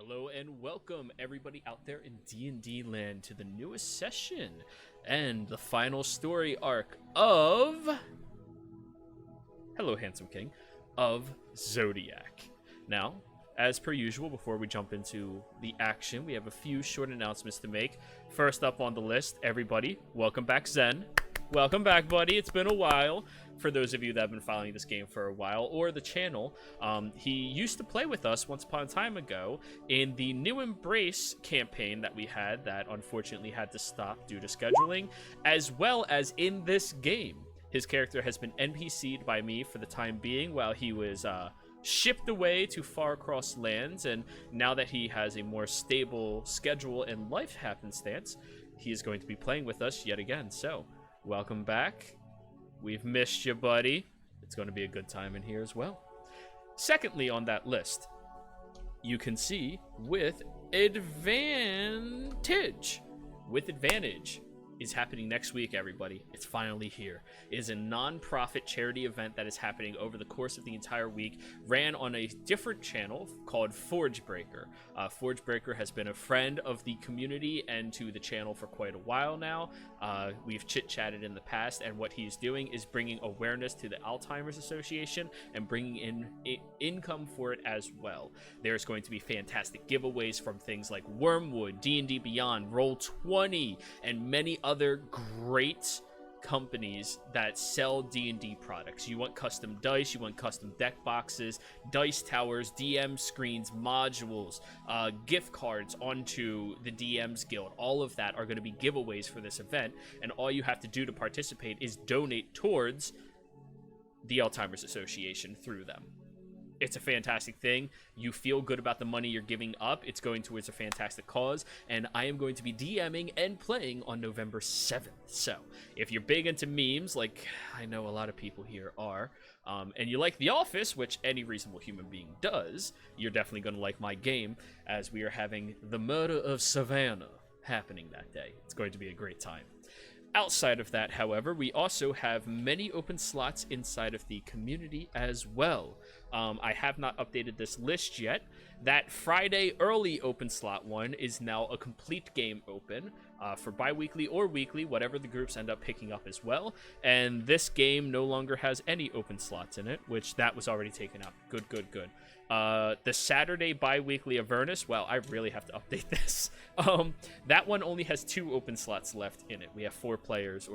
Hello and welcome everybody out there in D&D land to the newest session and the final story arc of Hello Handsome King of Zodiac. Now, as per usual, before we jump into the action, we have a few short announcements to make. First up on the list, everybody, welcome back Zen. Welcome back, buddy. It's been a while. For those of you that have been following this game for a while, or the channel, he used to play with us once upon a time ago in the New Embrace campaign that we had that unfortunately had to stop due to scheduling, as well as in this game. His character has been NPC'd by me for the time being while he was shipped away to far across lands, and now that he has a more stable schedule and life happenstance, he is going to be playing with us yet again. So, welcome back. We've missed you, buddy. It's going to be a good time in here as well. Secondly on that list, you can see with advantage. With advantage is happening next week, everybody. It's finally here. It is a non-profit charity event that is happening over the course of the entire week, ran on a different channel called Forgebreaker. Forgebreaker has been a friend of the community and to the channel for quite a while now. We've chit-chatted in the past, and what he's doing is bringing awareness to the Alzheimer's Association and bringing in income for it as well. There's going to be fantastic giveaways from things like Wormwood, D&D Beyond, Roll20, and many other great companies that sell D&D products. You want custom dice, you want custom deck boxes, dice towers, DM screens, modules, gift cards onto the DM's Guild. All of that are going to be giveaways for this event, and all you have to do to participate is donate towards the Alzheimer's Association through them. It's a fantastic thing. You feel good about the money you're giving up. It's going towards a fantastic cause, and I am going to be DMing and playing on November 7th. So, if you're big into memes, like I know a lot of people here are, and you like The Office, which any reasonable human being does, you're definitely going to like my game, as we are having the murder of Savannah happening that day. It's going to be a great time. Outside of that, however, we also have many open slots inside of the community as well. I have not updated this list yet. That Friday early open slot one is now a complete game open for bi-weekly or weekly, whatever the groups end up picking up as well. And this game no longer has any open slots in it, which that was already taken out. Good, good, good. The Saturday bi-weekly Avernus, well, I really have to update this. That one only has 2 open slots left in it. We have 4 players,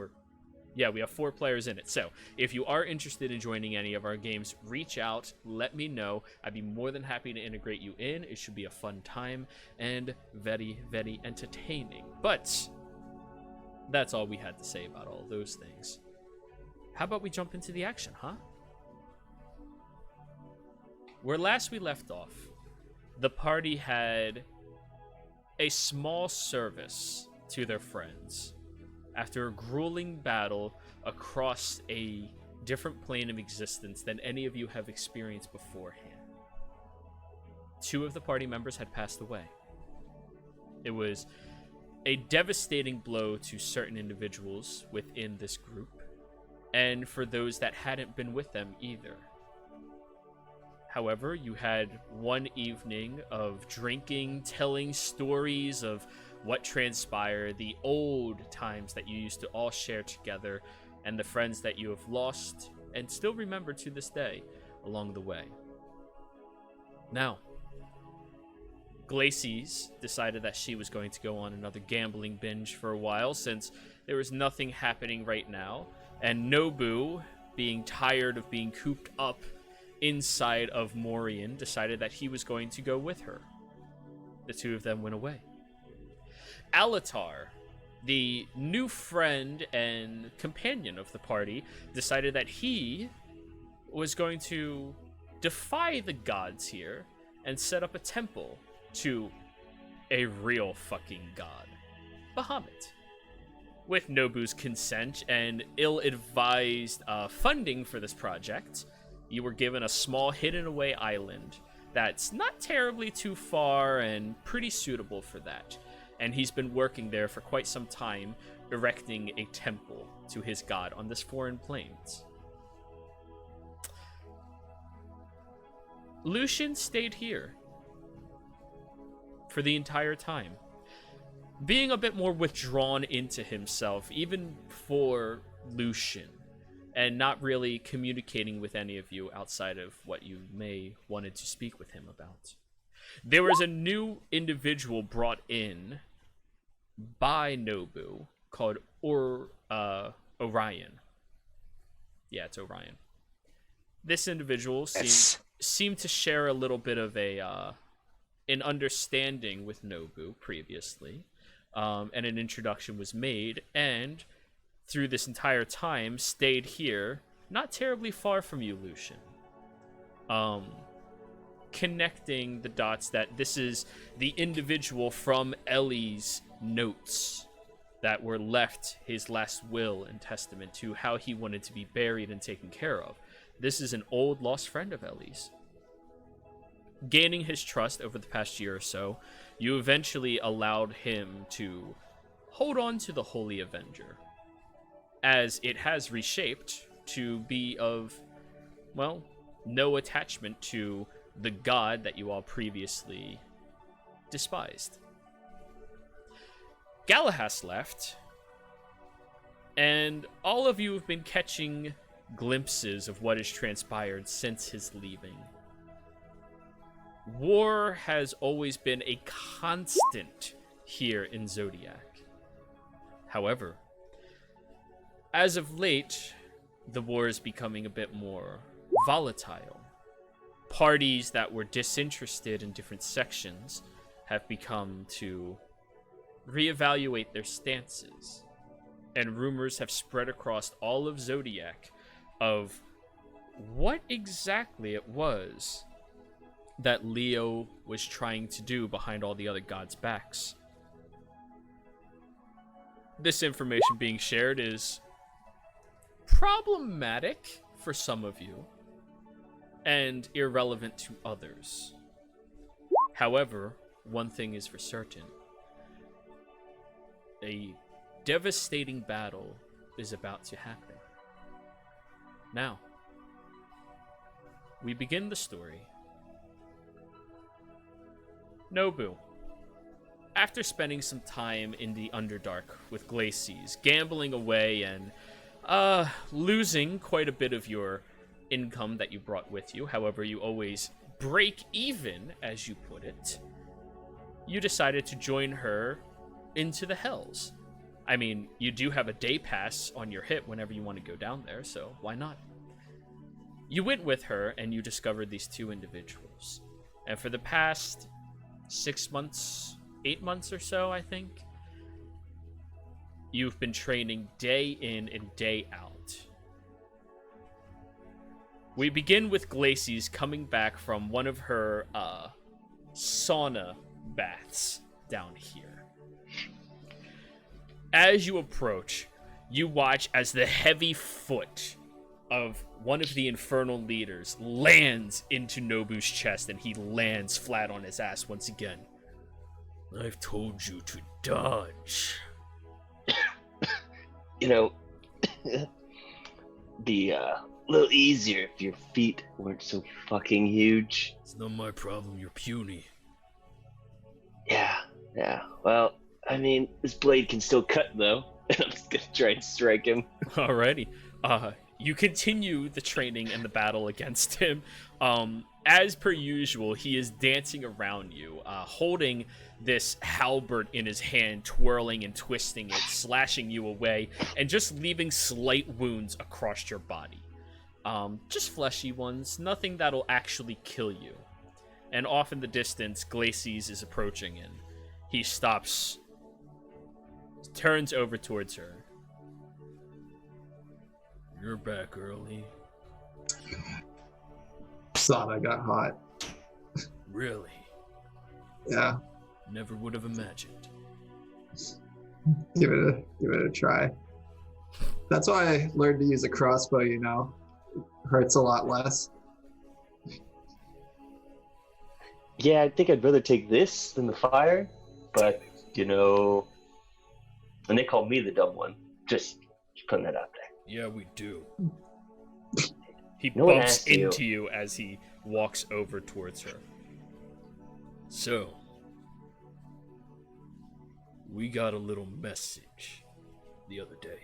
we have 4 players in it. So if you are interested in joining any of our games, reach out, let me know. I'd be more than happy to integrate you in. It should be a fun time and very, very entertaining. But that's all we had to say about all those things. How about we jump into the action, huh? Where last we left off, the party had a small service to their friends after a grueling battle across a different plane of existence than any of you have experienced beforehand. 2 of the party members had passed away. It was a devastating blow to certain individuals within this group, and for those that hadn't been with them either. However, you had one evening of drinking, telling stories of what transpired, the old times that you used to all share together, and the friends that you have lost and still remember to this day along the way. Now, Glacies decided that she was going to go on another gambling binge for a while since there was nothing happening right now, and Nobu, being tired of being cooped up inside of Morian, decided that he was going to go with her. The 2 of them went away. Alatar, the new friend and companion of the party, decided that he was going to defy the gods here and set up a temple to a real fucking god, Bahamut. With Nobu's consent and ill-advised funding for this project, you were given a small hidden-away island that's not terribly too far and pretty suitable for that. And he's been working there for quite some time, erecting a temple to his god on this foreign plains. Lucian stayed here. for the entire time, being a bit more withdrawn into himself, even for Lucian, and not really communicating with any of you outside of what you may wanted to speak with him about. There was a new individual brought in by Nobu called Orion. Yeah, it's Orion. This individual seemed to share a little bit of an understanding with Nobu previously, and an introduction was made, and through this entire time stayed here, not terribly far from you, Lucian. Connecting the dots that this is the individual from Ellie's notes that were left, his last will and testament to how he wanted to be buried and taken care of. This is an old lost friend of Ellie's. Gaining his trust over the past year or so, you eventually allowed him to hold on to the Holy Avenger, as it has reshaped to be of, well, no attachment to the god that you all previously despised. Galahas left, and all of you have been catching glimpses of what has transpired since his leaving. War has always been a constant here in Zodiac. However, as of late, the war is becoming a bit more volatile. Parties that were disinterested in different sections have become to reevaluate their stances, and rumors have spread across all of Zodiac of what exactly it was that Leo was trying to do behind all the other gods' backs. This information being shared is problematic for some of you and irrelevant to others. However, one thing is for certain. A devastating battle is about to happen. Now, we begin the story. Nobu, after spending some time in the Underdark with Glacies, gambling away and losing quite a bit of your income that you brought with you, however, you always break even, as you put it, you decided to join her into the Hells. I mean, you do have a day pass on your hip whenever you want to go down there, so why not? You went with her and you discovered these two individuals. And for the past 6 months, 8 months or so, I think, you've been training day in and day out. We begin with Glacies coming back from one of her sauna baths down here. As you approach, you watch as the heavy foot of one of the infernal leaders lands into Nobu's chest, and he lands flat on his ass once again. I've told you to dodge. You know, be a little easier if your feet weren't so fucking huge. It's not my problem, you're puny. Yeah. Well, I mean, this blade can still cut, though. And I'm just gonna try and strike him. Alrighty. You continue the training and the battle against him. As per usual, he is dancing around you, holding this halberd in his hand, twirling and twisting it, slashing you away, and just leaving slight wounds across your body. Just fleshy ones, nothing that'll actually kill you. And off in the distance, Glacies is approaching, and he stops, turns over towards her. You're back early. Sauna got hot. Really? Yeah. Never would have imagined. Give it a try. That's why I learned to use a crossbow, you know. It hurts a lot less. Yeah, I think I'd rather take this than the fire, but, you know... And they call me the dumb one. Just putting that out there. Yeah, we do. He No one bumps asked you. into you as he walks over towards her. So, We got a little message the other day.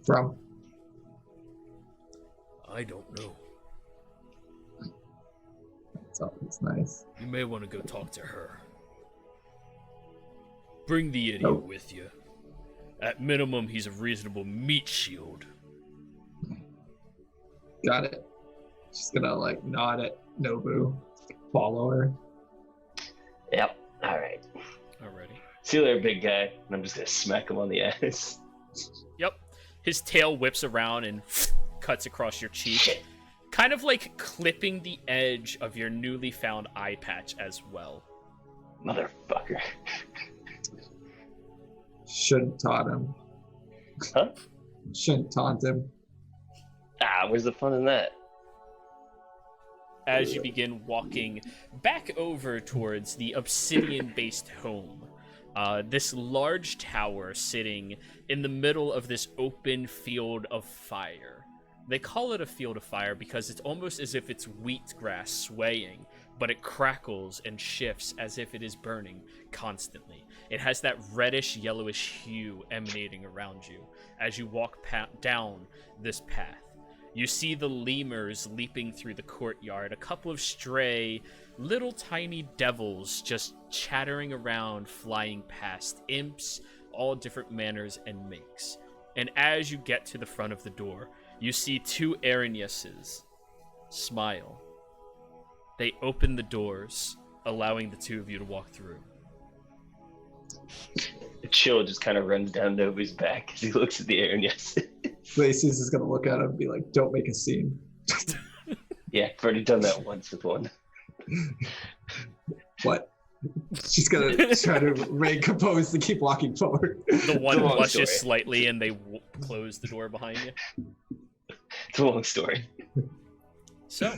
From? I don't know. That's always nice. You may want to go talk to her. Bring the idiot Nope. with you. At minimum, he's a reasonable meat shield. Got it. She's gonna like nod at Nobu, follow her. Yep. All right. Alrighty. See you later, big guy. And I'm just gonna smack him on the ass. Yep. His tail whips around and cuts across your cheek. Shit. Kind of like clipping the edge of your newly found eye patch as well. Motherfucker. Shouldn't taunt him. Huh? Shouldn't taunt him. Ah, where's the fun in that? As you begin walking back over towards the obsidian-based home, this large tower sitting in the middle of this open field of fire. They call it a field of fire because it's almost as if it's wheatgrass swaying, but it crackles and shifts as if it is burning constantly. It has that reddish yellowish hue emanating around you as you walk down this path. You see the lemurs leaping through the courtyard, a couple of stray, little tiny devils just chattering around, flying past, imps, all different manners and makes. And as you get to the front of the door, you see two Arrheniuses smile. They open the doors, allowing the two of you to walk through. The chill just kind of runs down Nobu's back as he looks at the air and yes. Lacey's is gonna look at him and be like, "Don't make a scene." Yeah, I've already done that once with one. What? She's gonna try to recompose to keep walking forward. The one It's a long blushes story. slightly and they close the door behind you. It's a long story. So,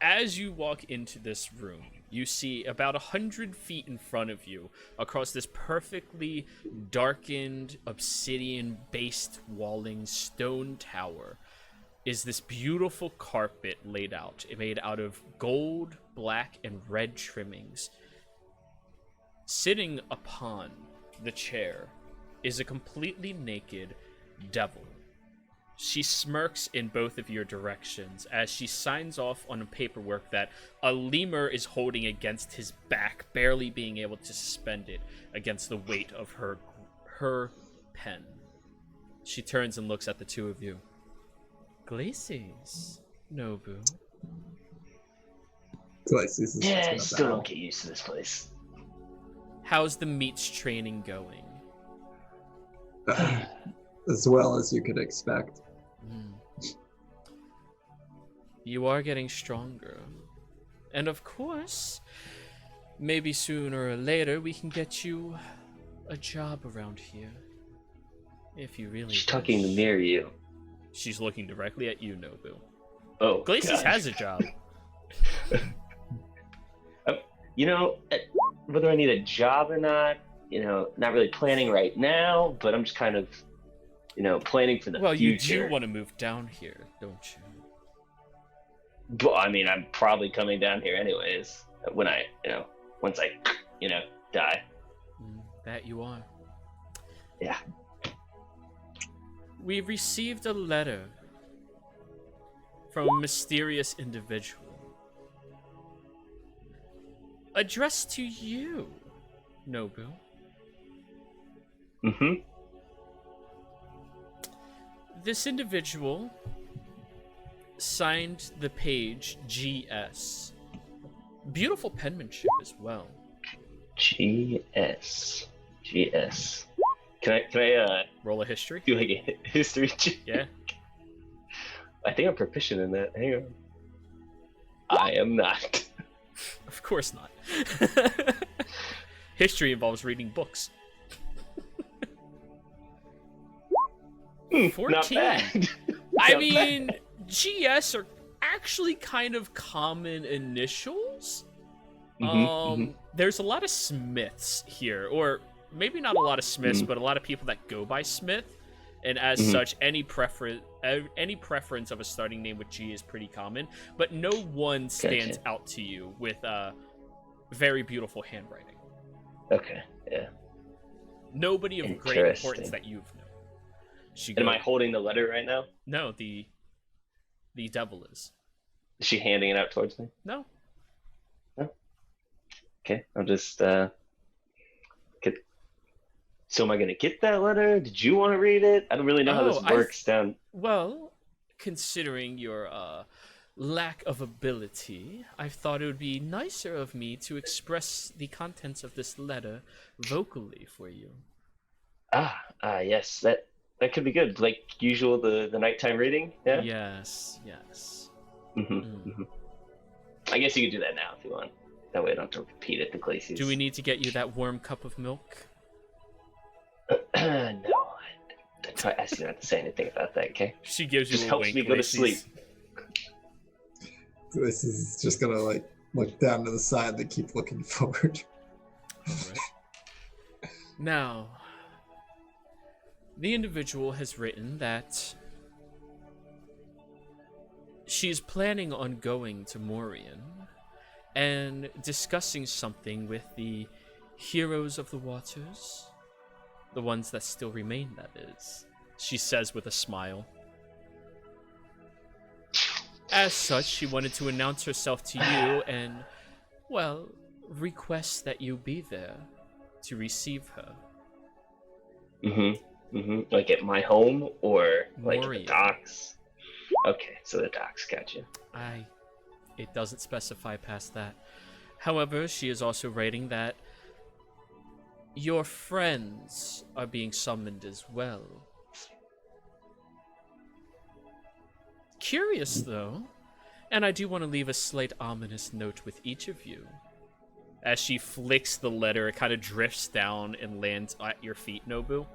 as you walk into this room, you see about 100 feet in front of you, across this perfectly darkened, obsidian-based walling stone tower, is this beautiful carpet laid out, made out of gold, black, and red trimmings. Sitting upon the chair is a completely naked devil. She smirks in both of your directions as she signs off on a paperwork that a lemur is holding against his back, barely being able to suspend it against the weight of her pen. She turns and looks at the two of you. Glacies, Nobu. Lacey's is Yeah, I gonna still bow. don't get used to this place. How's the meats training going? As well as you could expect. You are getting stronger. And of course, maybe sooner or later we can get you a job around here. If you really She's talking to wish. marry you. She's looking directly at you, Nobu. Oh, Glacis God. has a job. You know, whether I need a job or not, you know, not really planning right now, but I'm just kind of, you know, planning for the Well, you future. do want to move down here, don't you? Well, I mean, I'm probably coming down here anyways. When I, you know, once I, you know, die. That you are. Yeah. We received a letter from a mysterious individual addressed to you, Nobu. Mm-hmm. This individual signed the page GS. Beautiful penmanship as well. GS. GS. Can I Roll a history. do like a history check? Yeah. I think I'm proficient in that. Hang on. I am not. Of course not. History involves reading books. 14. Not bad. I Not mean, GS are actually kind of common initials. Mhm, There's a lot of Smiths here, or maybe not a lot of Smiths, Mhm. but a lot of people that go by Smith. And as Mhm. such, any preference of a starting name with G is pretty common. But no one stands Gotcha. out to you with very beautiful handwriting. Okay, yeah. Nobody of great Interesting. importance that you've known. And am I holding the letter right now? No, the devil is. Is she handing it out towards me? No. Okay, I'll just get. So am I gonna get that letter? Did you want to read it? I don't really know how this works down. Well, considering your lack of ability, I thought it would be nicer of me to express the contents of this letter vocally for you. Yes, that could be good. Like usual, the nighttime reading. Yeah. Yes. I guess you could do that now if you want. That way I don't have to repeat it to Glacius. Do we need to get you that warm cup of milk? No. That's why I asked you not to say anything about that, okay? She gives you just a helps wink, me go to sleep. This is just gonna like look down to the side and keep looking forward. Right. Now, the individual has written that she's planning on going to Morian and discussing something with the heroes of the waters. The ones that still remain, that is. She says with a smile. As such, she wanted to announce herself to you and, well, request that you be there to receive her. Like at my home or like Morian. the docks? Okay, so the docks, gotcha. It doesn't specify past that. However, she is also writing that your friends are being summoned as well. Curious, though, and I do want to leave a slight ominous note with each of you. As she flicks the letter, it kind of drifts down and lands at your feet, Nobu.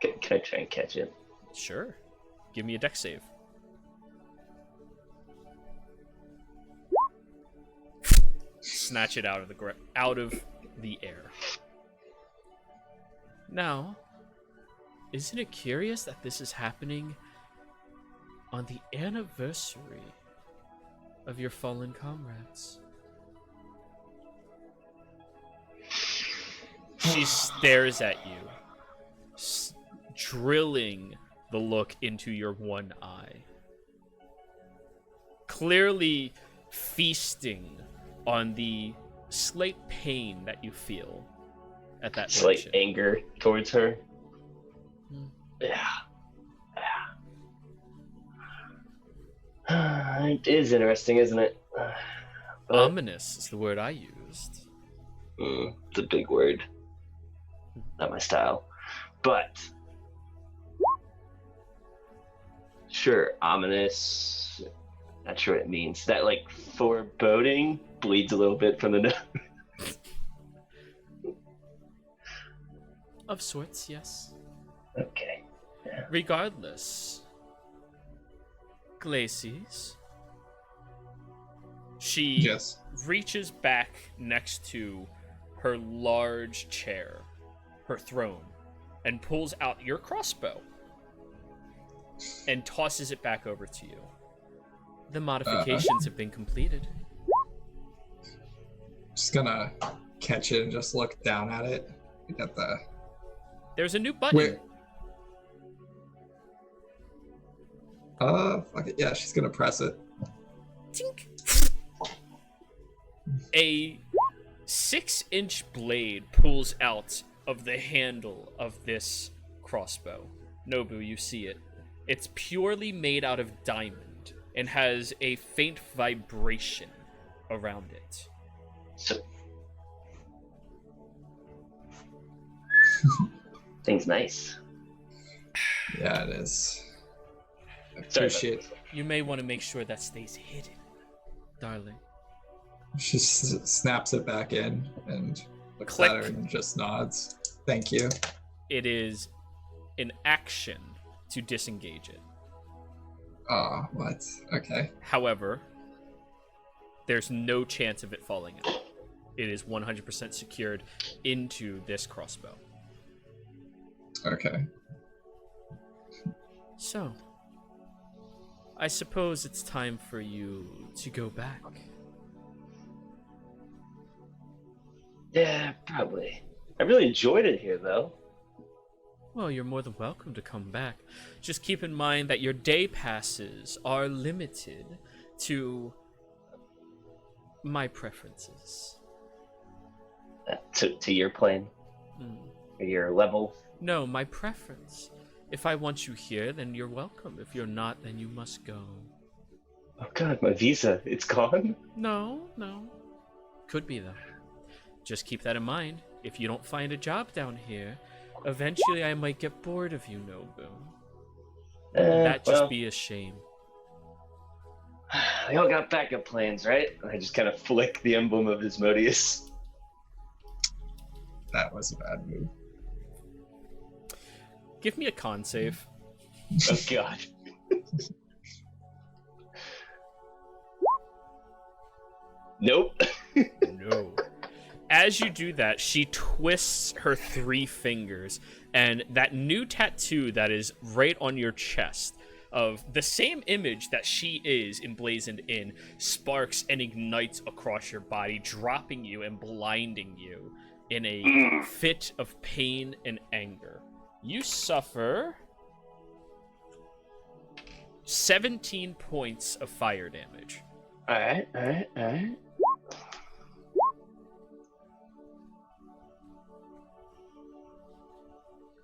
Can I try and catch it? Sure. Give me a dex save. Snatch it out of the air. Now, isn't it curious that this is happening on the anniversary of your fallen comrades? She stares at you, drilling the look into your one eye. Clearly feasting on the slight pain that you feel at that slight mention. anger towards her. Yeah. It is interesting, isn't it? But, ominous is the word I used. It's a big word. Not my style. But sure, ominous. Not sure what it means. That like foreboding bleeds a little bit from the nose. Of sorts, yes. Okay. Yeah. Regardless, Glacis, she Yes. reaches back next to her large chair, her throne, and pulls out your crossbow and tosses it back over to you. The modifications have been completed. Just gonna catch it and just look down at it. We got the. There's a new button. Where? Fuck it. Yeah, she's gonna press it. Tink. A 6-inch blade pulls out of the handle of this crossbow. Nobu, you see it. It's purely made out of diamond and has a faint vibration around it. So thing's nice. Yeah, it is. I Sorry appreciate. about You may want to make sure that stays hidden, darling. She snaps it back in and looks Click. at her and just nods. Thank you. It is an action to disengage it. Oh, what? Okay. However, there's no chance of it falling out. It is 100% secured into this crossbow. Okay. So, I suppose it's time for you to go back. Yeah, probably. I really enjoyed it here, though. Well, you're more than welcome to come back. Just keep in mind that your day passes are limited to my preferences. To your plane, or your level. No, my preference. If I want you here, then you're welcome. If you're not, then you must go. Oh god, my visa, it's gone? No. Could be, though. Just keep that in mind. If you don't find a job down here, eventually I might get bored of you, Nobu. That'd just be a shame. We all got backup plans, right? I just kind of flick the emblem of Asmodeus. That was a bad move. Give me a con save. Oh god. Nope. No. As you do that, she twists her 3 fingers, and that new tattoo that is right on your chest of the same image that she is emblazoned in sparks and ignites across your body, dropping you and blinding you in a fit of pain and anger. You suffer 17 points of fire damage. Alright.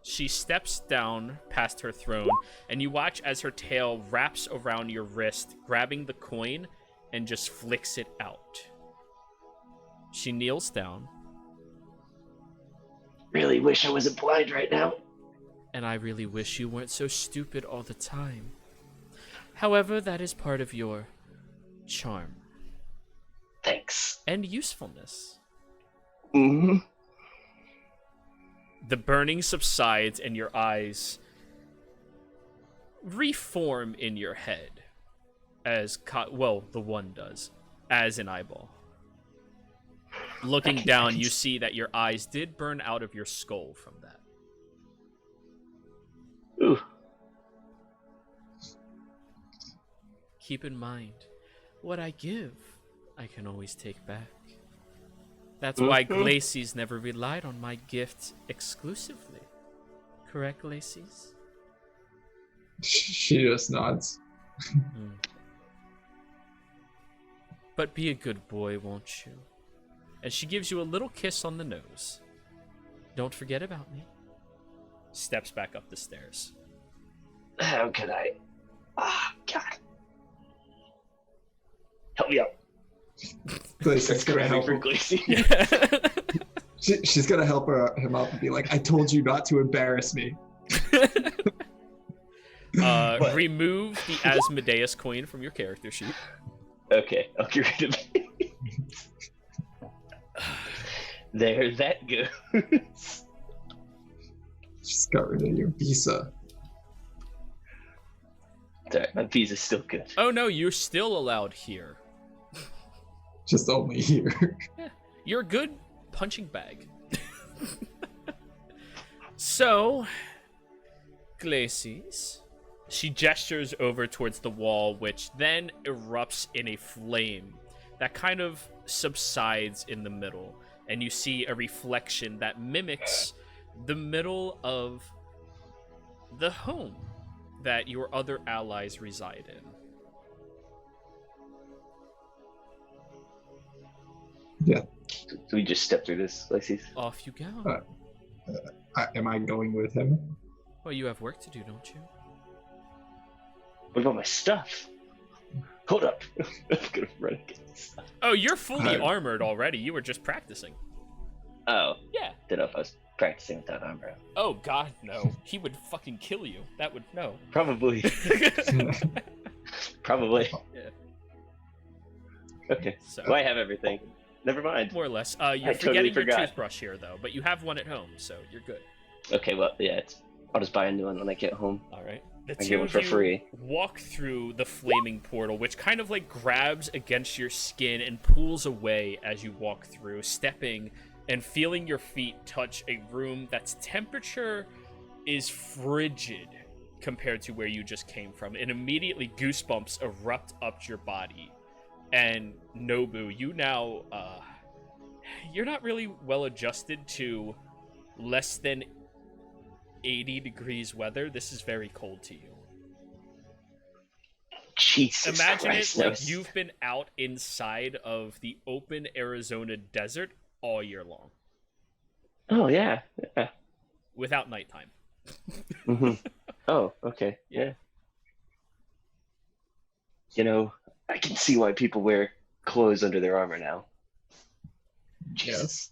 She steps down past her throne, and you watch as her tail wraps around your wrist, grabbing the coin, and just flicks it out. She kneels down. Really wish I wasn't blind right now. And I really wish you weren't so stupid all the time. However, that is part of your charm. Thanks. And usefulness. Mm-hmm. The burning subsides and your eyes reform in your head as the one does as an eyeball. Looking down, you see that your eyes did burn out of your skull from that. Ooh. Keep in mind, what I give, I can always take back. That's why Glacies never relied on my gift exclusively. Correct, Glacies? She just nods. But be a good boy, won't you? And she gives you a little kiss on the nose. Don't forget about me. Steps back up the stairs. How could I? Ah, God. Help me out. Glacy's gonna help for him. Glacy. She's gonna help him up and be like, I told you not to embarrass me. Remove the Asmodeus coin from your character sheet. Okay, I'll get rid of it. There that goes. Just got rid of your visa. Sorry, my visa's still good. Oh no, you're still allowed here. Just only here. Yeah, you're a good punching bag. So, Glacies. She gestures over towards the wall, which then erupts in a flame that kind of subsides in the middle. And you see a reflection that mimics the middle of the home that your other allies reside in. Yeah. So we just step through this, Lacey? Off you go. Am I going with him? Well, you have work to do, don't you? What about my stuff? Hold up. I'm gonna run against stuff. Oh, you're fully armored already. You were just practicing. Oh. Yeah. Didn't know if I was practicing without armor. Oh, God, no. He would fucking kill you. That would, no. Probably. Probably. Yeah. Okay. So, Well, I have everything. Never mind. more or less. You're totally forgetting your forgot. toothbrush here, though, but you have one at home, so you're good. Okay, well, yeah, I'll just buy a new one when I get home. All right. The I two get one of for you free. walk through the flaming portal, which kind of like grabs against your skin and pulls away as you walk through, stepping and feeling your feet touch a room that's temperature is frigid compared to where you just came from. And immediately goosebumps erupt up your body. And Nobu, you now You're not really well adjusted to less than 80 degrees weather. This is very cold to you. Jesus Imagine Christ, it like that was- you've been out inside of the open Arizona desert all year long Oh yeah. Yeah. without nighttime. hmm Oh, okay. Yeah. Yeah. I can see why people wear clothes under their armor now. Yes.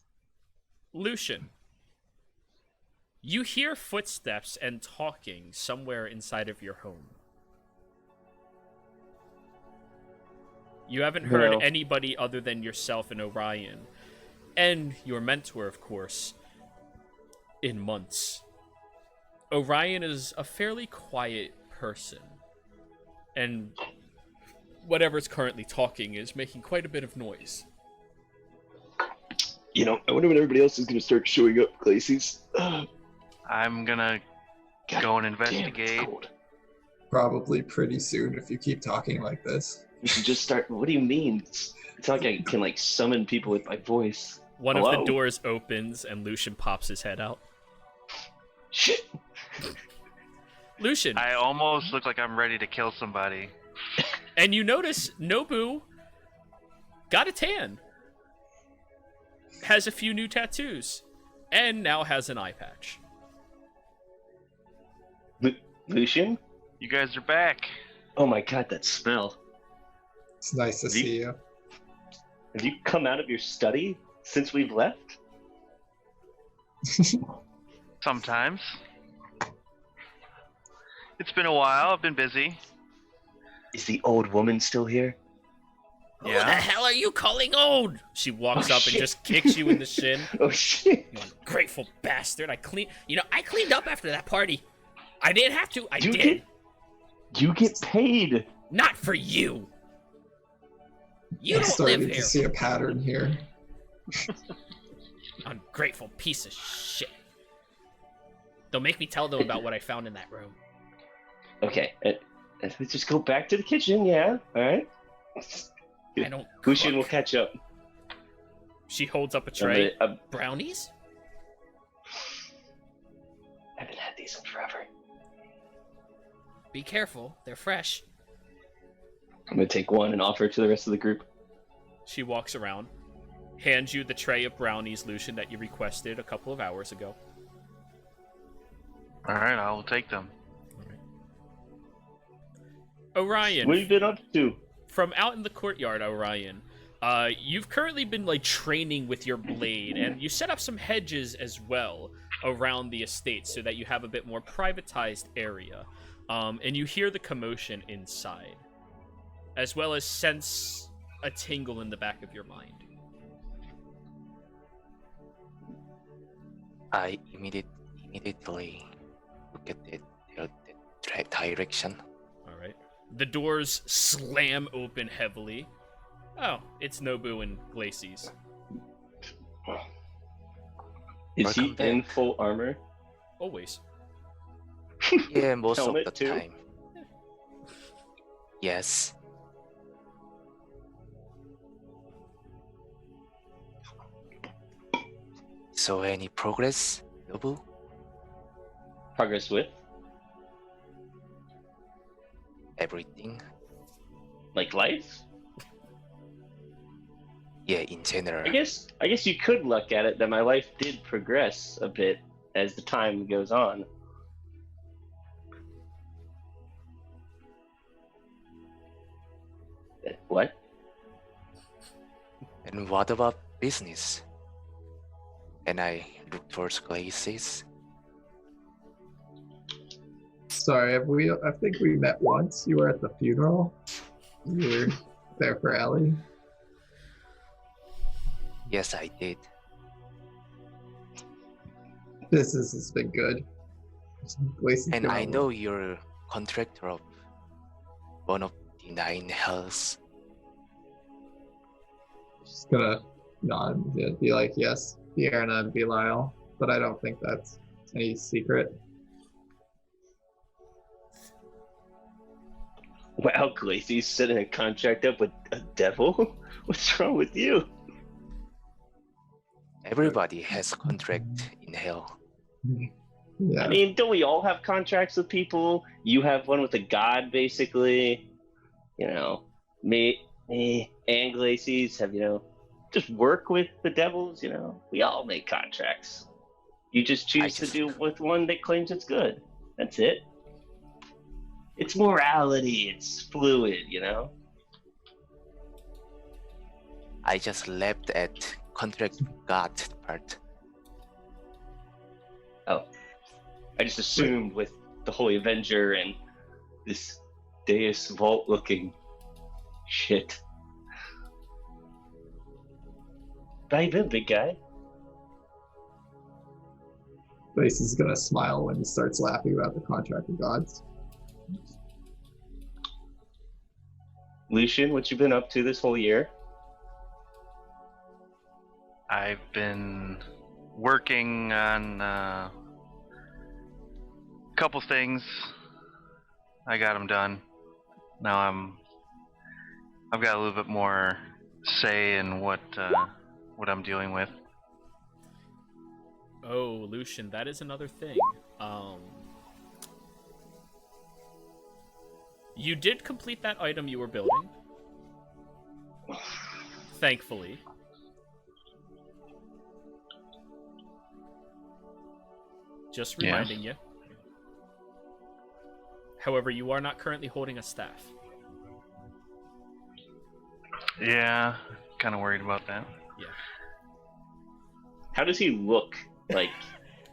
Lucian, you hear footsteps and talking somewhere inside of your home. You haven't heard No. anybody other than yourself and Orion, and your mentor, of course, in months. Orion is a fairly quiet person, and whatever's currently talking is making quite a bit of noise. I wonder when everybody else is gonna start showing up, Glacies. I'm gonna God go and damn, investigate. it's cold. Probably pretty soon if you keep talking like this. You should just start. What do you mean? It's not like I can summon people with my voice. One of Hello? the doors opens, and Lucian pops his head out. Shit. Lucian, I almost look like I'm ready to kill somebody. and you notice Nobu got a tan, has a few new tattoos, and now has an eye patch. Lucian? You guys are back. Oh my god, that smell. It's nice to see you. Have you come out of your study since we've left? Sometimes. It's been a while. I've been busy. Is the old woman still here? Who the Yeah. hell are you calling old? She walks Oh, up and shit. just kicks you in the shin. Oh shit. You ungrateful bastard. I cleaned up after that party. I didn't have to. I You did. You get paid. Not for you. You I'm don't starting live to here. see a pattern here. Ungrateful piece of shit. Don't make me tell them about what I found in that room. Okay, let's just go back to the kitchen, yeah? Alright? I don't Lucian will cook. catch up. She holds up a tray. I Brownies? haven't had these in forever. Be careful. They're fresh. I'm gonna take one and offer it to the rest of the group. She walks around, hands you the tray of brownies, Lucian, that you requested a couple of hours ago. Alright, I will take them. Orion, What have you been up to? from out in the courtyard, Orion, you've currently been training with your blade, and you set up some hedges as well around the estate so that you have a bit more privatized area. And you hear the commotion inside, as well as sense a tingle in the back of your mind. I immediately look at the direction. All right. The doors slam open heavily. Oh, it's Nobu and Glacies. Is Welcome he back. in full armor? Always. Yeah, most of Helmet the too? time. Yes. So any progress, Nobu? Progress with? Everything? Like life? Yeah, in general. I guess you could look at it that my life did progress a bit as the time goes on. What? And what about business? And I look towards Glacis. Sorry, I think we met once. You were at the funeral. You were there for Ellie. Yes, I did. Business has been good. Glacy's And been I on- know you're contractor of one of the 9 hells. She's gonna nod and be like, yes, Deanna and Belial. But I don't think that's any secret. Wow, Glacy's setting a contract up with a devil? What's wrong with you? Everybody has a contract in hell. Yeah. I mean, don't we all have contracts with people? You have one with a god, basically. You know, me and Glacies have, just work with the devils, We all make contracts. You just choose to do with one that claims it's good. That's it. It's morality. It's fluid, I just left at contract God part. Oh. I just assumed with the Holy Avenger and this Deus Vault looking shit. How you been, big guy? Lace is gonna smile when he starts laughing about the contract of gods. Lucian, what you been up to this whole year? I've been working on a couple things. I got them done. Now I've got a little bit more say in what I'm dealing with. Oh, Lucian, that is another thing. You did complete that item you were building. Thankfully. Just reminding you. However, you are not currently holding a staff. Yeah, kind of worried about that. Yeah. How does he look? Like,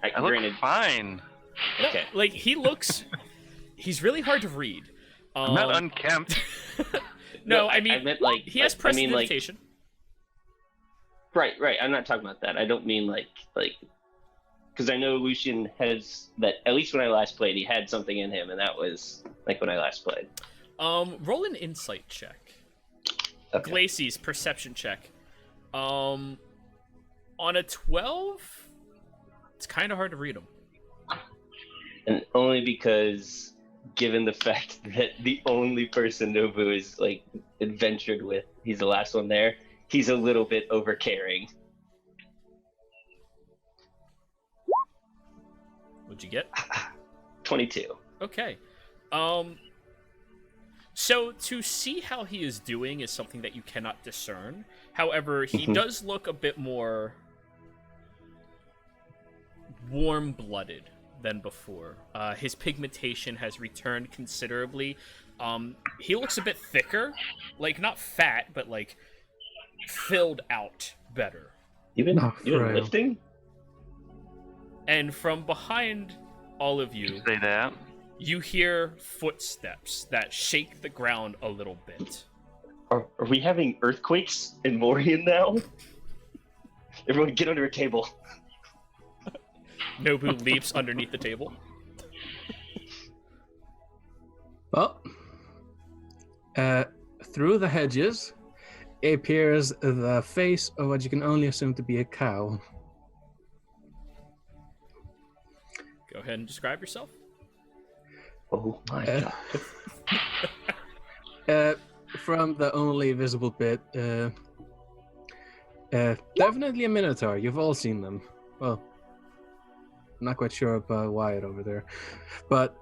I look fine. Okay. Like, he looks... He's really hard to read. I'm not unkempt. No, I mean, I meant like he has prestidigitation. Right. I'm not talking about that. I don't mean like, because I know Lucian has that. At least when I last played, he had something in him, and that was like when I last played. Roll an insight check. Okay. Glacy's perception check. On a 12, it's kind of hard to read him. And only because, given the fact that the only person Nobu is like adventured with, he's the last one there. He's a little bit overcaring. What'd you get? 22. Okay. So to see how he is doing is something that you cannot discern. However, he does look a bit more warm-blooded than before. His pigmentation has returned considerably. He looks a bit thicker, like not fat, but like filled out better. You been lifting? And from behind all of you, Say that. you hear footsteps that shake the ground a little bit. Are we having earthquakes in Morian now? Everyone get under a table. Nobu leaps underneath the table. Well, through the hedges appears the face of what you can only assume to be a cow. Go ahead and describe yourself. Oh my god. From the only visible bit, definitely a minotaur. You've all seen them. Well, I'm not quite sure about Wyatt over there, but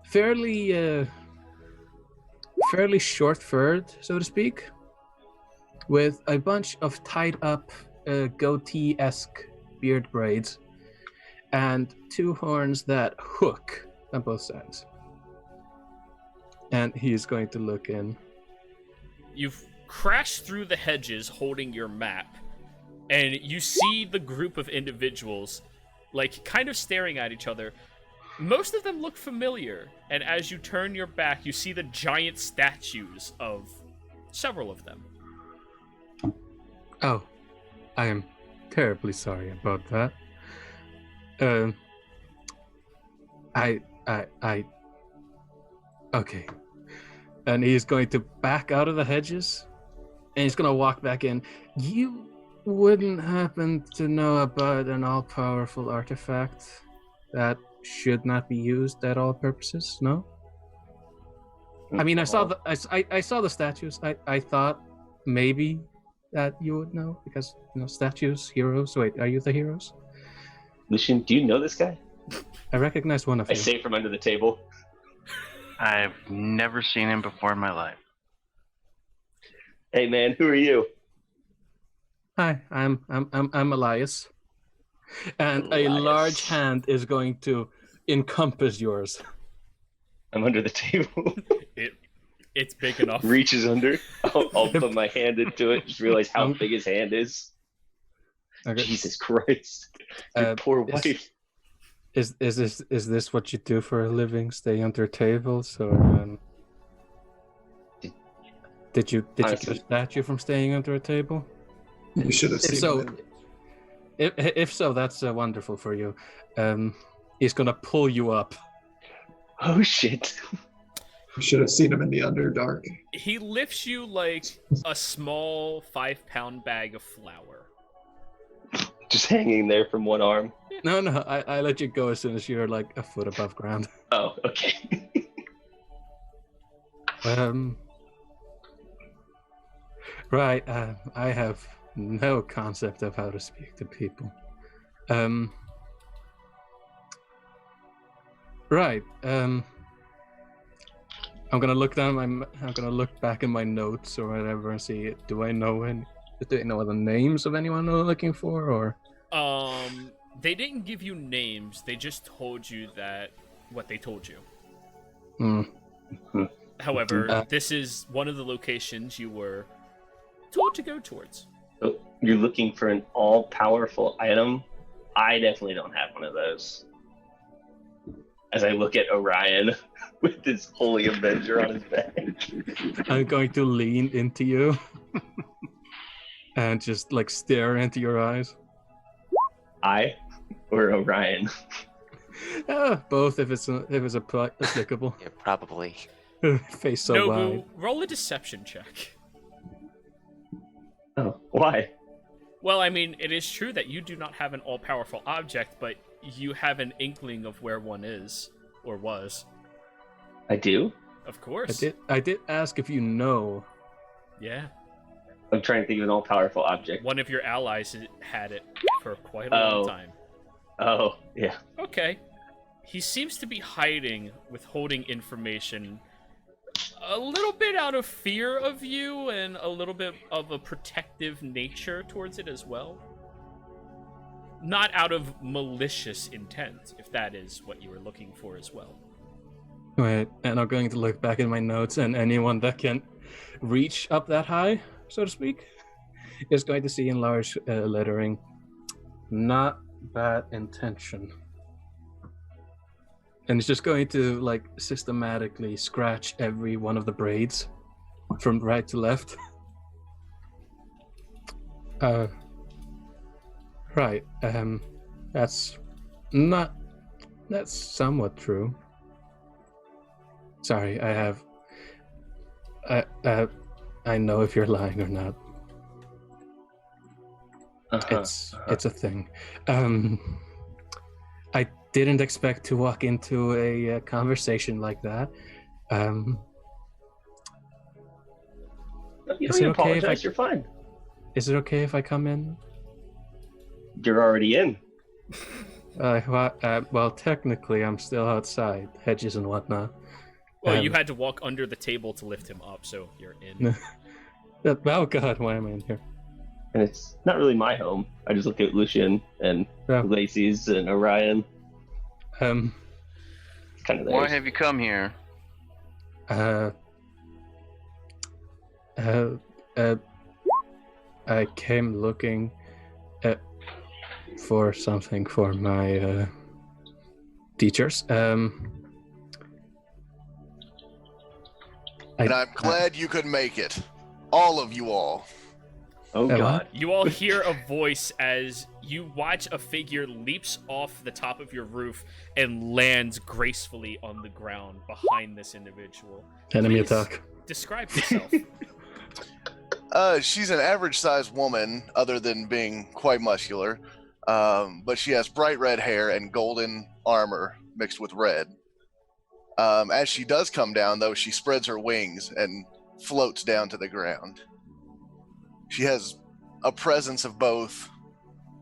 fairly short-furred, so to speak, with a bunch of tied-up goatee-esque beard braids, and two horns that hook on both sides. And he is going to look in. You've crashed through the hedges holding your map, and you see the group of individuals, like, kind of staring at each other. Most of them look familiar, and as you turn your back, you see the giant statues of several of them. Oh, I am terribly sorry about that. Okay. And he's going to back out of the hedges, and he's going to walk back in. You wouldn't happen to know about an all-powerful artifact that should not be used at all purposes, no? I mean, I saw the statues. I thought maybe that you would know? Because, statues, heroes. Wait, are you the heroes? Lucian, do you know this guy? I recognize one of I you. say from under the table. I've never seen him before in my life. Hey man, who are you? Hi, I'm Elias. And a Elias. large hand is going to encompass yours. I'm under the table. It's big enough. Reaches under. I'll put my hand into it. Just realize how big his hand is. Okay. Jesus Christ. Your poor wife. Is this what you do for a living? Stay under tables, or did you get a statue from staying under a table? You should have seen it. If so, that's wonderful for you. He's gonna pull you up. Oh shit. You should have seen him in the Underdark. He lifts you like a small 5-pound bag of flour. Just hanging there from one arm. No, I let you go as soon as you're like a foot above ground. Oh, okay. Right. I have no concept of how to speak to people. Right. I'm gonna look back in my notes or whatever and see. Do I know the names of anyone I'm looking for, or? They didn't give you names. They just told you that what they told you. However, this is one of the locations you were told to go towards. So you're looking for an all-powerful item? I definitely don't have one of those. As I look at Orion with this Holy Avenger on his back. I'm going to lean into you and just like stare into your eyes. I or Orion? Both, if it's applicable. Yeah, probably. Face so Nobu, wide. roll a deception check. Oh, why? Well, I mean, it is true that you do not have an all-powerful object, but you have an inkling of where one is, or was. I do? Of course. I did ask if you know. Yeah. I'm trying to think of an all-powerful object. One of your allies had it for quite a long time. Oh, yeah. Okay. He seems to be hiding, withholding information a little bit out of fear of you and a little bit of a protective nature towards it as well. Not out of malicious intent, if that is what you were looking for as well. Right, and I'm going to look back in my notes, and anyone that can reach up that high, so to speak, is going to see in large lettering, not bad intention. And it's just going to like systematically scratch every one of the braids from right to left. Right. That's somewhat true. Sorry, I know if you're lying or not. It's a thing. I didn't expect to walk into a conversation like that. You don't Is it need to okay if apologize, you're fine. Is it okay if I come in? You're already in. Well, technically, I'm still outside, hedges and whatnot. Well, you had to walk under the table to lift him up, so you're in. Oh God, why am I in here? And it's not really my home. I just look at Lucian and Lacey's and Orion. It's kind of theirs. Why have you come here? I came looking for something for my teachers. And I'm glad you could make it. All of you all. Oh God. You all hear a voice as you watch a figure leaps off the top of your roof and lands gracefully on the ground behind this individual. Enemy Please attack. Describe yourself. She's an average-sized woman, other than being quite muscular. But she has bright red hair and golden armor mixed with red. As she does come down, though, she spreads her wings and floats down to the ground. She has a presence of both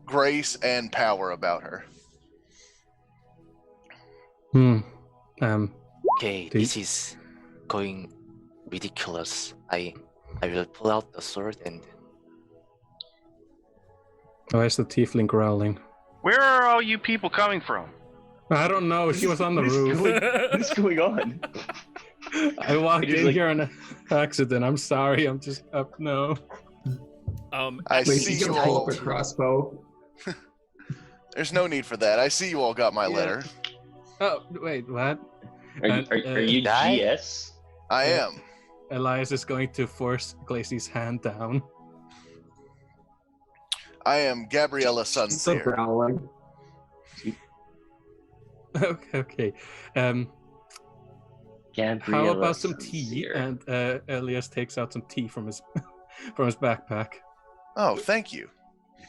grace and power about her. Okay, Do you- this is going ridiculous. I will pull out the sword and Why is the tiefling growling? Where are all you people coming from? I don't know. She was on the roof. What is going on? I walked He's in like- here on an accident. I'm sorry. I'm just up now. I Wait, see you you can pull all. up a crossbow. There's no need for that. I see you all got my Yeah. letter. Oh, wait, what? Are you Die? GS? I Yeah. am. Elias is going to force Glacy's hand down. I am Gabriella So Sunseer. growling. Okay. Gabriella How about some tea? Sincere. And Elias takes out some tea from his from his backpack. Oh, thank you.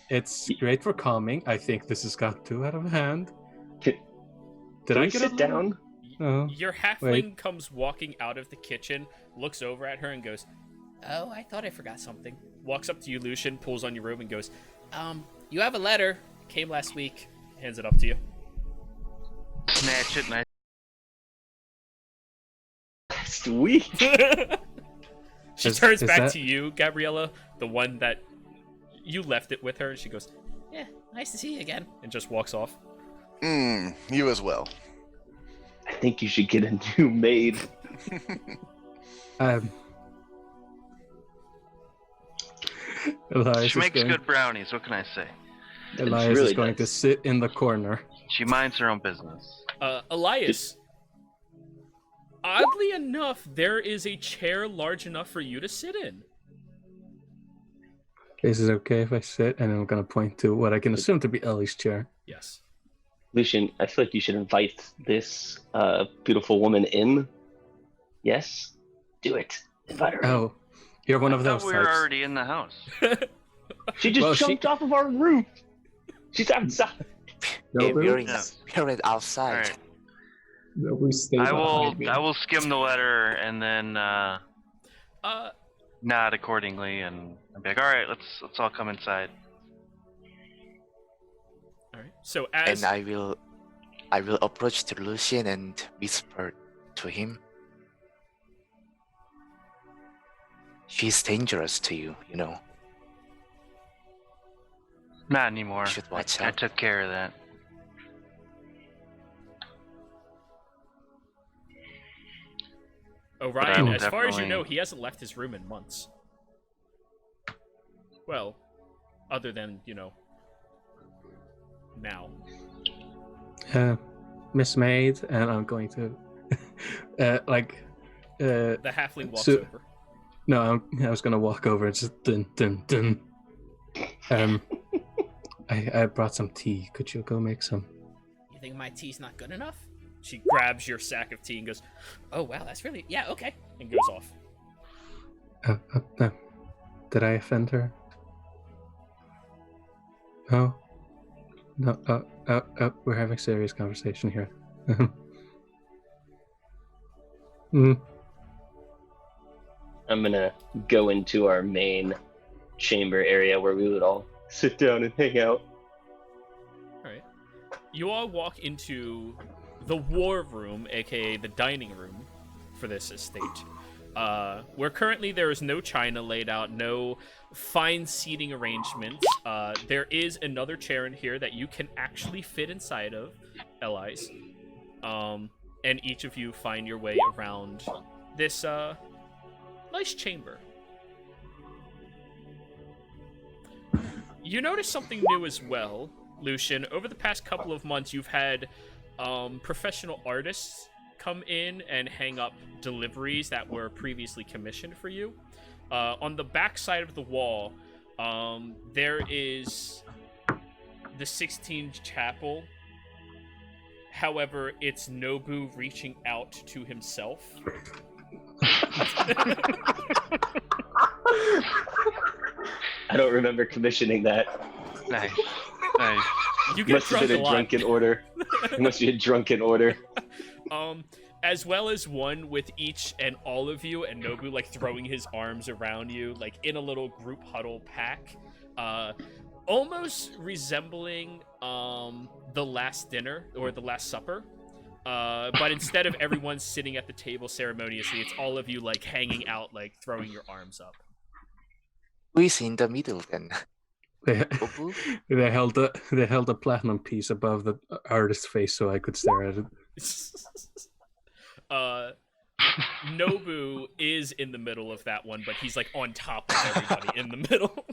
It's great for calming. I think this has got too out of hand. Can- Did Can I we get sit a little- down? Oh. Your halfling Wait. comes walking out of the kitchen, looks over at her and goes, "Oh, I thought I forgot something." Walks up to you, Lucian, pulls on your robe and goes, "You have a letter. Came last week." Hands it up to you. Snatch it and I Sweet. She Is- turns is back that- to you, Gabriella, the one that you left it with her, and she goes, "Yeah, nice to see you again," and just walks off. You as well. I think you should get a new maid. Elias She is makes going, good brownies, what can I say? Elias really is going to does. sit in the corner. She minds her own business. Elias, oddly enough, there is a chair large enough for you to sit in. Is it okay if I sit? And I'm going to point to what I can assume to be Ellie's chair. Yes. Lucian, I feel like you should invite this beautiful woman in. Yes? Do it. Invite her in. Oh, you're one of I those thought we were types. already in the house. She just well, she- jumped off of our roof. She's outside. Hey, we're, Nobody, in, Yeah. we're outside. Alright. nobody stay I will behind me. I will skim the letter and then Uh, nod accordingly and be like, alright, let's all come inside. all right. So as And I will approach to Lucian and whisper to him. She's dangerous to you, you know. Not anymore. You should watch I out. took care of that. Orion, will as far as you definitely- know, he hasn't left his room in months. Well, other than, now. Miss Maid, and I'm going to, The halfling walks So- over. no, I was going to walk over and just dun dun dun. I brought some tea. Could you go make some? You think my tea's not good enough? She grabs your sack of tea and goes, "Oh, wow, that's really... Yeah, okay." And goes off. Did I offend her? Oh. No, we're having a serious conversation here. I'm gonna go into our main chamber area where we would all sit down and hang out. Alright. You all walk into the war room, aka the dining room for this estate. Where currently there is no china laid out, no fine seating arrangements. There is another chair in here that you can actually fit inside of, Elias. And each of you find your way around this nice chamber. You notice something new as well, Lucian. Over the past couple of months, you've had professional artists come in and hang up deliveries that were previously commissioned for you. On the back side of the wall, there is the 16th Chapel. However, it's Nobu reaching out to himself. I don't remember commissioning that. Nice. You get Must have drunk been a a lot. drunken order. It must be a drunken order. as well as one with each and all of you, and Nobu like throwing his arms around you, like in a little group huddle pack, almost resembling the Last Dinner or the Last Supper. But instead of everyone sitting at the table ceremoniously, it's all of you like hanging out, like throwing your arms up. Who is in the middle then? They, Obu? they held a platinum piece above the artist's face so I could stare at it. Nobu is in the middle of that one, but he's like on top of everybody in the middle.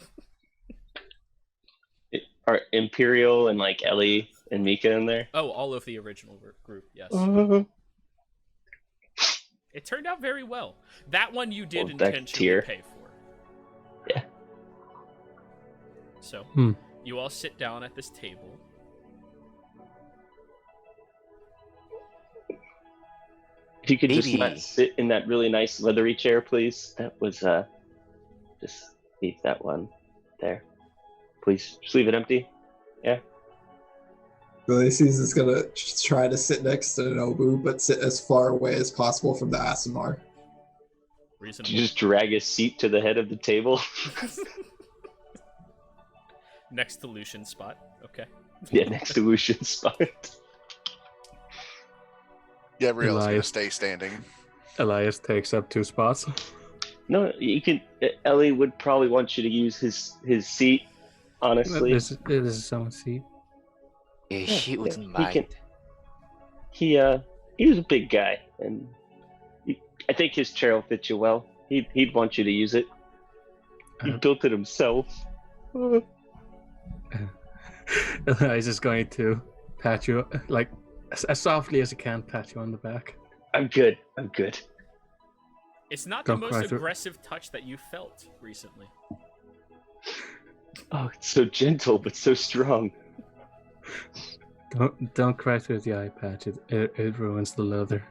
Are Imperial and like Ellie and Mika in there? Oh, all of the original group, yes. It turned out very well. That one you did Well, that intentionally tier. pay for. Yeah. So, Hmm. you all sit down at this table. If you could just Maybe- not sit in that really nice leathery chair, please. That was just leave that one there. Please just leave it empty. Ulysses is gonna try to sit next to Nobu, but sit as far away as possible from the Asimar. Did Reasonable. you just drag his seat to the head of the table? Next to Lucian's spot. Okay. Yeah, next to Lucian's spot. Gabrielle's gonna Elias. stay standing. Elias takes up 2 spots. No, you can. Ellie would probably want you to use his seat. Honestly, This is someone's seat. He wouldn't he mind. can- he was a big guy, and I think his chair will fit you well. He'd want you to use it. He Uh-huh. built it himself. Elias is going to pat you, like, as softly as he can, pat you on the back. I'm good. I'm good. It's not the Don't most cry through- aggressive touch that you felt recently. Oh, it's so gentle but so strong. Don't cry through the eye patch. It ruins the leather.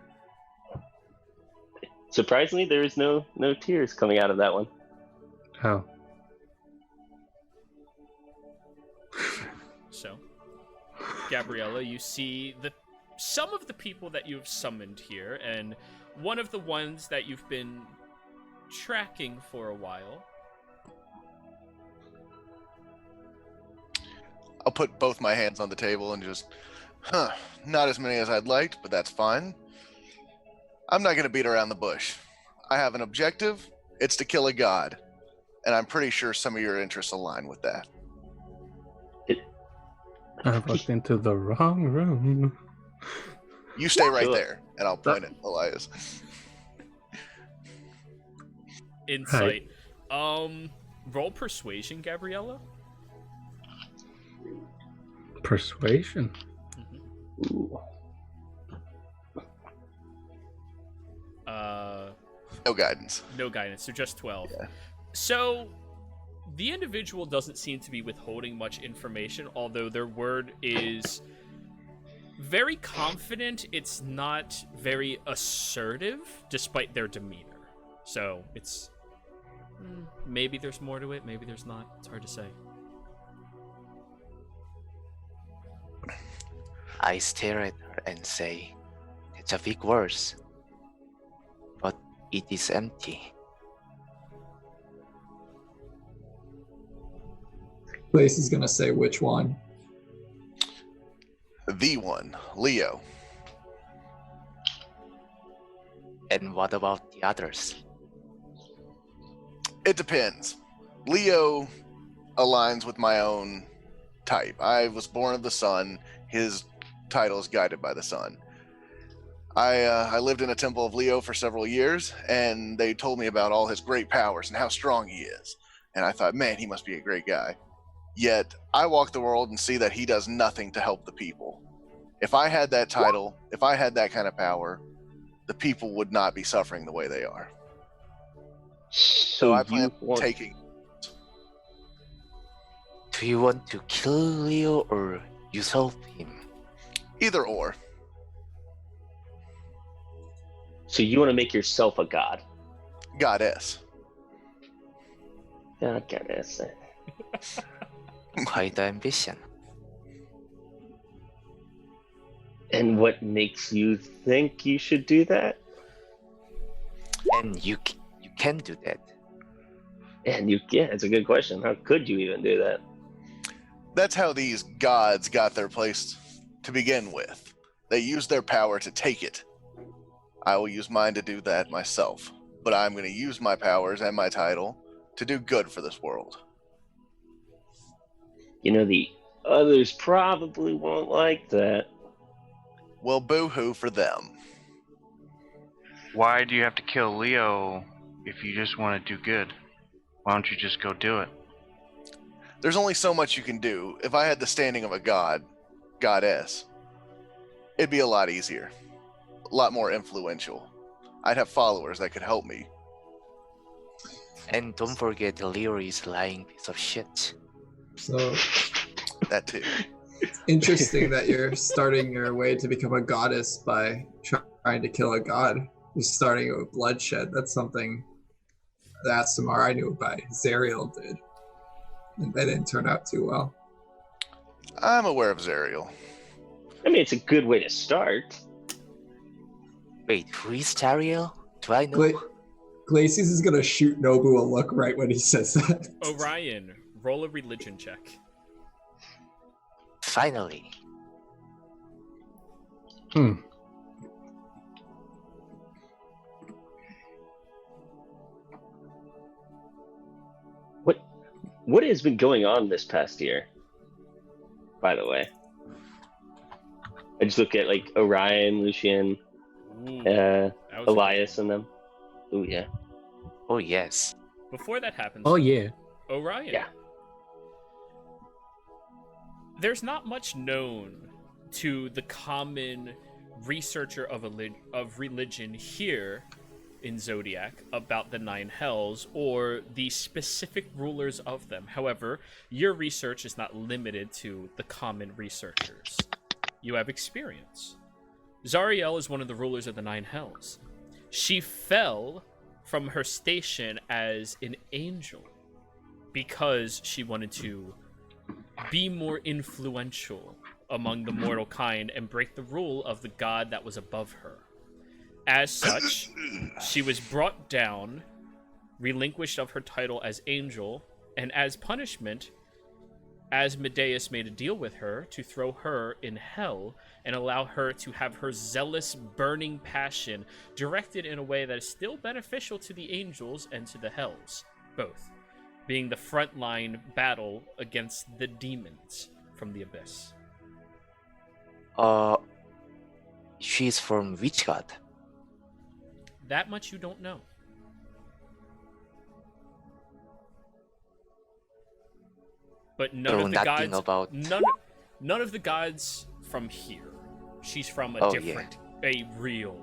Surprisingly, there is no tears coming out of that one. How? So, Gabriella, you see some of the people that you've summoned here, and one of the ones that you've been tracking for a while. I'll put both my hands on the table and just, not as many as I'd liked, but that's fine. I'm not going to beat around the bush. I have an objective. It's to kill a god. And I'm pretty sure some of your interests align with that. I walked into the wrong room. You stay right Sure. there, and I'll point at Elias. Insight. Roll persuasion, Gabriella. Persuasion. Ooh. No guidance. No guidance, so just 12. Yeah. So, the individual doesn't seem to be withholding much information, although their word is very confident. It's not very assertive, despite their demeanor. So, it's... maybe there's more to it, maybe there's not. It's hard to say. I stare at her and say, it's a big words, but it is empty. Blaze is gonna say which one. The one, Leo. And what about the others? It depends. Leo aligns with my own type. I was born of the sun. His title is guided by the sun. I lived in a temple of Leo for several years, and they told me about all his great powers and how strong he is. And I thought, man, he must be a great guy. Yet I walk the world and see that he does nothing to help the people. If I had that title, if I had that kind of power, the people would not be suffering the way they are. So I plan on taking. Do you want to kill Leo or usurp him? Either or. So you want to make yourself a god? Goddess. Yeah, goddess. Quite the ambition. And what makes you think you should do that? And you can do that. And it's a good question. How could you even do that? That's how these gods got their place to begin with. They used their power to take it. I will use mine to do that myself. But I'm going to use my powers and my title to do good for this world. The others probably won't like that. Well, boo-hoo for them. Why do you have to kill Leo if you just want to do good? Why don't you just go do it? There's only so much you can do. If I had the standing of a goddess, it'd be a lot easier. A lot more influential. I'd have followers that could help me. And don't forget Leo is a lying piece of shit. So That too. it's interesting that you're starting your way to become a goddess by trying to kill a god. You're starting with bloodshed. That's something that Samar I knew by Zariel did. And that didn't turn out too well. I'm aware of Zariel. I mean, it's a good way to start. Wait, who is Tariel? Do I know? Glacius is gonna shoot Nobu a look right when he says that. Orion, roll a religion check. Finally. What has been going on this past year? By the way, I just look at like Orion, Lucian, Ooh, that was Elias, and them. Oh yeah. Oh yes. Before that happens, Oh yeah. Orion. Yeah. There's not much known to the common researcher of religion here in Zodiac about the 9 hells or the specific rulers of them. However, your research is not limited to the common researchers. You have experience. Zariel is one of the rulers of the 9 hells. She fell from her station as an angel because she wanted to be more influential among the mortal kind and break the rule of the god that was above her. As such, she was brought down, relinquished of her title as angel, and as punishment, Asmodeus made a deal with her to throw her in hell and allow her to have her zealous, burning passion directed in a way that is still beneficial to the angels and to the hells, both, being the frontline battle against the demons from the abyss. She's from which god? That much you don't know. But none of the gods. None of the gods from here. She's from a different, a real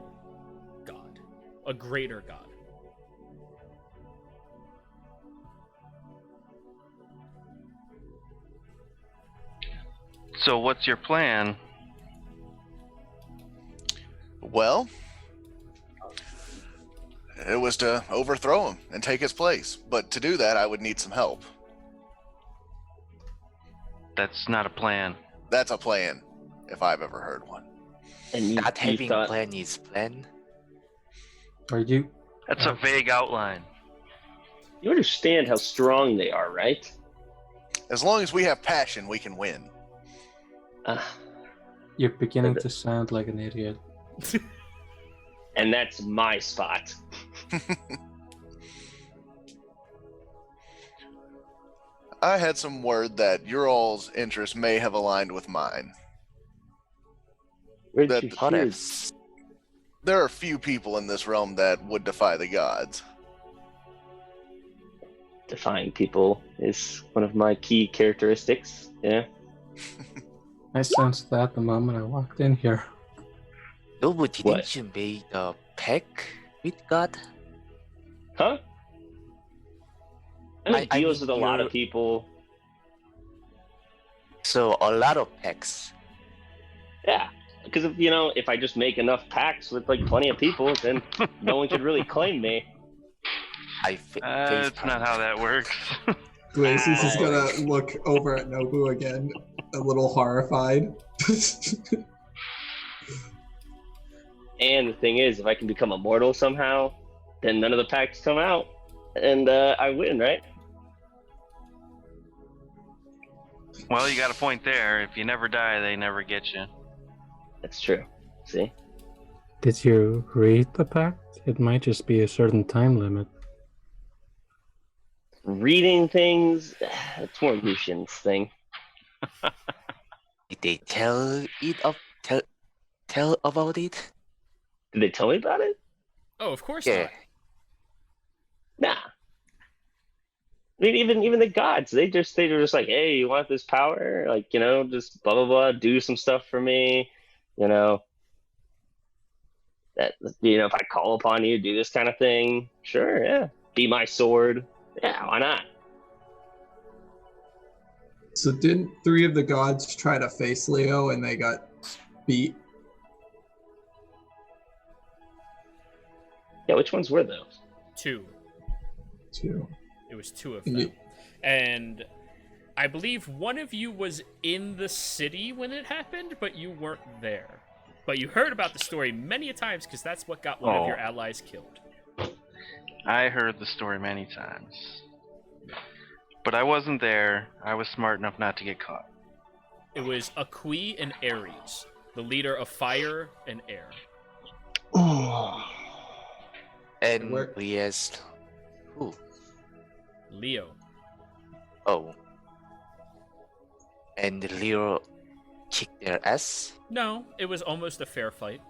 god, a greater god. So what's your plan? Well, it was to overthrow him and take his place. But to do that, I would need some help. That's not a plan. That's a plan, if I've ever heard one. And Not having thought, plan is plan. Are you? That's a vague outline. you understand how strong they are, right? As long as we have passion, we can win. You're beginning to sound like an idiot. And that's my spot. I had some word that your all's interests may have aligned with mine. Where That- did you What hear? if? There are few people in this realm that would defy the gods. Defying people is one of my key characteristics. Yeah. I sensed that the moment I walked in here. No, but didn't What? you make a pact with God? Huh? I make I deals mean, with a lot of you're- people. So a lot of pacts. Yeah. Because if I just make enough pacts with like plenty of people, then no one could really claim me. That's not how that works. Glacius is gonna look over at Nobu again, a little horrified. And the thing is, if I can become immortal somehow, then none of the packs come out, and I win, right? Well, you got a point there. If you never die, they never get you. That's true. See? Did you read the pact? It might just be a certain time limit. Reading things, it's more Lucian's thing. Did they tell about it? Did they tell me about it? Oh, of course Yeah. not. Nah. I mean, even the gods, they were just like, hey, you want this power? Like, just blah blah blah, do some stuff for me, that if I call upon you, do this kind of thing. Sure, yeah. Be my sword. Yeah, why not? So didn't 3 of the gods try to face Leo and they got beat? Yeah, which ones were those? 2. Too. It was 2 of And them. you- And I believe one of you was in the city when it happened, but you weren't there. But you heard about the story many a times because that's what got one of your allies killed. I heard the story many times. But I wasn't there. I was smart enough not to get caught. It was Akui and Ares, the leader of fire and air. And Where- we asked who? Leo. Oh. And Leo kicked their ass? No, it was almost a fair fight.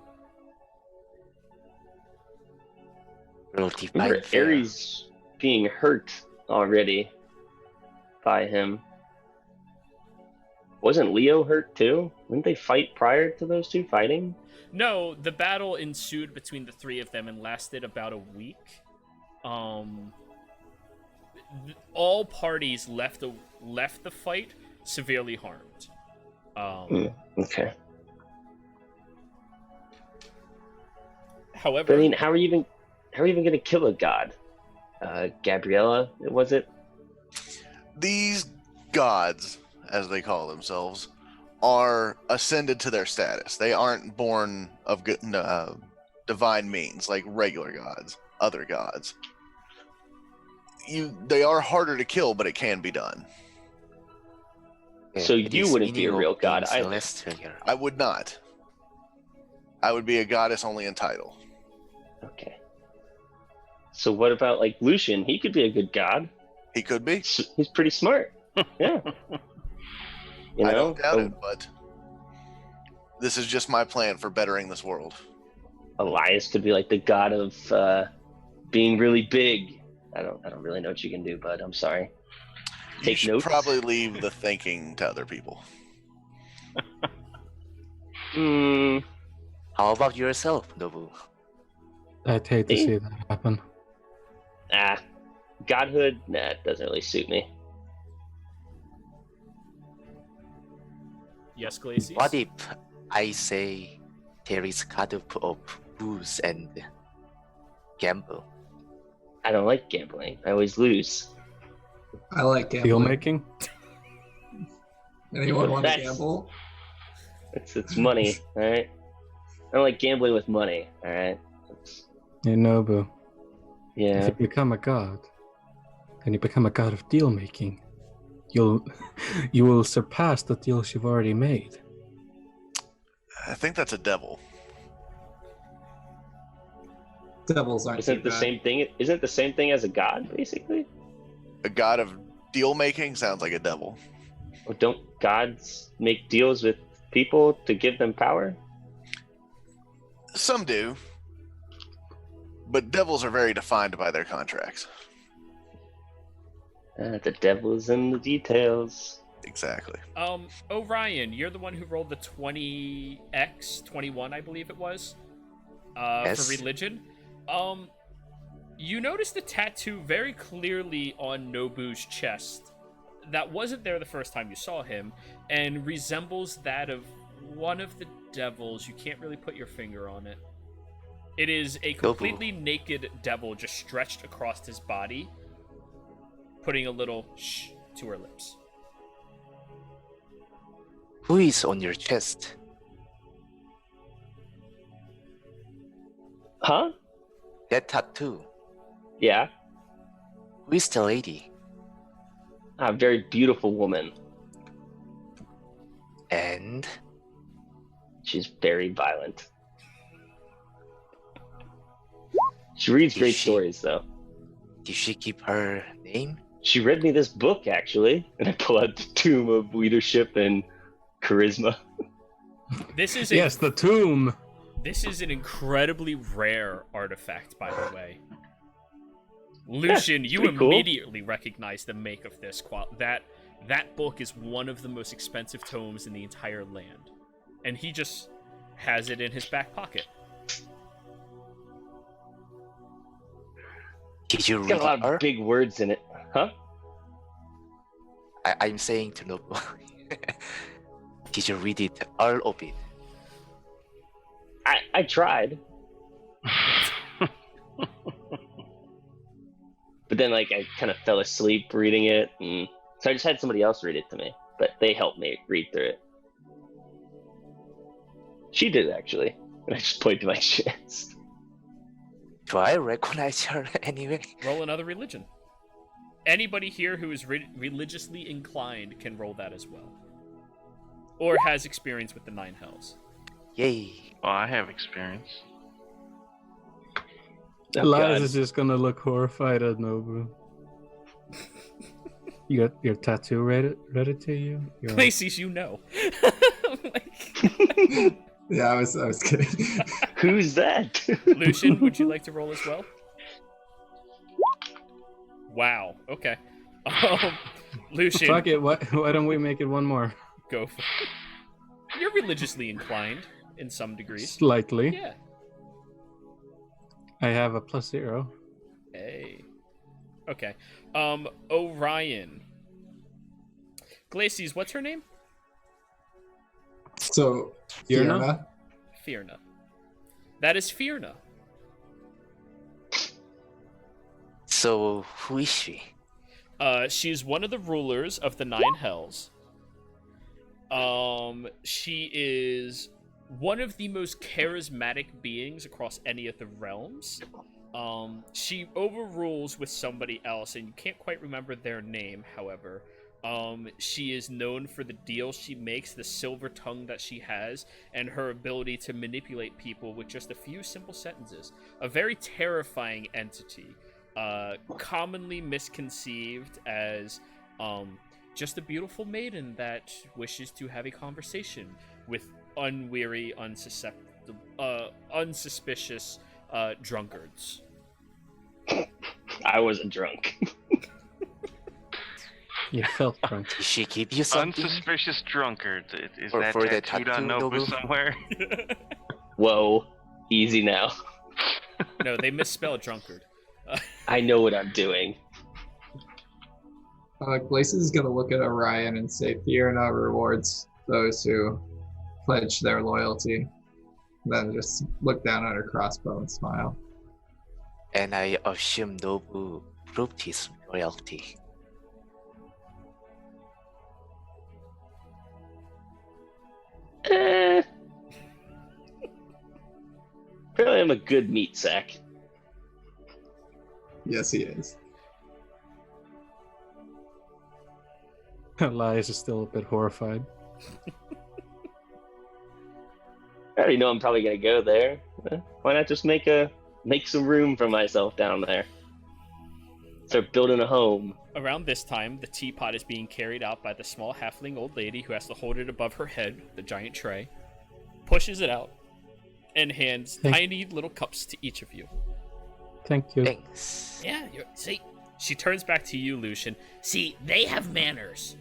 Real divine Remember fair. Ares being hurt already by him. Wasn't Leo hurt too? Didn't they fight prior to those two fighting? No, the battle ensued between the 3 of them and lasted about a week. All parties left the fight severely harmed. Okay. However, But I mean, how are you even going to kill a god? Gabriella, was it? These gods, as they call themselves, are ascended to their status. They aren't born of divine means like regular gods, other gods. They are harder to kill, but it can be done. Yeah, So it you is wouldn't be a meaning real of being god either. celestial here. I would not. I would be a goddess only in title. Okay. So what about like Lucian? He could be a good god. He could be. He's pretty smart. Yeah. I don't doubt it, but this is just my plan for bettering this world. Elias could be like the god of being really big. I don't really know what you can do, but I'm sorry. You Take should notes. probably leave the thinking to other people. How about yourself, Nobu? I'd hate to Me? see that happen. Godhood, nah, it doesn't really suit me. yes, Glacius. What if I say there is kind of booze and gamble? I don't like gambling. I always lose. I like Deal gambling. making? Anyone want to That's- gamble? It's money, all right? I don't like gambling with money, all right? Hey, Nobu. If Yeah. you become a god, and you become a god of deal making, you will surpass the deals you've already made. I think that's a devil. Devils aren't Isn't too it the bad. same thing? Isn't it the same thing as a god, basically? A god of deal making sounds like a devil. Or don't gods make deals with people to give them power? Some do. But devils are very defined by their contracts. The devil's in the details. Exactly. Orion, you're the one who rolled the 20x, 21, I believe it was, Yes. for religion. You noticed a tattoo very clearly on Nobu's chest that wasn't there the first time you saw him, and resembles that of one of the devils. You can't really put your finger on it. It is a completely naked devil just stretched across his body, putting a little shh to her lips. Who is on your chest? that tattoo. Yeah, Who is the lady? a very beautiful woman. And She's very violent. She reads Is great she- stories, though. did she keep her name? She read me this book, actually, and I pull out the Tomb of Leadership and Charisma. This is Yes, the tomb. This is an incredibly rare artifact, by the way. Lucian, it's you pretty cool. immediately recognize the make of this. That book is one of the most expensive tomes in the entire land, and he just has it in his back pocket. Did you It's read got a lot it? Or? of big words in it. Huh? I'm saying to Nobu. Did you read it, all of it? I tried. But then, like, I kind of fell asleep reading it, and so I just had somebody else read it to me. But they helped me read through it. She did, actually. And I just pointed to my chest. Do I recognize her anyway? Roll another religion. Anybody here who is religiously inclined can roll that as well, or has experience with the nine hells. Yay. Well, I have experience. Oh, Elias God. is just gonna look horrified at Nobu. You got your tattoo ready to you? You're- Places you know. Like, Yeah, I was kidding. Who's that? Lucian, would you like to roll as well? Wow. Okay. Lucian, Fuck it. Why don't we make it one more? go for it. You're religiously inclined in some degrees. Slightly. Yeah. I have a +0. Hey. Okay. Orion. Glacies, what's her name? So, Fiona? Fiona? Fierna. That is Fierna. So, who is she? She's one of the rulers of the Nine Hells. She is one of the most charismatic beings across any of the realms. She overrules with somebody else, and you can't quite remember their name, however. She is known for the deals she makes, the silver tongue that she has, and her ability to manipulate people with just a few simple sentences. A very terrifying entity, commonly misconceived as just a beautiful maiden that wishes to have a conversation with unweary, unsuspicious drunkards. I wasn't drunk. You felt drunk. Did she give you something? Unsuspicious drunkard. Is Or that for the tattooed on tattoo, Nobu Nobu? somewhere? Whoa. Easy now. No, they misspell drunkard. I know what I'm doing. Glacis is going to look at Orion and say Fiona rewards those who pledge their loyalty. Then just look down at her crossbow and smile. And I assume Nobu proved his loyalty. Apparently I'm a good meat sack. Yes, he is. Elias is still a bit horrified. I already know I'm probably gonna go there. Why not just make some room for myself down there? Start building a home. Around this time, the teapot is being carried out by the small halfling old lady who has to hold it above her head, the giant tray, pushes it out, and hands tiny little cups to each of you. Thank you. Thanks. Yeah, see, she turns back to you, Lucian. See, they have manners.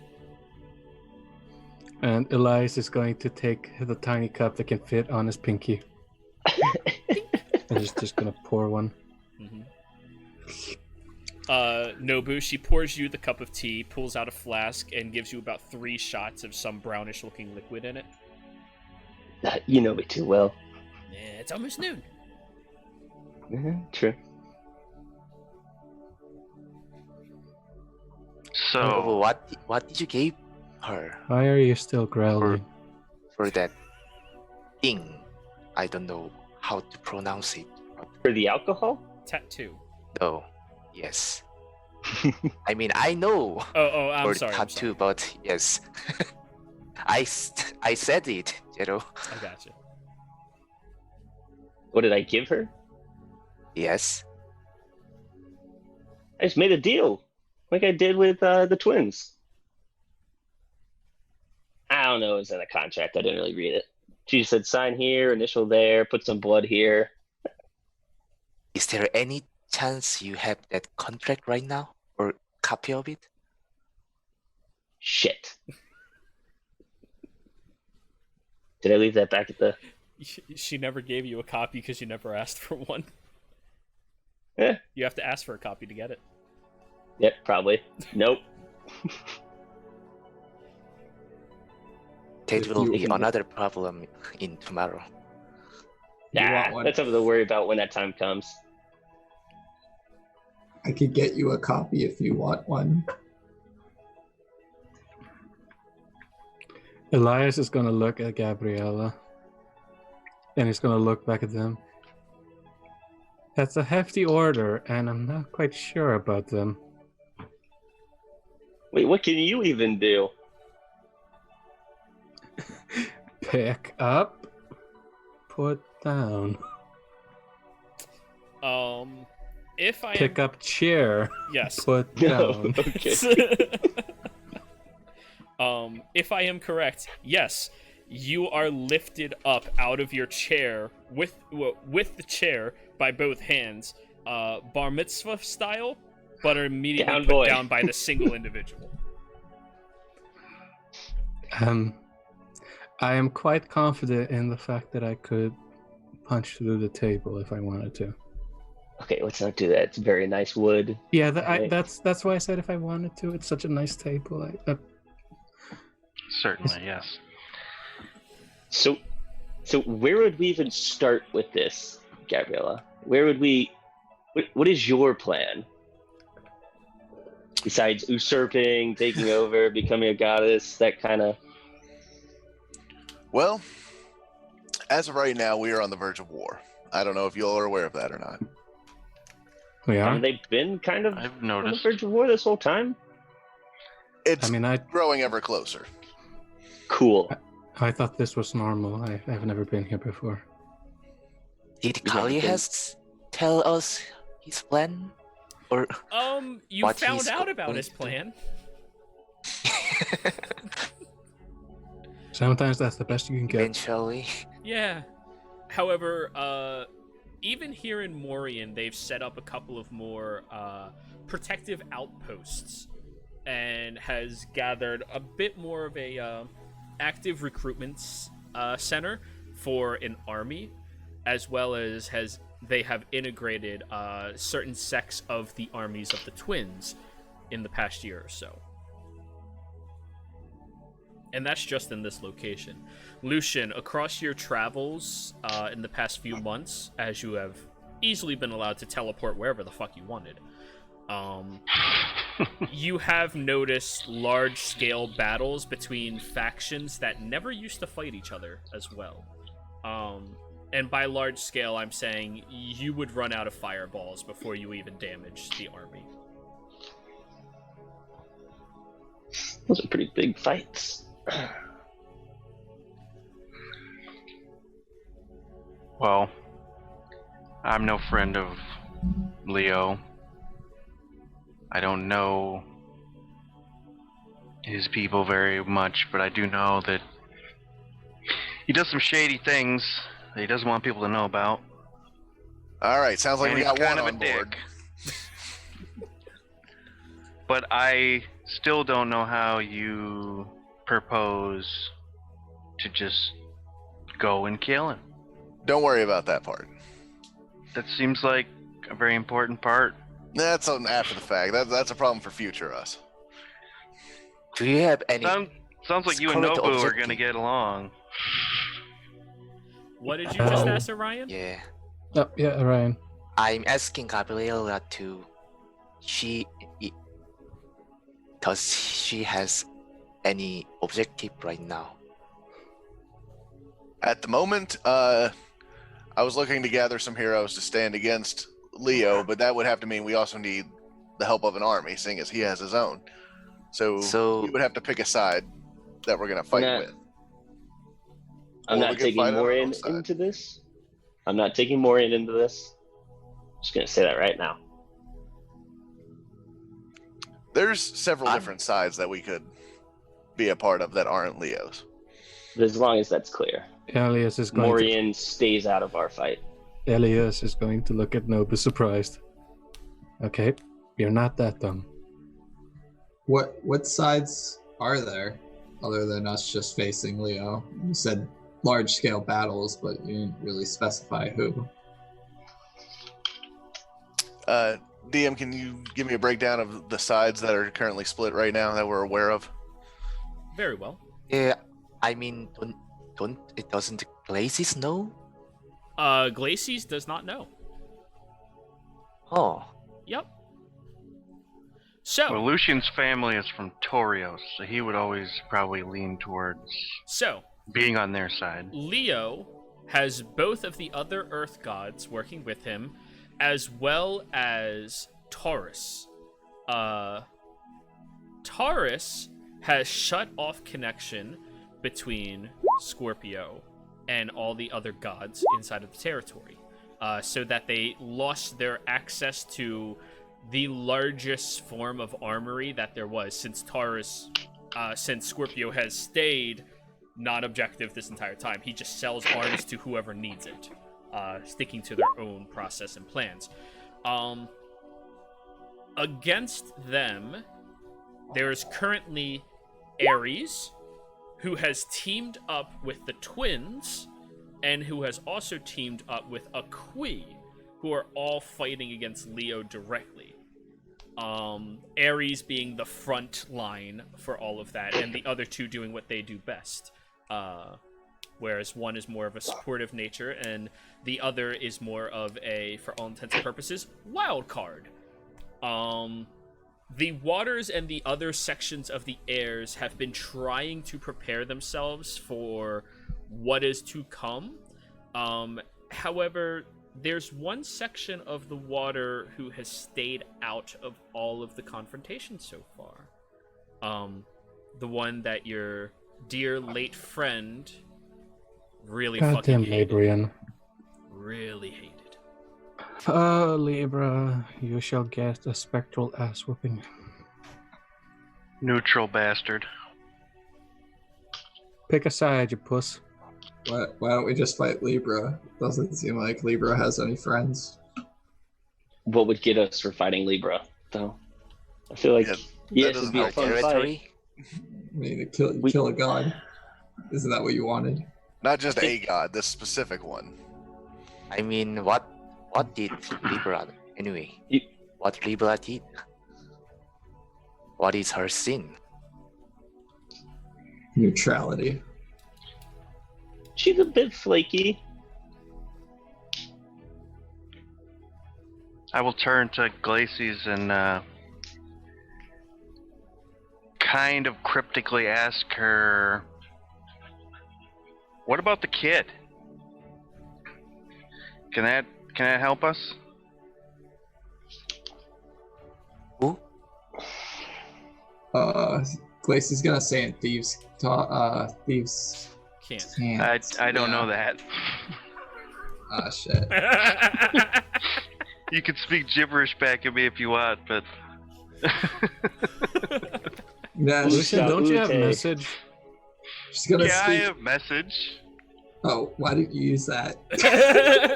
And Elias is going to take the tiny cup that can fit on his pinky. And he's just gonna pour one. Mm-hmm. Nobu, she pours you the cup of tea, pulls out a flask, and gives you about 3 shots of some brownish-looking liquid in it. You know me too well. Yeah, it's almost noon. True. Nobu, So, what did you give her Why are you still growling? for that thing? I don't know how to pronounce it. For the alcohol? tattoo? No. Yes. I mean, I know. I'm for sorry. tattoo, but yes. I said it, I gotcha. What did I give her? Yes. I just made a deal, like I did with the twins. I don't know. It was in a contract. I didn't really read it. She just said sign here, initial there, put some blood here. Is there any chance you have that contract right now? Or copy of it? Shit. Did I leave that back at the? She never gave you a copy because you never asked for one. Yeah. You have to ask for a copy to get it. Yep, probably. Nope. That If will you be open it- another problem in tomorrow. You want Nah, one? that's something to worry about when that time comes. I could get you a copy if you want one. Elias is gonna look at Gabriella, and he's gonna look back at them. That's a hefty order, and I'm not quite sure about them. Wait, what can you even do? Pick up, put down. If I Pick am... up chair, Yes. put No. down. Okay. If I am correct, yes, you are lifted up out of your chair with the chair by both hands, bar mitzvah style, but are immediately Down put boy. down by the single individual. I am quite confident in the fact that I could punch through the table if I wanted to. Okay, let's not do that. It's very nice wood. Yeah, Right. that's why I said if I wanted to. It's such a nice table. Certainly, yes. So where would we even start with this, Gabriella? Where would we? What is your plan? Besides usurping, taking over, becoming a goddess, that kind of. Well, as of right now, we are on the verge of war. I don't know if you all are aware of that or not. We are. Haven't they been kind of I've on the noticed. verge of war this whole time? It's I mean, growing ever closer. Cool. I thought this was normal. I've never been here before. Did Yeah, Kali okay. has tell us his plan? Or You What found he's out about going his to do. plan. Sometimes that's the best you can get. eventually? Yeah. However, even here in Morian, they've set up a couple of more protective outposts and has gathered a bit more of a active recruitment center for an army, as well as they have integrated certain sects of the armies of the twins in the past year or so. And that's just in this location. Lucian, across your travels in the past few months, as you have easily been allowed to teleport wherever the fuck you wanted, you have noticed large-scale battles between factions that never used to fight each other as well. And by large scale, I'm saying you would run out of fireballs before you even damage the army. Those are pretty big fights. Well, I'm no friend of Leo. I don't know his people very much, but I do know that he does some shady things that he doesn't want people to know about. All right, sounds like And we he's got one kind of on a board. dick. But I still don't know how you propose to just go and kill him. Don't worry about that part. That seems like a very important part. That's something after the fact. That's a problem for future us. Do you have any? Sounds like you and current Nobu are objective? gonna get along. What did you just Oh. ask, Orion? Yeah, Oh, yeah, Ryan. I'm asking Gabriela to. Does she has any objective right now? At the moment, I was looking to gather some heroes to stand against Leo, but that would have to mean we also need the help of an army, seeing as he has his own. So we would have to pick a side that we're gonna fight with. I'm Or we not could taking fight on more our own side. into this. I'm not taking more into this. Just gonna say that right now. There's several different sides that we could be a part of that aren't Leo's. But as long as that's clear, Elias is going to Morian stays out of our fight. Elias is going to look at Nobu surprised. Okay, you're not that dumb. What sides are there other than us just facing Leo? You said large scale battles, but you didn't really specify who. DM, can you give me a breakdown of the sides that are currently split right now that we're aware of? Very well. Yeah, I mean, doesn't Glacis know? Glacies does not know. Oh, Yep. So, Well, Lucian's family is from Torios, so he would always probably lean towards being on their side. Leo has both of the other Earth gods working with him, as well as Taurus. Taurus has shut off connection between Scorpio and all the other gods inside of the territory, so that they lost their access to the largest form of armory that there was, since Scorpio has stayed non-objective this entire time. He just sells arms to whoever needs it, sticking to their own process and plans. Against them, there is currently Ares, who has teamed up with the twins, and who has also teamed up with Akui, who are all fighting against Leo directly. Ares being the front line for all of that, and the other two doing what they do best. Whereas one is more of a supportive nature, and the other is more of a, for all intents and purposes, wild card. The waters and the other sections of the airs have been trying to prepare themselves for what is to come. However, there's one section of the water who has stayed out of all of the confrontations so far. The one that your dear late friend really Goddamn fucking hated. Labrian. Really hated. Libra, you shall get a spectral ass whooping. Neutral bastard. Pick a side, you puss. Why don't we just fight Libra? Doesn't seem like Libra has any friends. What would get us for fighting Libra, though? I feel like, Yeah, yes, that it'd be a doesn't fun fight. territory? I mean, kill a god. Isn't that what you wanted? Not just a god, this specific one. I mean, what did Libra anyway? You- What Libra did? What is her sin? Neutrality. She's a bit flaky. I will turn to Glacies and kind of cryptically ask her, what about the kid? Can that help us? Who? Glacy's gonna say in thieves' Can't. hands. I don't know that. Ah, shit. You can speak gibberish back at me if you want, but Yeah, Lucian, don't you have Ute. message? she's gonna yeah, I speak. have message. Oh, why didn't you use that?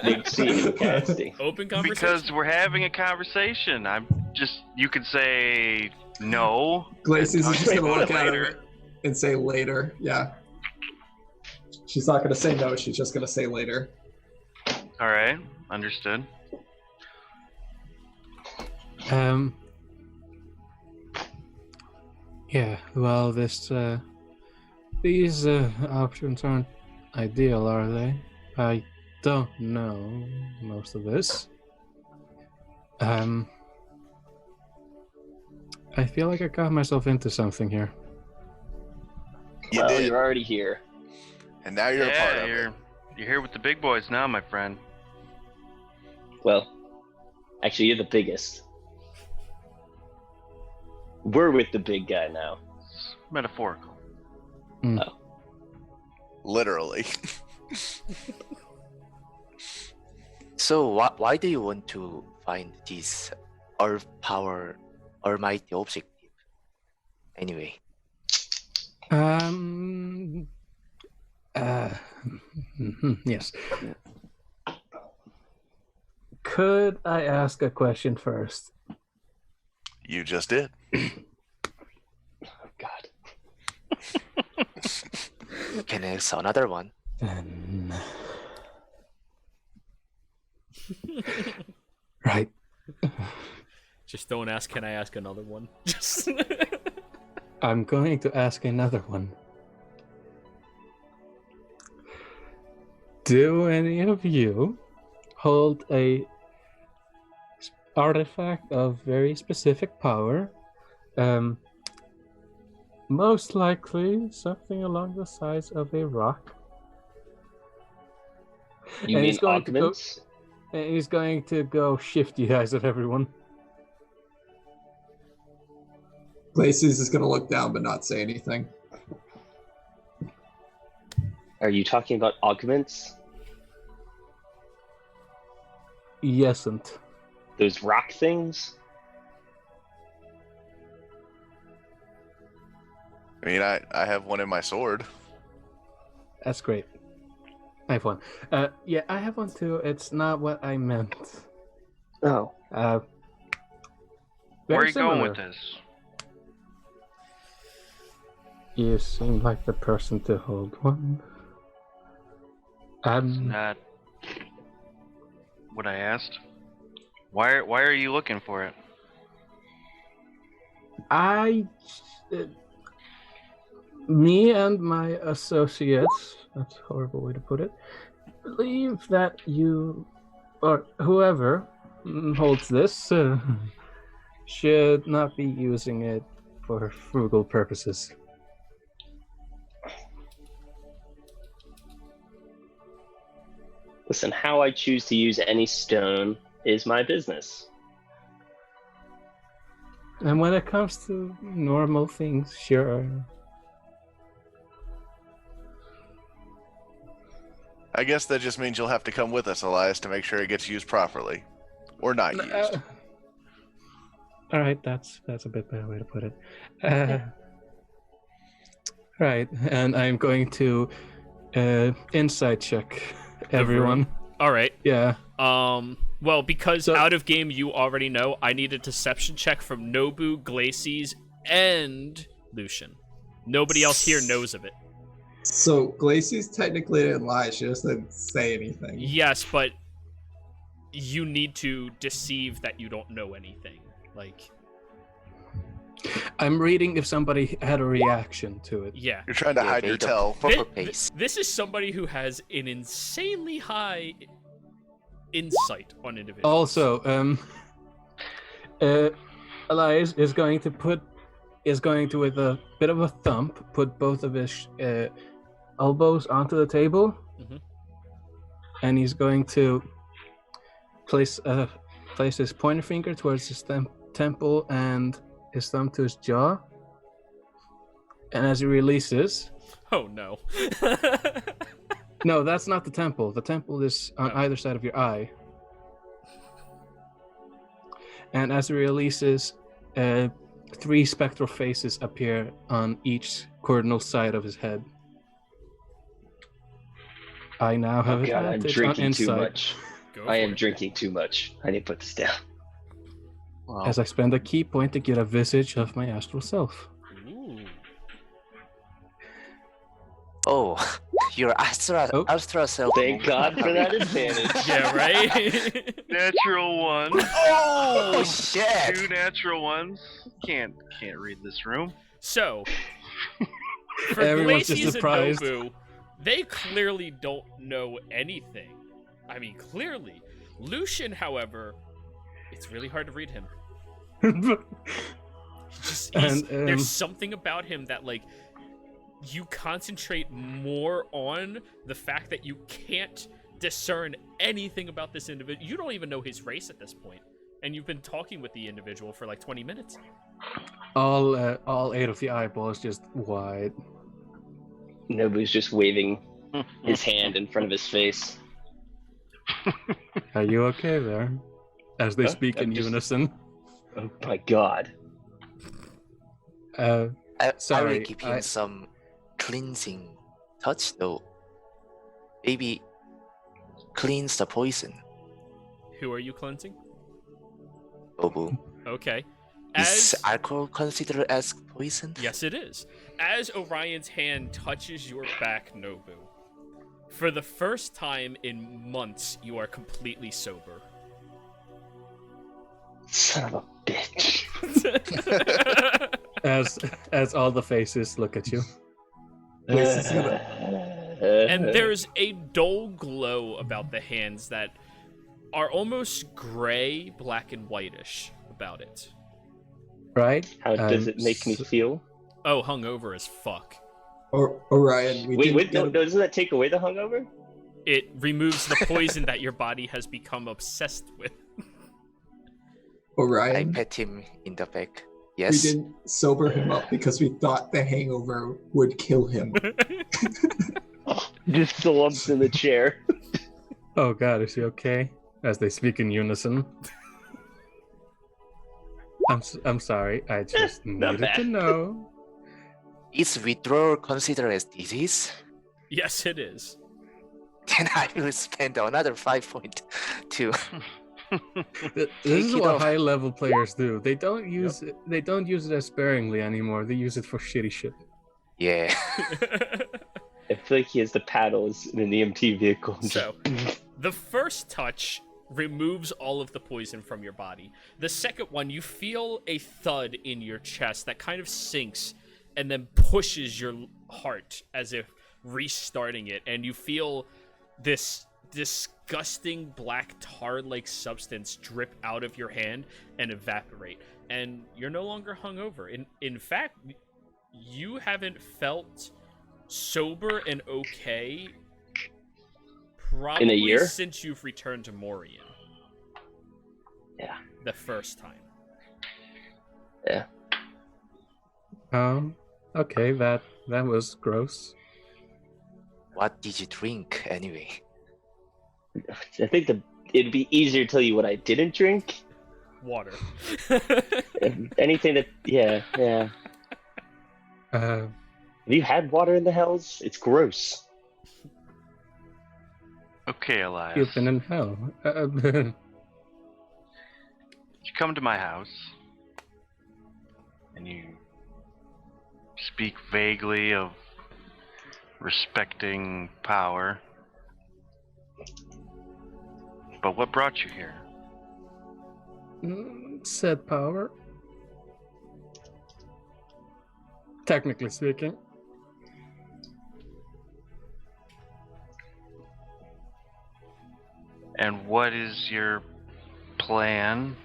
Big C in casting. Open conversation. Because we're having a conversation. You could say no. Glacy's and is talk just gonna about look it at later. her and say later. Yeah. She's not gonna say no. She's just gonna say later. All right, understood. Yeah, well, these options aren't ideal, are they? I don't know most of this. I feel like I got myself into something here. You Well, did, you're already here. and now you're a part of you're it. here with the big boys now, my friend. Well, Actually, you're the biggest. We're with the big guy now. Metaphorical. Literally. So why do you want to find this power almighty objective? Anyway. Yes. Could I ask a question first? You just did. Oh God. Can I ask another one? Right. Just don't ask, can I ask another one? Just I'm going to ask another one. Do any of you hold a artifact of very specific power? Most likely something along the size of a rock. You And mean he's going to go- augments? And he's going to go shifty eyes at everyone. Glacius is gonna look down but not say anything. Are you talking about augments? Yesn't. Those rock things? I mean, I have one in my sword. That's great. I have one. Yeah, I have one too. It's not what I meant. Oh. Where Very are you going similar. with this? You seem like the person to hold one. Isn't that what I asked? Why are you looking for it? Me and my associates, that's a horrible way to put it, believe that you, or whoever holds this, should not be using it for frugal purposes. Listen, how I choose to use any stone is my business. And when it comes to normal things, sure. I guess that just means you'll have to come with us, Elias, to make sure it gets used properly. Or not used. All right, that's a bit better way to put it. Right, and I'm going to insight check everyone. all right. Yeah. Well, because So- out of game you already know, I need a deception check from Nobu, Glacies, and Lucian. Nobody else here knows of it. So Glacius technically didn't lie. She just didn't say anything. Yes, but you need to deceive that you don't know anything. Like, I'm reading if somebody had a reaction to it. yeah. You're trying to Yeah, hide your made a tell. proper pace. This is somebody who has an insanely high insight on individuals. Also, Elias is going to with a bit of a thump put both of his elbows onto the table, Mhm. and he's going to place his pointer finger towards his temple and his thumb to his jaw. And as he releases, Oh no. no, that's not the temple. The temple is on Oh. either side of your eye. And as he releases, 3 spectral faces appear on each cardinal side of his head. I now have Oh God, I'm advantage on drinking too insight much. Go I for am it. drinking too much. I need to put this down. Well, as I spend a key point to get a visage of my astral self. Ooh. Oh, your Astra self. Thank God for that advantage. Yeah, right? natural one. Oh shit! 2 natural ones. Can't read this room. So, for Everyone's just Glacies and surprised. Nobu, they clearly don't know anything. I mean, clearly. Lucian, however, it's really hard to read him. There's something about him that, like, you concentrate more on the fact that you can't discern anything about this individual. You don't even know his race at this point. and you've been talking with the individual for like 20 minutes. All 8 of the eyeballs just wide. Nobu's just waving his hand in front of his face. Are you okay there? As they Huh? speak in I'm just- unison. Oh my god. I Sorry, will give him some cleansing touch though. Maybe cleanse the poison. Who are you cleansing? Nobu. Okay. Is alcohol considered as poison? Yes, it is. As Orion's hand touches your back, Nobu, for the first time in months, you are completely sober. Son of a bitch. As all the faces look at you. And there's a dull glow about the hands that are almost gray, black, and whitish about it. Right? How does it make me feel? Oh, hungover as fuck. Orion, Wait, no, doesn't that take away the hungover? It removes the poison that your body has become obsessed with. I Orion, pat him in the back. we Yes. didn't sober him up because we thought the hangover would kill him. Just slumps in the chair. Oh god, is he okay? As they speak in unison. I'm sorry, I just Not needed to bad. know. Is withdrawal considered as disease? Yes, it is. Then I will spend another 5.2. This is it what off. high level players do. They don't use it. They don't use it as sparingly anymore. They use it for shitty shit. Yeah. I feel like he has the paddles in an EMT vehicle. So, the first touch removes all of the poison from your body. The second one, you feel a thud in your chest that kind of sinks and then pushes your heart as if restarting it, and you feel this disgusting black tar-like substance drip out of your hand and evaporate, and you're no longer hungover. In fact, you haven't felt sober and okay probably In a year? since you've returned to Morian. Yeah. The first time. Yeah. Okay, that was gross. What did you drink anyway? I think it'd be easier to tell you what I didn't drink. Water. Anything that, yeah. Uh, Have you had water in the Hells? It's gross. Okay, Elias. you've been in hell. You come to my house and you speak vaguely of respecting power. But what brought you here? Said power. Technically speaking. And what is your plan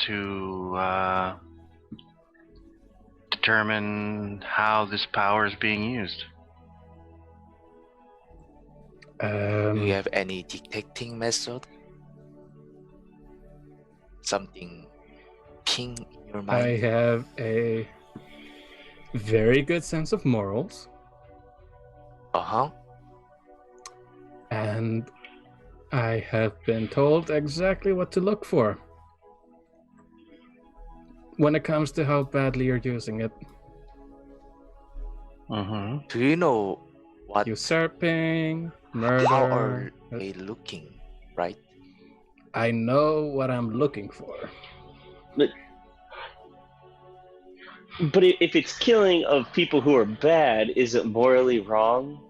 to determine how this power is being used? Do you have any detecting method? Something ping in your I mind? have a very good sense of morals, Uh-huh. and I have been told exactly what to look for when it comes to how badly you're using it. Mm-hmm. Do you know what Usurping, how murder. are they looking, right? I know what I'm looking for. But if it's killing of people who are bad, is it morally wrong?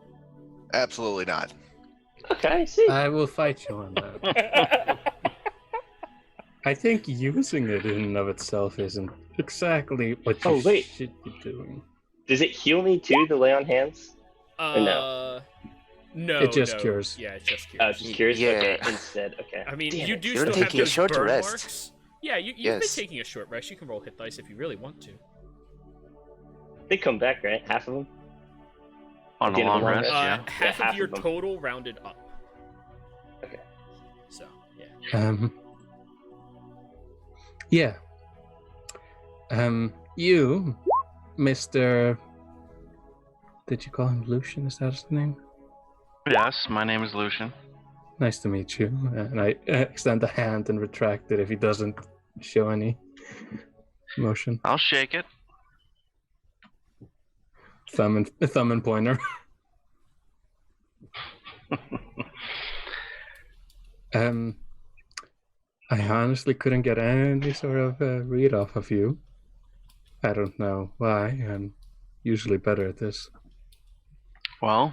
Absolutely not. Okay, I see. I will fight you on that. I think using it in and of itself isn't exactly what you Oh, wait. should be doing. Does it heal me too, the lay on hands? No. It just no. cures. Yeah, it just I cures. was just curious. Yeah. Okay, instead. Okay. I mean, Damn you it. do You're still have taking a those short burn rest. marks. Yeah, you've Yes. been taking a short rest. You can roll hit dice if you really want to. They come back, right? Half of them? On At a the end of long the long rest, rest? yeah. Half half of your of them. total rounded up. Okay. So, yeah. Yeah. You, Mr. Did you call him Lucian? Is that his name? Yes, my name is Lucian. Nice to meet you. And I extend a hand and retract it if he doesn't show any motion. I'll shake it. Thumb and pointer. I honestly couldn't get any sort of read off of you. I don't know why. I'm usually better at this. Well,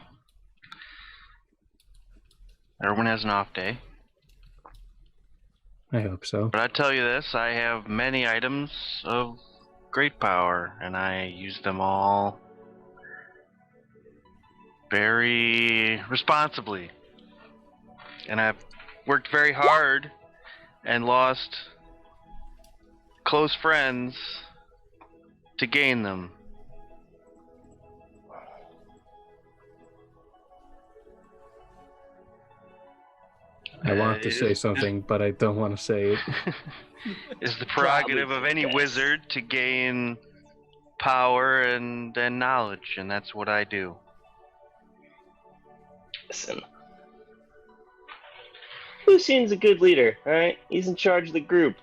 everyone has an off day. I hope so. But I tell you this, I have many items of great power, and I use them all very responsibly. And I've worked very hard and lost close friends to gain them. I want to say something, but I don't want to say it. Is the prerogative of any wizard to gain power and knowledge, and that's what I do. Listen. Lucian's a good leader, alright? He's in charge of the group.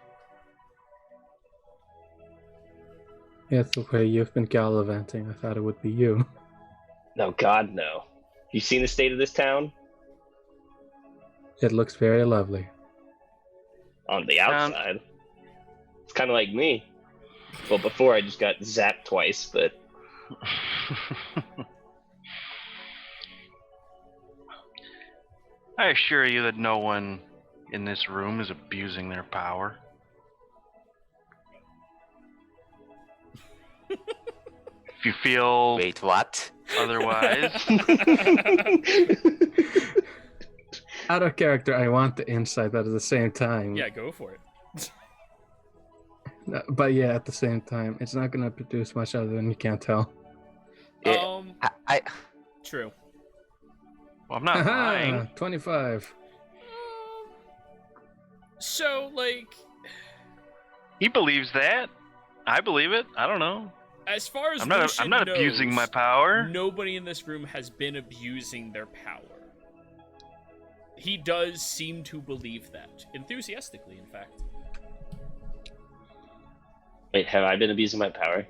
Yeah, the way you've been gallivanting, I thought it would be you. No, God, no. You seen the state of this town? It looks very lovely. On the outside. It's kind of like me. Well, before I just got zapped twice, but... I assure you that no one in this room is abusing their power. If you feel Wait, what? otherwise, Out of character, I want the insight, but at the same time... Yeah, go for it. But yeah, at the same time, it's not going to produce much other than you can't tell. Yeah, I True. well, I'm not lying. 25. So, like, He believes that. I believe it. I don't know. as far as I'm Lucian not knows, abusing my power. nobody in this room has been abusing their power. He does seem to believe that. Enthusiastically, in fact. Wait, have I been abusing my power?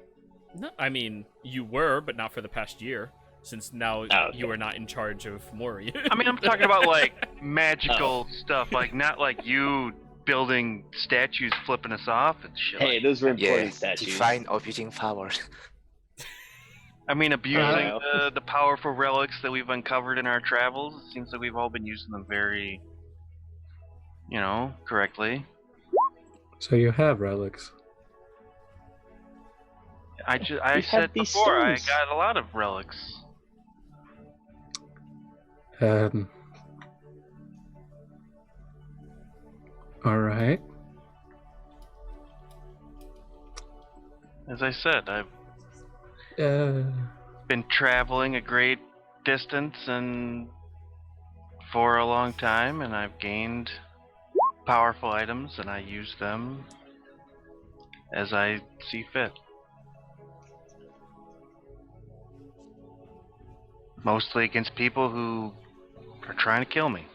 No, I mean, you were, but not for the past year, since now okay. you are not in charge of Mori. I mean, I'm talking about like magical stuff, like not like you building statues flipping us off and shit. Hey, like those were yeah, important statues. define abusing power. I mean, abusing Wow. the powerful relics that we've uncovered in our travels. It seems like we've all been using them very, correctly. So you have relics. I have said these before, I stones. got a lot of relics. All right. As I said, I've Uh, been traveling a great distance and for a long time, and I've gained powerful items, and I use them as I see fit. Mostly against people who are trying to kill me.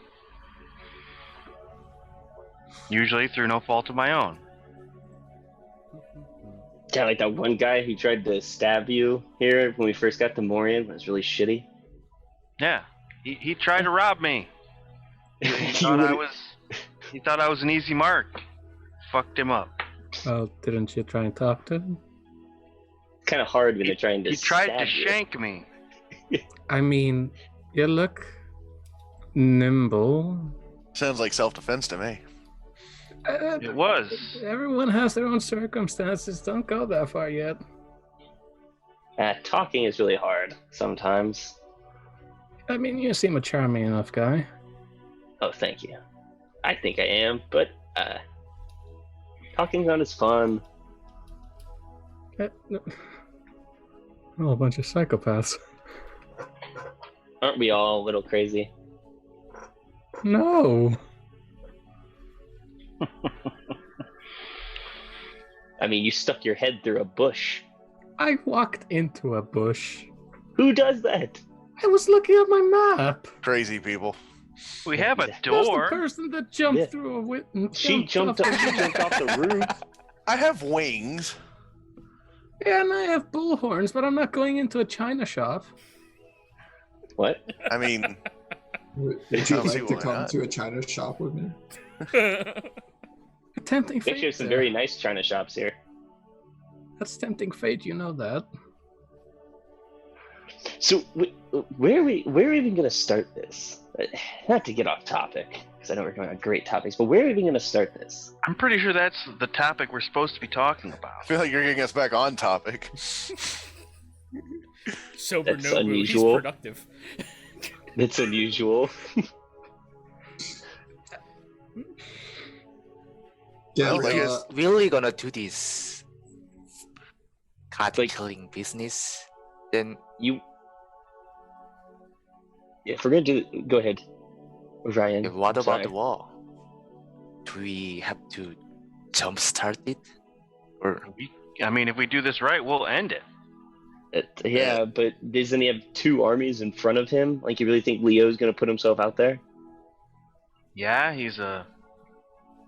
Usually through no fault of my own. Yeah, like that one guy who tried to stab you here when we first got to Morian was really shitty. Yeah, he tried to rob me. He You thought I would've- was an easy mark. Fucked him up. well, didn't you try and talk to him? It's kind of hard when they're trying to He tried stab to you. shank me. I mean, you look nimble. Sounds like self-defense to me. It was. Everyone has their own circumstances. Don't go that far yet. Talking is really hard sometimes. I mean, you seem a charming enough guy. Oh, thank you. I think I am, but talking's not as fun. We're all a bunch of psychopaths. Aren't we all a little crazy? No. I mean, you stuck your head through a bush. I walked into a bush. Who does that? I was looking at my map. Crazy people. We have a There's the door. person that jumped Yeah. through a window. She jumped off the roof. I have wings. Yeah, and I have bullhorns, but I'm not going into a china shop. What? I mean, Would I you don't see like to why come not. to a China shop with me? Tempting Actually, fate. there's some there. very nice China shops here. That's tempting fate, you know that. So, where are we even going to start this? Not to get off topic, because I know we're going on great topics, but where are we even going to start this? I'm pretty sure that's the topic we're supposed to be talking I about. feel like you're getting us back on topic. Sober That's Nobu, he's unusual. productive. It's unusual. Yeah, Well, I guess- Really gonna do this card Like- killing business? Then Yeah, if we're going to do go ahead. Ryan. what I'm about sorry. the war? Do we have to jumpstart it? Or I mean, if we do this right, we'll end it. Yeah, but doesn't he have 2 armies in front of him? Like, you really think Leo's going to put himself out there? Yeah, he's a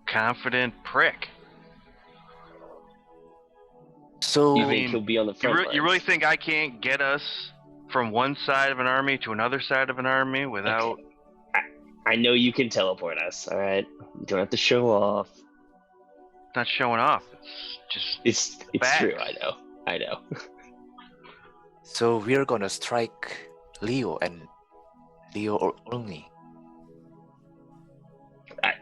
confident prick. so You I think mean, he'll be on the You, front you really lines? think I can't get us from one side of an army to another side of an army without... I know you can teleport us, alright? You don't have to show off. Not showing off. It's just... It's Facts. true, I know. so we're gonna strike Leo and Leo only.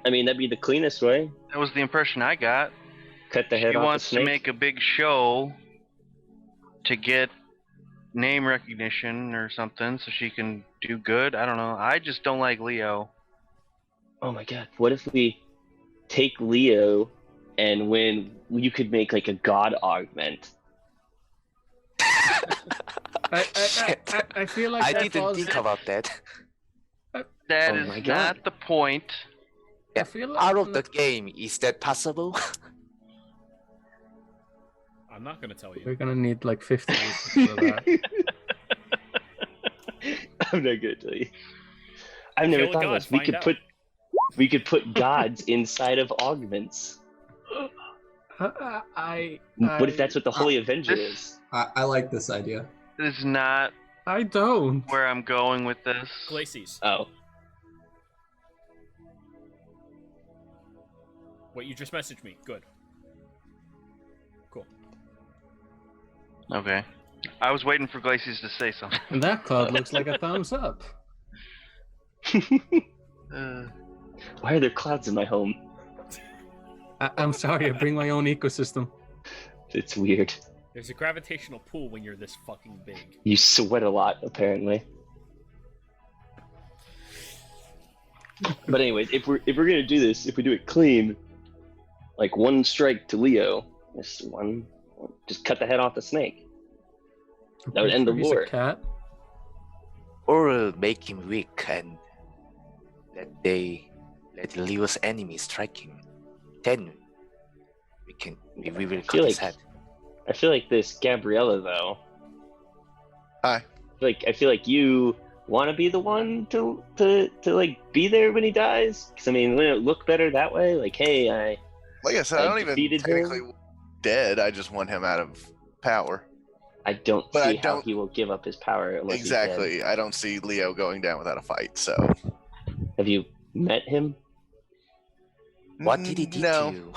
I mean, that'd be the cleanest way. That was the impression I got. Cut the head He off wants the to snake. make a big show to get name recognition or something so she can do good. I don't know. I just don't like Leo. Oh my god, what if we take Leo and when you could make like a god augment? I feel like I that didn't falls- think about that. That Oh is my God. not the point. I feel like Out of the game, is that possible? I'm not gonna tell we're you. gonna need like 50 years for that. I'm not gonna tell you. I've never Kill a thought of god, this. We find could out. put gods inside of augments. What if that's what the Holy Avenger this- is? I like this idea. This is not I don't. where I'm going with this. Glacies, Oh, what you just messaged me. Good. Cool. Okay. I was waiting for Glacius to say something. And that cloud looks like a thumbs up. why are there clouds in my home? I'm sorry, I bring my own ecosystem. It's weird. There's a gravitational pull when you're this fucking big. You sweat a lot, apparently. But anyways, if we're gonna do this, if we do it clean, like one strike to Leo, just cut the head off the snake. That would end the He's a war. cat. Or make him weak and let Leo's enemy strike him. Then we will cut feel his like- head. I feel like this Gabriella though. Hi. I feel like you want to be the one to like be there when he dies. Because I mean, wouldn't it look better that way? Like, hey, Like I said, I I don't even defeated technically him. want him dead. I just want him out of power. I don't But I see how don't- he will give up his power unless he's dead. Exactly. I don't see Leo going down without a fight. So Have you met him? What did he do No, to you?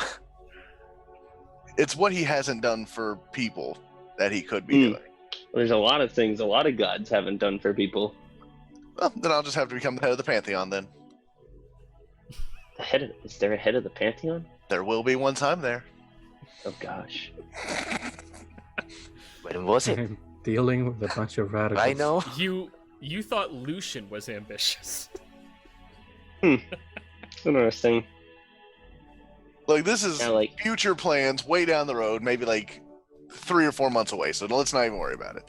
it's what he hasn't done for people that he could be Hmm. doing. Well, there's a lot of things a lot of gods haven't done for people. Well, then I'll just have to become the head of the Pantheon then. Is there a head of the Pantheon? There will be one time there. Oh gosh. When was it? I'm dealing with a bunch of radicals. I know. You thought Lucian was ambitious. Interesting. Like this is Now, like, future plans way down the road, maybe like 3 or 4 months away. So let's not even worry about it.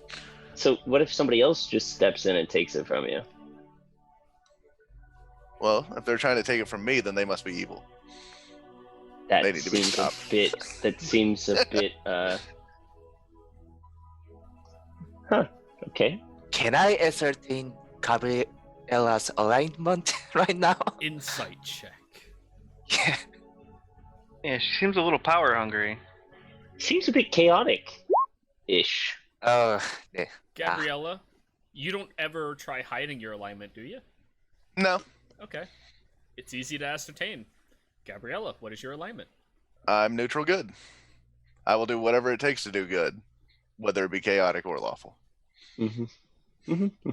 so what if somebody else just steps in and takes it from you? Well, if they're trying to take it from me, then they must be evil. That They need to be seems stopped. That seems a bit. Huh. Okay. Can I ascertain Gabriella's alignment right now? Insight check. Yeah. Yeah, she seems a little power hungry. Seems a bit chaotic-ish. Oh, yeah. Gabriella, you don't ever try hiding your alignment, do you? No, Okay. It's easy to ascertain. Gabriella, what is your alignment? I'm neutral good. I will do whatever it takes to do good, whether it be chaotic or lawful. Mm-hmm. Mm-hmm.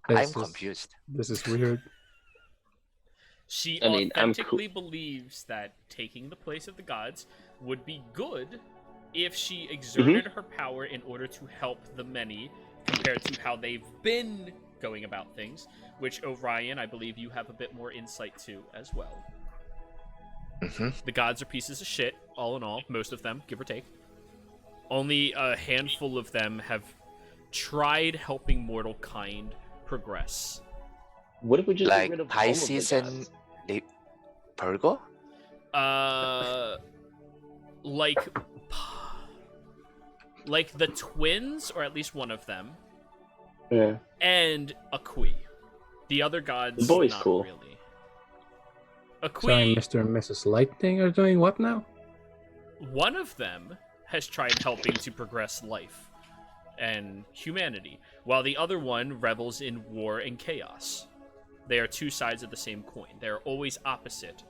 I'm This is- confused. This is weird. She I mean, I'm authentically believes that taking the place of the gods would be good if she exerted her power in order to help the many compared to how they've been going about things, which Orion, I believe you have a bit more insight to as well. Mm-hmm. The gods are pieces of shit, all in all, most of them, give or take. Only a handful of them have tried helping mortal kind progress. What if we just get rid Like of Pisces all of the and gods? Virgo? Like the twins, or at least one of them, Yeah. and Akui. The other gods, The boy's not cool. really. Sorry, Akui, Mr. and Mrs. Lightning are doing what now? one of them has tried helping to progress life and humanity, while the other one revels in war and chaos. They are two sides of the same coin. They are always opposite.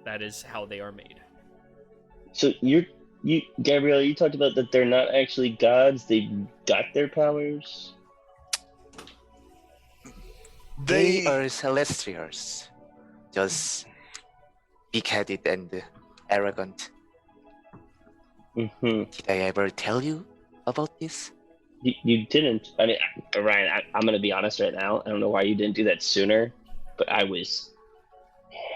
That is how they are made. So Gabrielle, you talked about that they're not actually gods. They got their powers. They are celestials. Just big-headed and arrogant. Mm-hmm. Did I ever tell you about this? You didn't. I mean, Ryan, I'm gonna be honest right now. I don't know why you didn't do that sooner, but I was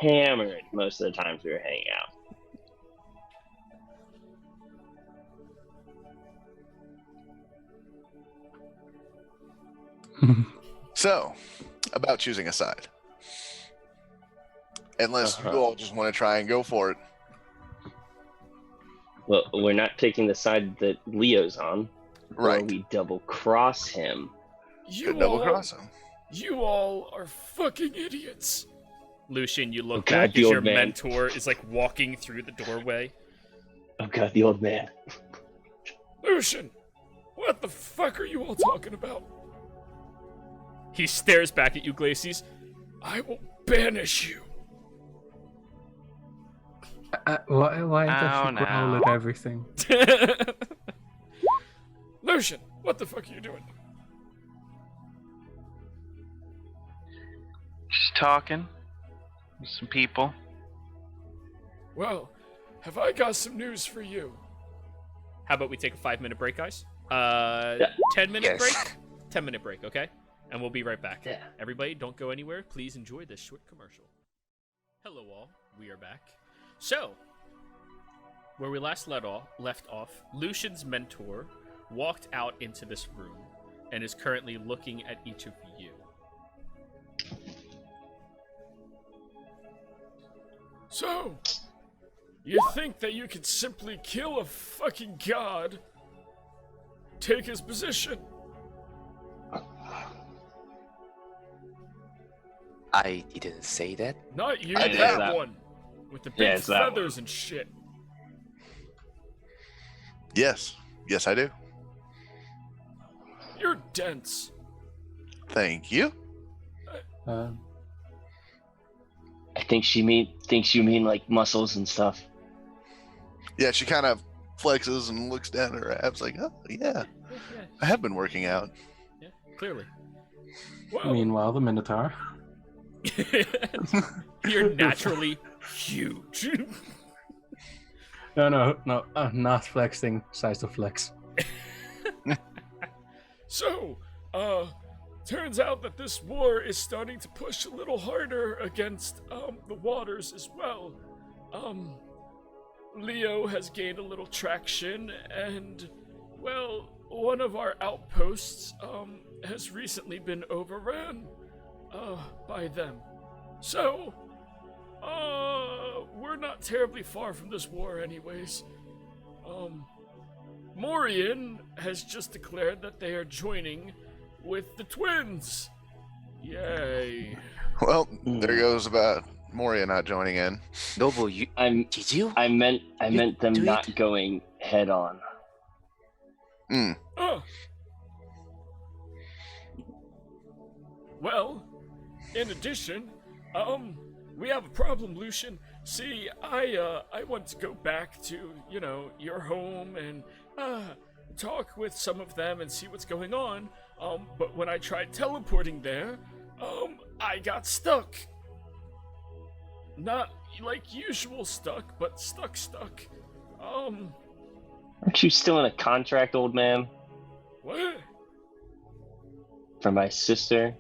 hammered most of the times we were hanging out. So, about choosing a side. Unless you Uh-huh. all just want to try and go for it. Well, we're not taking the side that Leo's on. Or Right. we double cross him. Could double cross him. You all are fucking idiots. Lucian, you look Oh, God, back the as old your man. mentor is like walking through the doorway. Oh god, the old man. Lucian, what the fuck are you all talking about? He stares back at you, Glacies. I will banish you. Why does Oh, she growl no. at everything? Lucian, what the fuck are you doing? Just talking with some people. Well, have I got some news for you? How about we take a 5-minute break, guys? 10-minute Yes. break? 10-minute break, okay? And we'll be right back. Yeah. Everybody, don't go anywhere. Please enjoy this short commercial. Hello, all. We are back. So, where we last left off, Lucian's mentor walked out into this room and is currently looking at each of you. So, you think that you can simply kill a fucking god, take his position? I didn't say that. Not you, I did. that That- one. With the Yeah, big it's that one. feathers and shit. Yes. Yes, I do. You're dense. Thank you. I think thinks you mean like muscles and stuff. Yeah, she kind of flexes and looks down at her abs like, oh, yeah, I have been working out. Yeah, clearly. Well, Meanwhile, the Minotaur. you're naturally huge. No, not flexing. Size to flex. So, turns out that this war is starting to push a little harder against, the waters as well. Leo has gained a little traction, and, well, one of our outposts, has recently been overrun, by them. So, We're not terribly far from this war anyways. Morian has just declared that they are joining with the twins. Yay. Well, there goes about Moria not joining in. Noble, did you? I meant them do not it? going head on. Hmm. Oh. Well, in addition, we have a problem, Lucian. See, I want to go back to, your home and, talk with some of them and see what's going on. But when I tried teleporting there, I got stuck. Not like usual stuck, but stuck. Aren't you still in a contract, old man? What? For my sister?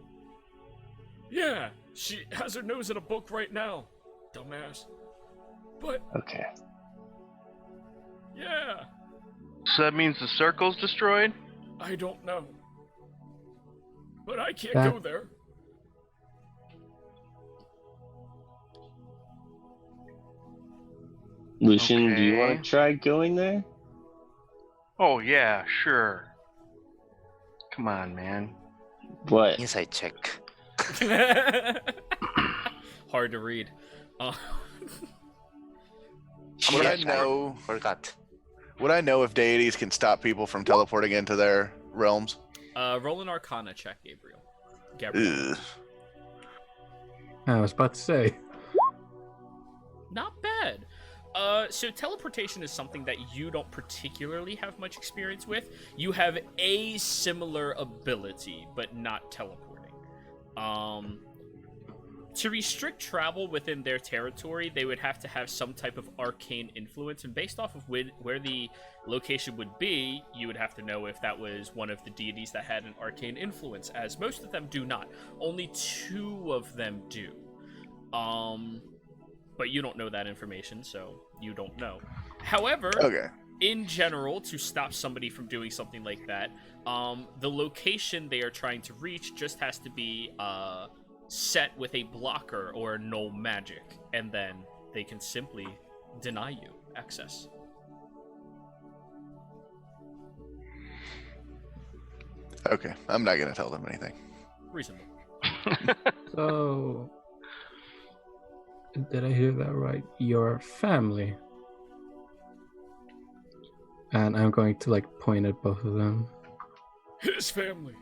Yeah, she has her nose in a book right now, dumbass. But, Okay. yeah, So that means the circle's destroyed? I don't know. But I can't That- go there. Lucian, do you want Okay. to try going there? Oh, yeah, sure. Come on, man. What? Inside check. Hard to read. Would I Shit, know? Forgot. Would I know if deities can stop people from teleporting into their realms? Roll an Arcana check, Gabriel. Ugh. I was about to say. Not bad. So teleportation is something that you don't particularly have much experience with. You have a similar ability, but not teleporting. To restrict travel within their territory, they would have to have some type of arcane influence, and based off of where the location would be, you would have to know if that was one of the deities that had an arcane influence, as most of them do not. Only 2 of them do. But you don't know that information, so you don't know. However, Okay. in general, to stop somebody from doing something like that, the location they are trying to reach just has to be set with a blocker or null magic, and then they can simply deny you access. Okay. I'm not gonna tell them anything. Reasonable. So, did I hear that right? Your family. And I'm going to point at both of them. His family.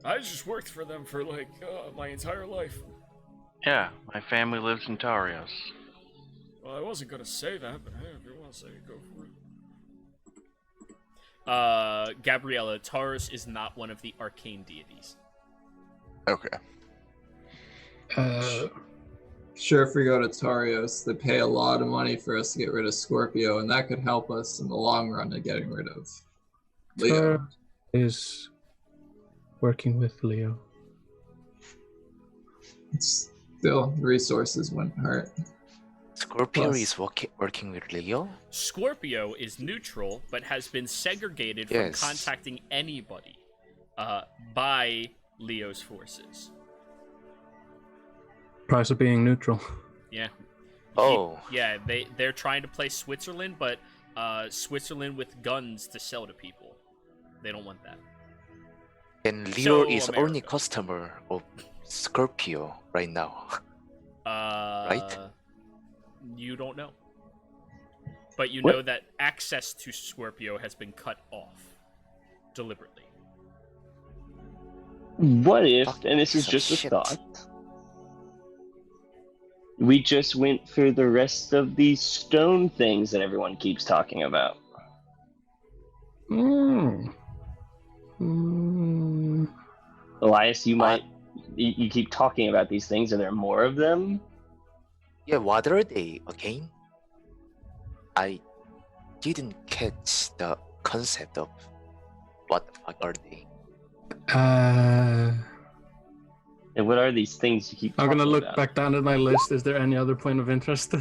I just worked for them for my entire life. Yeah, my family lives in Tarios. Well, I wasn't gonna say that, but hey, if you want to say it, go for it. Gabriella, Taurus is not one of the arcane deities. Okay. Sure, if we go to Tarios, they pay a lot of money for us to get rid of Scorpio, and that could help us in the long run of getting rid of Leo. Taurus is working with Leo. It's still, resources wouldn't hurt. Scorpio Plus- is working with Leo? Scorpio is neutral, but has been segregated from Yes. contacting anybody by Leo's forces. Price of being neutral. Yeah. Oh. Yeah, they're trying to play Switzerland, but Switzerland with guns to sell to people. They don't want that. And Leo So, is America. only customer of Scorpio right now. Right? You don't know. But you What? know that access to Scorpio has been cut off deliberately. What if, Fuck and this is piece of just a shit. thought, we just went for the rest of these stone things that everyone keeps talking about? Elias, you might, you keep talking about these things. Are there more of them? Yeah, what are they again? I didn't catch the concept of what the fuck are they. And what are these things you keep I'm talking gonna look about? back down at my list. Is there any other point of interest?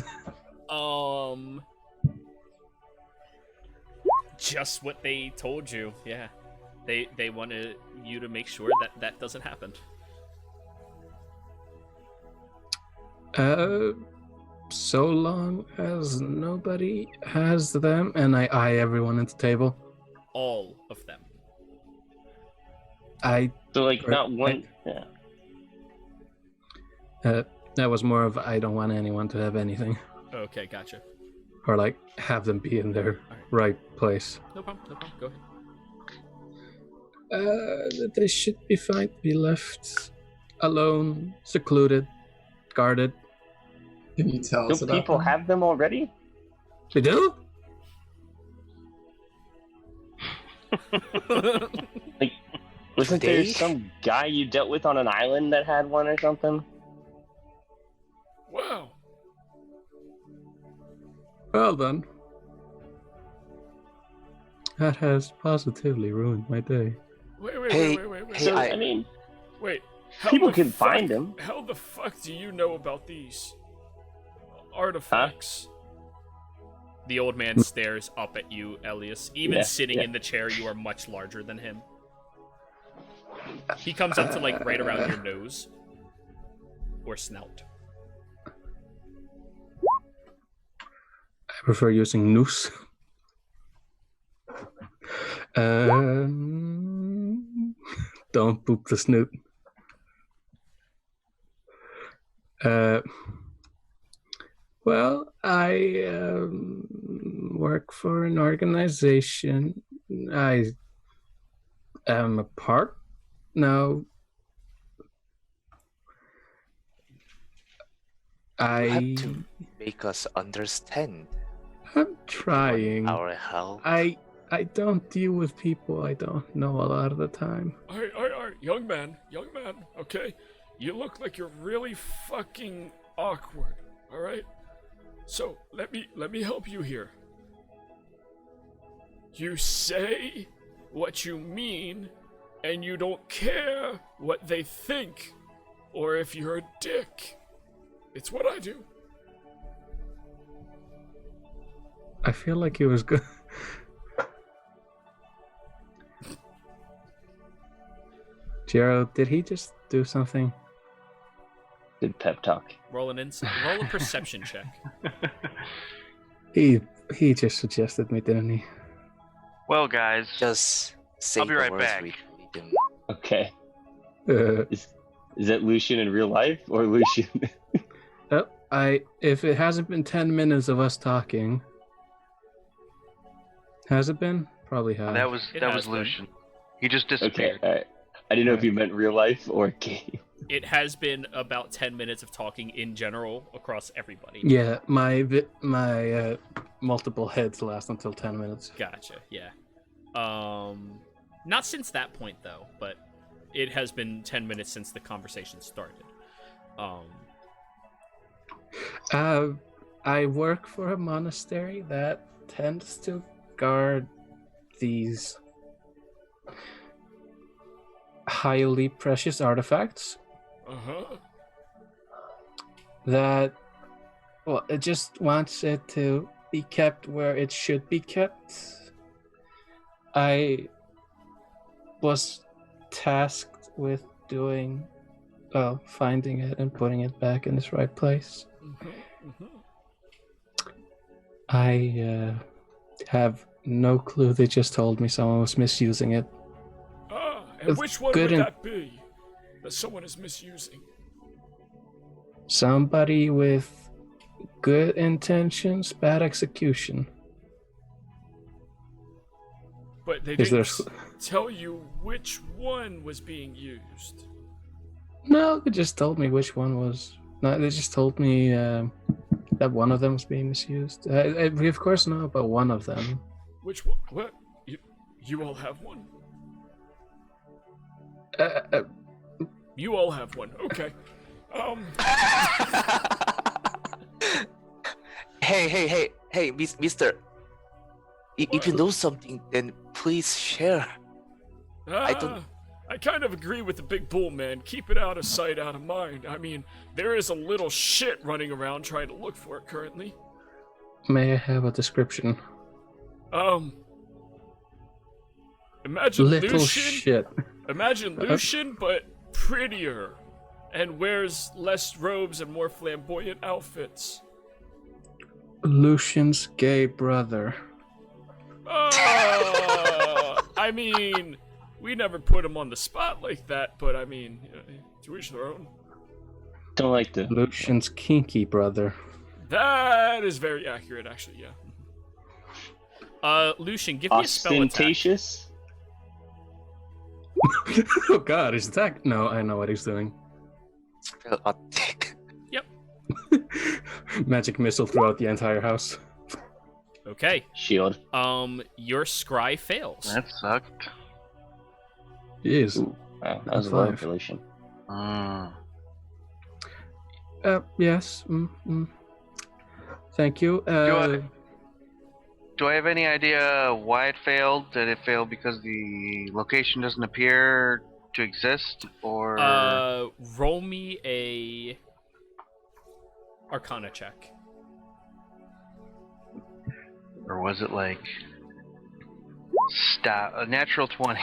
Just what they told you. Yeah. They wanted you to make sure that that doesn't happen. So long as nobody has them, and I eye everyone at the table. All of them. So like not one. Yeah. That was more of I don't want anyone to have anything, Okay, gotcha. or like have them be in their right place. No problem. Go ahead. They should be fine to be left alone, secluded, guarded. Can you tell us Do about people them? have them already? They do? Like, wasn't there Today? some guy you dealt with on an island that had one or something? Wow. Well then. That has positively ruined my day. Wait. Hey, So I- I mean, Wait. How people the can fuck- find them. How the fuck do you know about these artifacts? The old man stares up at you, Elias. Even Yeah, sitting yeah. in the chair, you are much larger than him. He comes up to like right around your nose or snout. I prefer using noose. Don't boop the snoot. Well, I work for an organization. I am a part. No. You I have to make us understand. I'm trying. Our help. I don't deal with people I don't know a lot of the time. Alright, young man, okay? You look like you're really fucking awkward, alright? So, let me help you here. You say what you mean, and you don't care what they think, or if you're a dick. It's what I do. I feel like he was good. Gerald, did he just do something? Good pep talk. Roll a perception check. He just suggested me, didn't he? Well, guys, Just say I'll be the right words back. with rhythm. Okay. Uh, Is that Lucian in real life or Lucian? if it hasn't been 10 minutes of us talking, has it been? Probably has. that was It that has was been. Lucian. He just Okay. disappeared. All right. I didn't know if you meant real life or game. It has been about 10 minutes of talking in general across everybody. Yeah, my multiple heads last until 10 minutes. Gotcha, yeah. Not since that point, though, but it has been 10 minutes since the conversation started. I work for a monastery that tends to guard these highly precious artifacts Uh-huh. that, well, it just wants it to be kept where it should be kept. I was tasked with finding it and putting it back in its right place. I have no clue. They just told me someone was misusing it. And which one good would in- that be that someone is misusing? Somebody with good intentions, bad execution. But they Is didn't there- tell you which one was being used. No, they just told me which one was. No, they just told me that one of them was being misused. We of course know about one of them. Which one? What? You all have one? You all have one. Okay. Hey, Mister. If you know something, then please share. I don't- I kind of agree with the big bull, man. Keep it out of sight, out of mind. I mean, there is a little shit running around trying to look for it currently. May I have a description? Imagine Little Lucian. shit. Imagine Lucian, but prettier. and wears less robes and more flamboyant outfits. Lucian's gay brother. I mean, we never put him on the spot like that, but I mean, to each their own. Don't like to. Lucian's kinky brother. That is very accurate, actually, yeah. Lucian, give me a spell attack. Ostentatious. Oh god, is that? No, I know what he's doing. Spell attack. Yep. Magic missile throughout the entire house. Okay. Shield. Your scry fails. That sucked. Yes. Ooh, wow, that was a Five. low manipulation. Yes. Thank you. Do I have any idea why it failed? Did it fail because the location doesn't appear to exist, or? Roll me a Arcana check. Or was it like a natural 20?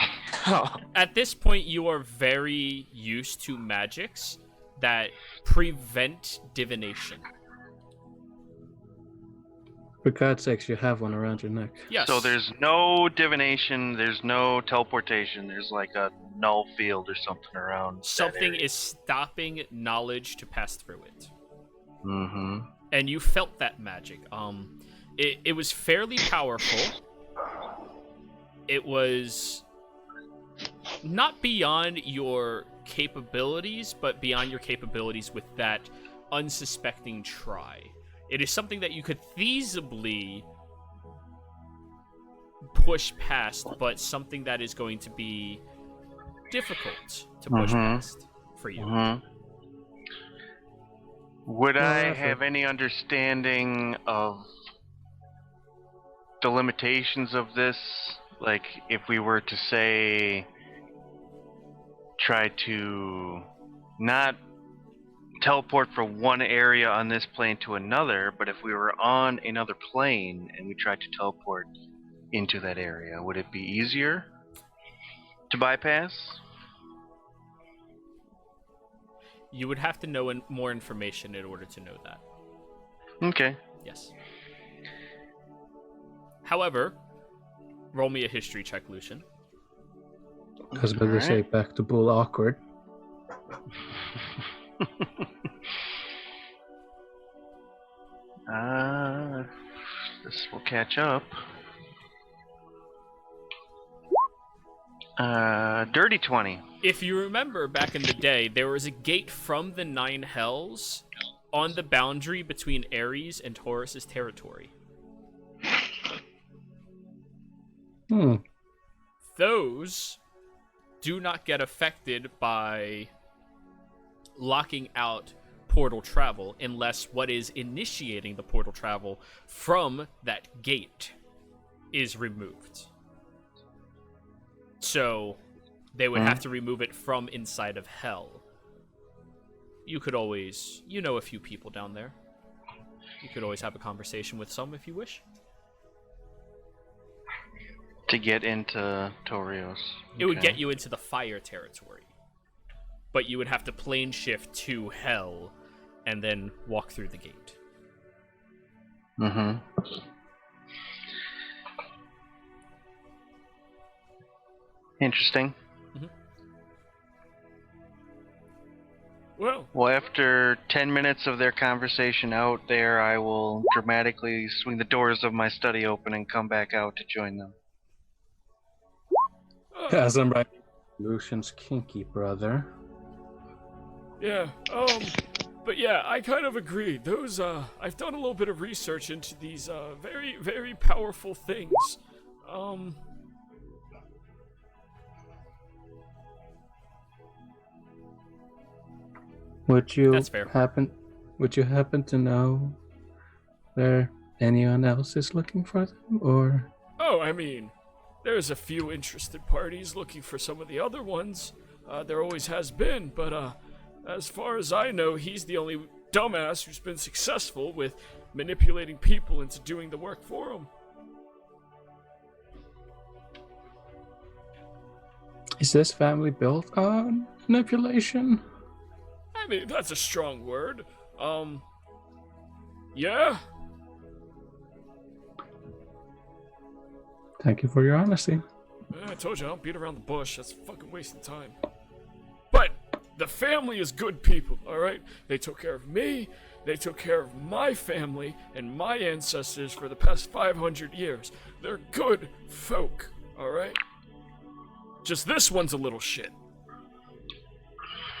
At this point, you are very used to magics that prevent divination. For God's sakes, you have one around your neck. Yes. So there's no divination, there's no teleportation, there's like a null field or something around. something is stopping knowledge to pass through it. Mm-hmm. And you felt that magic. It was fairly powerful. It was not beyond your capabilities, but beyond your capabilities with that unsuspecting try. It is something that you could feasibly push past, but something that is going to be difficult to push past for you. Would I have any understanding of the limitations of this? Like, if we were to say, try to not teleport from one area on this plane to another, but if we were on another plane and we tried to teleport into that area, would it be easier to bypass? You would have to know more information in order to know that. Okay. Yes. However, roll me a history check, Lucian. I was about to say, back to bull awkward. This will catch up. Dirty 20. If you remember back in the day, there was a gate from the Nine Hells on the boundary between Ares and Taurus's territory. Those do not get affected by locking out portal travel unless what is initiating the portal travel from that gate is removed. So they would have to remove it from inside of hell. You could always, you know, a few people down there. You could always have a conversation with some if you wish. To get into Torios. It would get you into the fire territory. But you would have to plane shift to hell and then walk through the gate. Interesting. Well, after 10 minutes of their conversation out there, I will dramatically swing the doors of my study open and come back out to join them. As I'm right. Lucian's kinky brother. yeah, but yeah, I kind of agree. Those, I've done a little bit of research into these, very, very powerful things. That's fair. Would you happen to know where anyone else is looking for them, or? Oh, I mean, there's a few interested parties looking for some of the other ones. There always has been, but as far as I know, he's the only dumbass who's been successful with manipulating people into doing the work for him. Is this family built on manipulation? I I mean, that's a strong word. Yeah? Thank you for your honesty. I told you, I don't beat around the bush. That's fucking wasting time. But the family is good people, alright? They took care of me, they took care of my family and my ancestors for the past 500 years. They're good folk, alright? Just this one's a little shit.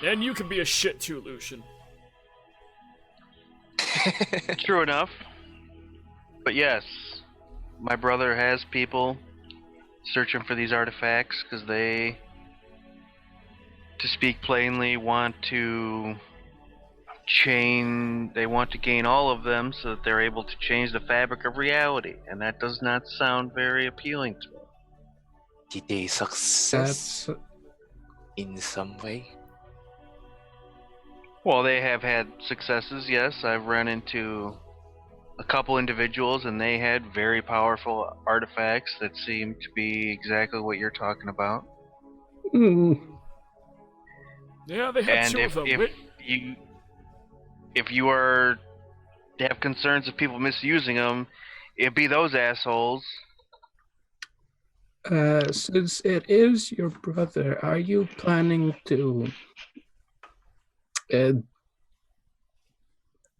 And you can be a shit too, Lucian. True enough. But yes, my brother has people searching for these artifacts because they, to speak plainly, want to gain all of them so that they're able to change the fabric of reality, and that does not sound very appealing to me. Did they success That's in some way? Well, they have had successes, yes. I've run into a couple individuals, and they had very powerful artifacts that seem to be exactly what you're talking about. Yeah, they had And two of them. if you are have concerns of people misusing them, it'd be those assholes. Since it is your brother, are you planning to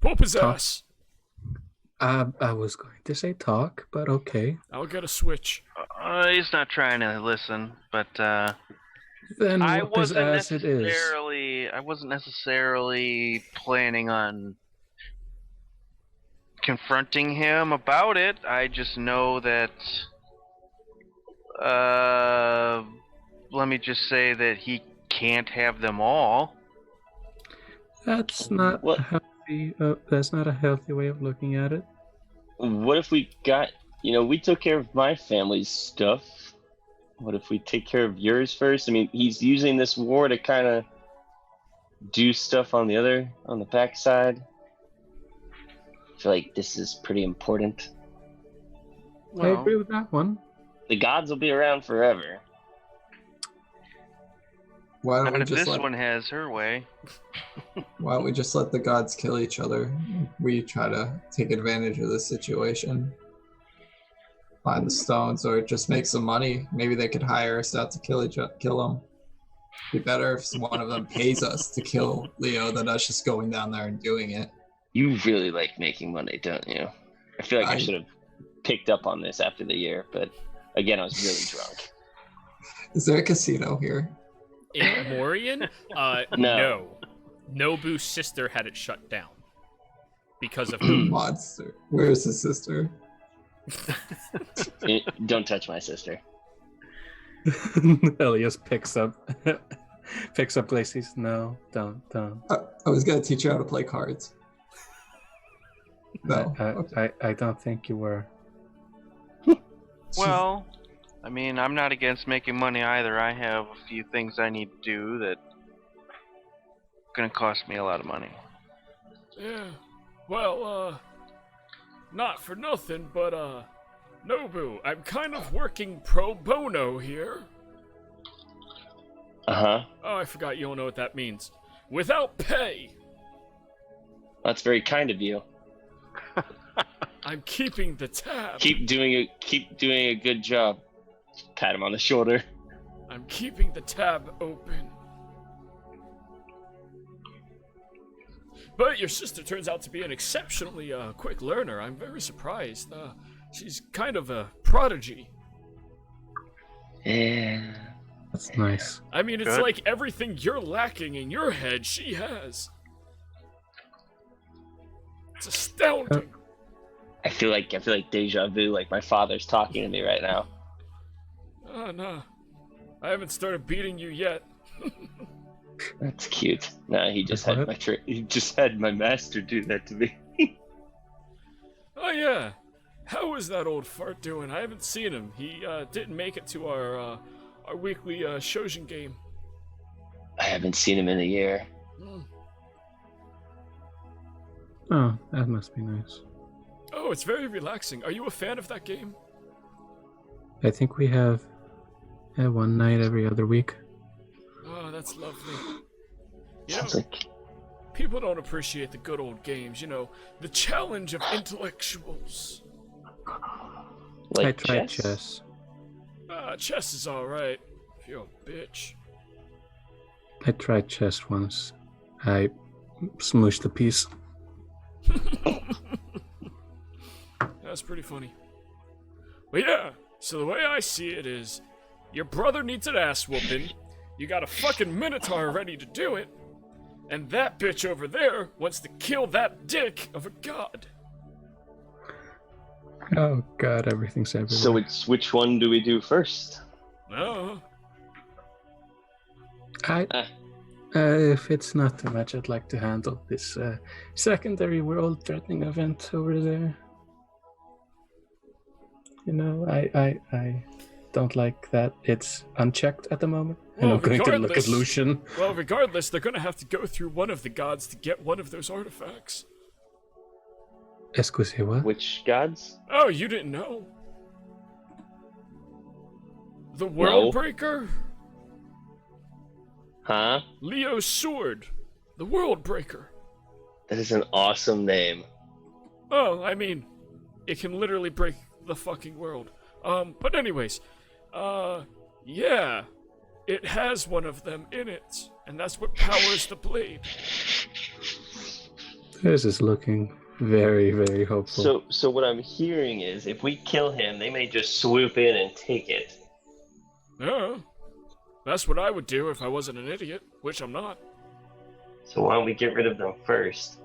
Whoop his Talk. ass. I was going to say talk, but okay. I'll get a switch. He's not trying to listen, but Then I whoop his wasn't ass it is. necessarily planning on confronting him about it. I just know that let me just say that he can't have them all. That's not What? healthy. That's not a healthy way of looking at it. What if we got, we took care of my family's stuff. What if we take care of yours first? I mean, he's using this war to kind of do stuff on the backside. I feel like this is pretty important. I agree with that one. The gods will be around forever. Why don't Not we if just this let one has her way. Why don't we just let the gods kill each other? We try to take advantage of this situation. Find the stones, or just make some money. Maybe they could hire us out to kill them. Be better if one of them pays us to kill Leo than us just going down there and doing it. You really like making money, don't you? I feel like I should have picked up on this after the year, but again, I was really drunk. Is there a casino here? In Morian? No. Nobu's sister had it shut down. Because of him. Monster. Where's his sister? Don't touch my sister. Elias picks up Lacey's. No, don't. I was gonna teach you how to play cards. No. I don't think you were. Well, I mean, I'm not against making money either. I have a few things I need to do that gonna cost me a lot of money. Yeah. Well, not for nothing, but, Nobu, I'm kind of working pro bono here. Uh-huh. Oh, I forgot you don't know what that means. Without pay. That's very kind of you. I'm keeping the tab. Keep doing a good job. Pat him on the shoulder. I'm keeping the tab open. But your sister turns out to be an exceptionally quick learner. I'm very surprised. She's kind of a prodigy. Yeah. That's nice. I mean, it's Good. like everything you're lacking in your head, she has. It's astounding. I feel like deja vu, like my father's talking to me right now. Oh, no. I haven't started beating you yet. That's cute. No, he just had my master do that to me. Oh, yeah. How is that old fart doing? I haven't seen him. He didn't make it to our weekly Shojin game. I haven't seen him in a year. Oh, that must be nice. Oh, it's very relaxing. Are you a fan of that game? I think we have one night every other week. Oh, that's lovely. You Sounds know, like People don't appreciate the good old games, the challenge of intellectuals. I Like tried chess? Chess is alright, if you're a bitch. I tried chess once. I smooshed the piece. That's pretty funny. But yeah, so the way I see it is, your brother needs an ass whooping, you got a fucking minotaur ready to do it, and that bitch over there wants to kill that dick of a god. Oh god, everything's everywhere. So it's which one do we do first? No. If it's not too much, I'd like to handle this secondary world-threatening event over there. I don't like that it's unchecked at the moment. And Well, I'm going to look at regardless- Lucian. Well, regardless, they're gonna have to go through one of the gods to get one of those artifacts. Excuse what? Which gods? Oh, you didn't know? The World Breaker? Huh? Leo's sword. The World Breaker. That is an awesome name. Oh, I mean, it can literally break the fucking world. But anyways, yeah. It has one of them in it, and that's what powers the blade. This is looking very, very hopeful. So what I'm hearing is, if we kill him, they may just swoop in and take it. Yeah. That's what I would do if I wasn't an idiot, which I'm not. So why don't we get rid of them first?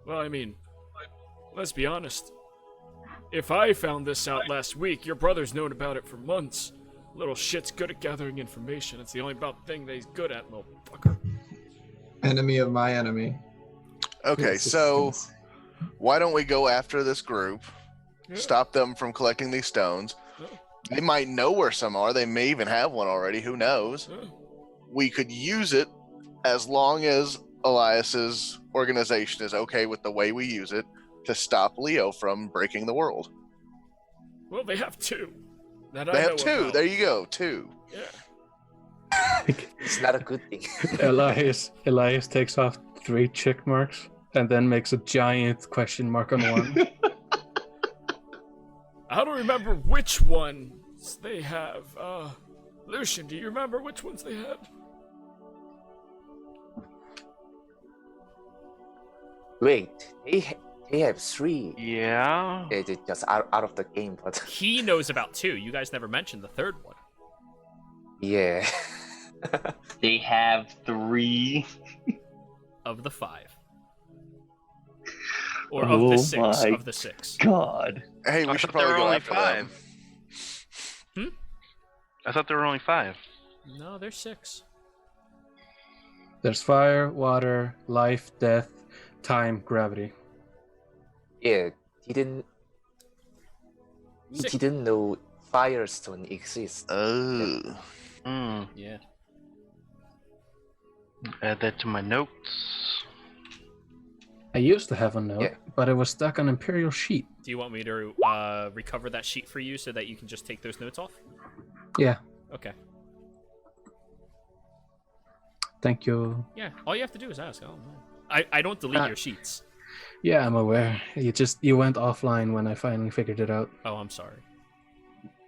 Well, I mean, let's be honest. If I found this out last week, your brother's known about it for months. Little shit's good at gathering information. It's the only about thing that he's good at, motherfucker. Enemy of my enemy. Okay, so why don't we go after this group, Yeah. stop them from collecting these stones? Yeah. They might know where some are. They may even have one already. Who knows? Yeah. We could use it as long as Elias's organization is okay with the way we use it to stop Leo from breaking the world. Well, they have two. That They I know have two. about. There you go. Two. Yeah. It's not a good thing. Elias takes off 3 check marks and then makes a giant question mark on one. I don't remember which ones they have. Lucian, do you remember which ones they had? Wait, they have 3. Yeah. They're just out of the game, but He knows about 2. You guys never mentioned the third one. yeah. They have 3. Of the 5. Or of the 6. my Of the 6. God. Hey, we I should thought there probably were go only after 5. them. I thought there were only 5. No, there's 6. There's fire, water, life, death, time, gravity. Yeah, we Sick. didn't know Firestone exists. Oh. Yeah. Add that to my notes. I used to have a note, Yeah. but it was stuck on Imperial sheet. Do you want me to recover that sheet for you so that you can just take those notes off? Yeah, Okay. thank you. Yeah, all you have to do is ask. I don't know. I don't delete your sheets. Yeah, I'm aware. You went offline when I finally figured it out. Oh, I'm sorry.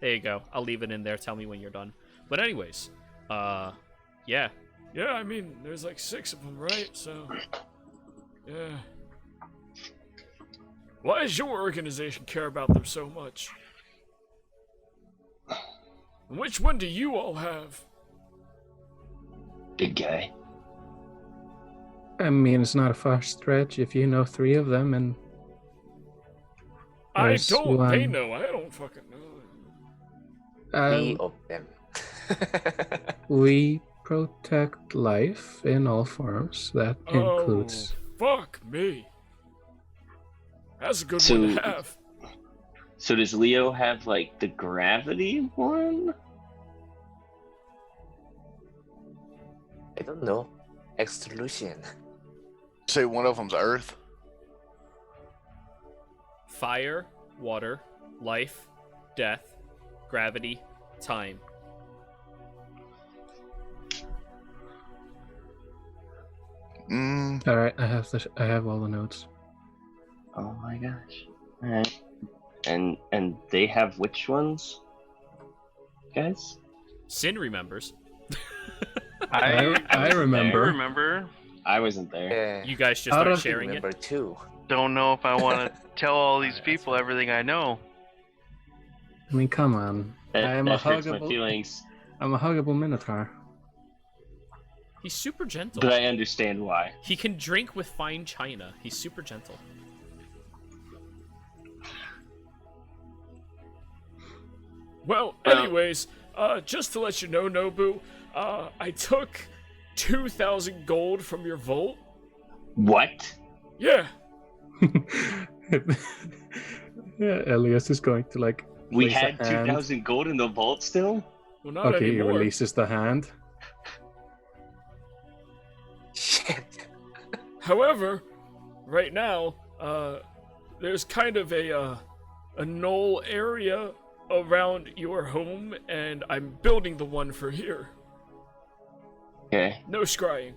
There you go. I'll leave it in there. Tell me when you're done. But anyways, yeah. Yeah, I mean, there's like 6 of them, right? So, yeah. Why does your organization care about them so much? And which one do you all have? Big guy. I mean, it's not a far stretch if you know 3 of them, and I There's don't. They one. know. I don't fucking know. 3 of them. we protect life in all forms. That includes. Oh, fuck me. That's a good So- one to have. So does Leo have like the gravity one? I don't know. Extrusion. Say one of them's Earth. Fire, water, life, death, gravity, time. All right, I have all the notes. Oh my gosh. Alright. And they have which ones? Guys? Sin remembers. I remember. I remember. I wasn't there. Yeah. You guys just Out start of- sharing it. remember too. Don't know if I want to tell all these people everything I know. I mean, come on. That, I am that a hurts my huggable. feelings, I'm a huggable minotaur. He's super gentle. but I understand why. He can drink with fine china. He's super gentle. Well, anyways, just to let you know, Nobu, I took 2,000 gold from your vault. What? Yeah. Yeah, Elias is going to like. We place a had hand. 2,000 gold in the vault still? Well, not Okay, he anymore. releases the hand. Shit. However, right now, there's kind of a knoll area around your home, and I'm building the one for here. Okay, No scrying.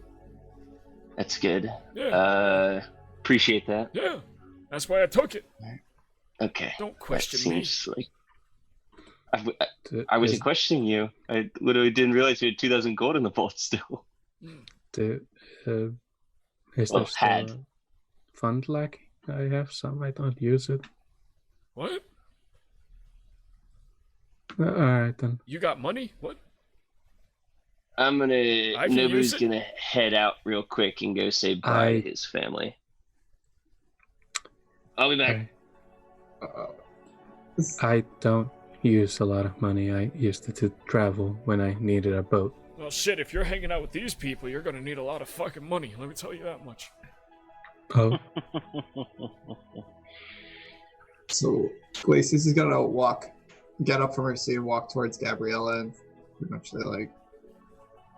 that's good. Yeah, Appreciate that. yeah. That's why I took it. Okay. Don't That question me. seems like... I wasn't questioning you. I literally didn't realize you had 2,000 gold in the vault still. Is Well, there still had. a fund lacking? I have some. I don't use it. What? All right then. You got money? What? I'm gonna... I can use Nobu's it. gonna head out real quick and go say bye I- to his family. I'll be back. I don't use a lot of money. I used it to travel when I needed a boat. Well, shit, if you're hanging out with these people, you're gonna need a lot of fucking money. Let me tell you that much. Oh, So Glacius is gonna get up from her seat and walk towards Gabriella and pretty much say like,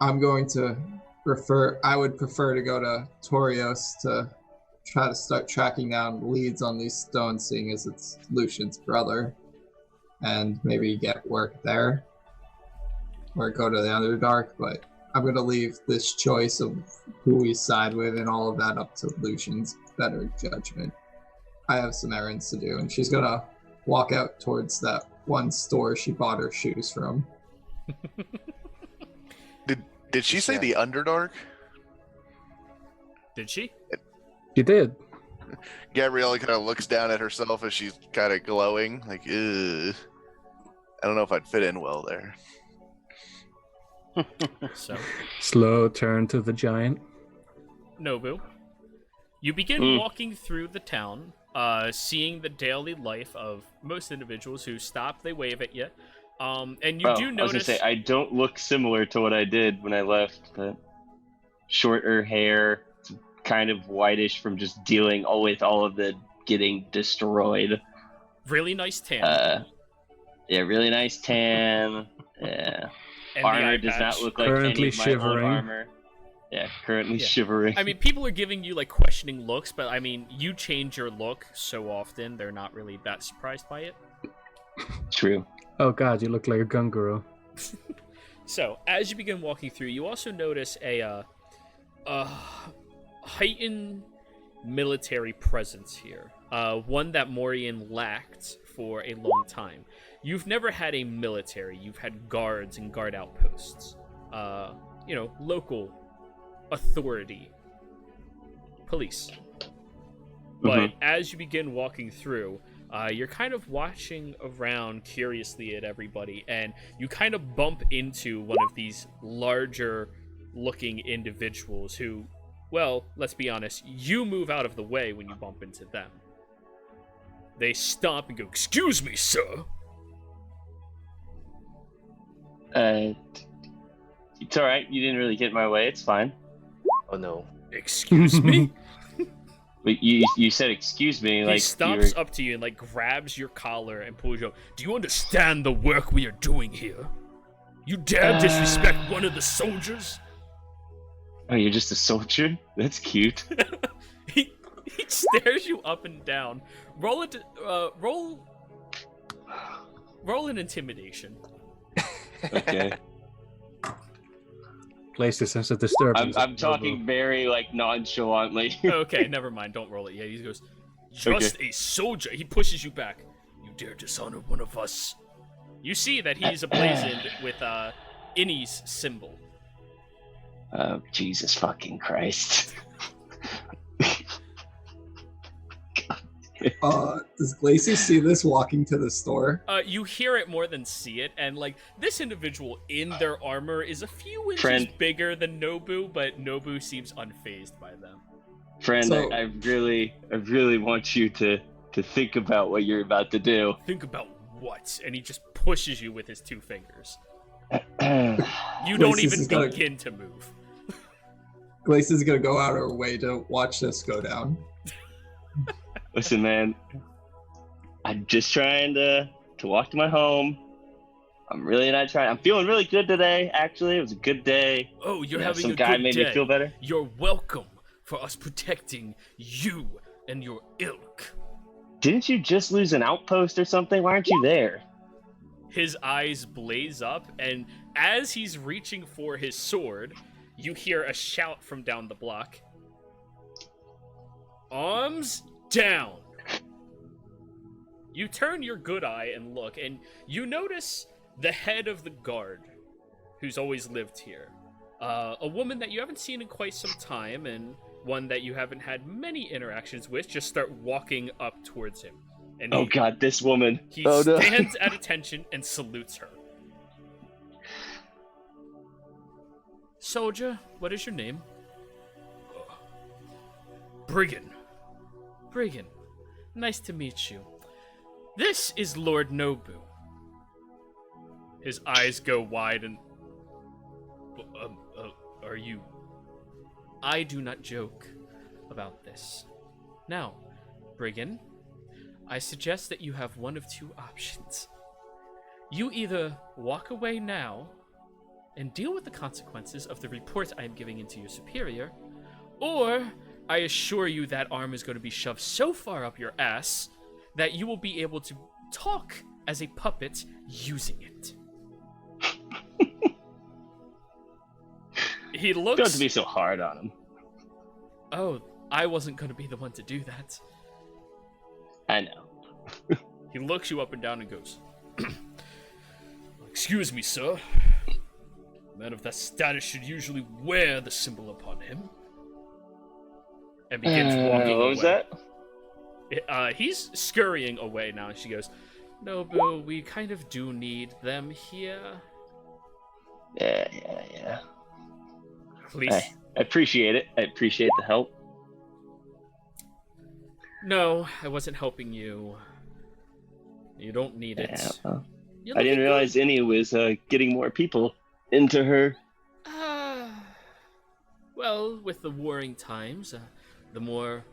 I'm going to I would prefer to go to Torios to try to start tracking down leads on these stones, seeing as it's Lucian's brother, and maybe get work there, or go to the Underdark, but I'm going to leave this choice of who we side with and all of that up to Lucian's better judgment. I have some errands to do, and she's going to walk out towards that one store she bought her shoes from. Did she say the Underdark? Did she? you did. Gabriella kind of looks down at herself as she's kind of glowing, like, ugh. I don't know if I'd fit in well there. So, Slow turn to the giant. Nobu, you begin walking through the town, seeing the daily life of most individuals who stop, they wave at you. And you do I was notice... gonna say, I don't look similar to what I did when I left, but shorter hair, kind of whitish from just dealing with all of the getting destroyed. Really nice tan. Yeah, really nice tan. Yeah. and the eye Armor does not patch. look like Currently any of my shivering. old armor. Yeah, currently Yeah. shivering. I mean, people are giving you, like, questioning looks, but, I mean, you change your look so often, they're not really that surprised by it. True. Oh god, you look like a gunguro. So, as you begin walking through, you also notice a heightened military presence here. One that Morian lacked for a long time. You've never had a military. You've had guards and guard outposts. Local authority. Police. But as you begin walking through, you're kind of watching around curiously at everybody, and you kind of bump into one of these larger looking individuals who, well, let's be honest, you move out of the way when you bump into them. They stop and go, "Excuse me, sir." It's alright, you didn't really get in my way, it's fine. Oh no. "Excuse me?" But you said excuse me, He like stops you're... up to you and, like, grabs your collar and pulls you up. "Do you understand the work we are doing here? You dare disrespect one of the soldiers?" Oh, you're just a soldier? That's cute. he stares you up and down. Roll an intimidation. Okay. Place a sense of disturbance. I'm talking very like nonchalantly. Okay, never mind. Don't roll it. Yeah, he goes, just a soldier. He pushes you back. You dare dishonor one of us. You see that he's emblazoned with Innie's symbol. Oh, Jesus fucking Christ. Does Glacy see this walking to the store? You hear it more than see it, and like this individual in their armor is a few inches Friend. bigger than Nobu, but Nobu seems unfazed by them. Friend, So- I really want you to think about what you're about to do. Think about what? And he just pushes you with his 2 fingers. You Glacy's don't even is gonna- begin to move. Glacy's gonna go out of her way to watch this go down. Listen, man, I'm just trying to walk to my home. I'm really not trying. I'm feeling really good today, actually. It was a good day. Oh, you're You know, having some a guy good made day. me feel better. You're welcome for us protecting you and your ilk. Didn't you just lose an outpost or something? Why aren't you there? His eyes blaze up, and as he's reaching for his sword, you hear a shout from down the block. Arms down! You turn your good eye and look, and you notice the head of the guard, who's always lived here. A woman that you haven't seen in quite some time, and one that you haven't had many interactions with, just start walking up towards him. And Oh God, this woman. he Oh no. stands at attention and salutes her. Soldier, what is your name? Brigand. Brigand, nice to meet you. This is Lord Nobu. His eyes go wide and... are you... I do not joke about this. Now, Brigand, I suggest that you have one of 2 options. You either walk away now and deal with the consequences of the report I am giving into your superior, or I assure you that arm is going to be shoved so far up your ass that you will be able to talk as a puppet using it. He looks... Don't have to be so hard on him. Oh, I wasn't going to be the one to do that. I know. He looks you up and down and goes, Excuse me, sir. A man of that status should usually wear the symbol upon him. And begins walking away. What was that? He's scurrying away now, and she goes, Nobu, we kind of do need them here. Yeah. Please. I appreciate it. I appreciate the help. No, I wasn't helping you. You don't need it. Yeah, well, You're I didn't looking realize Innie was getting more people into her. good. Well, with the warring times, the more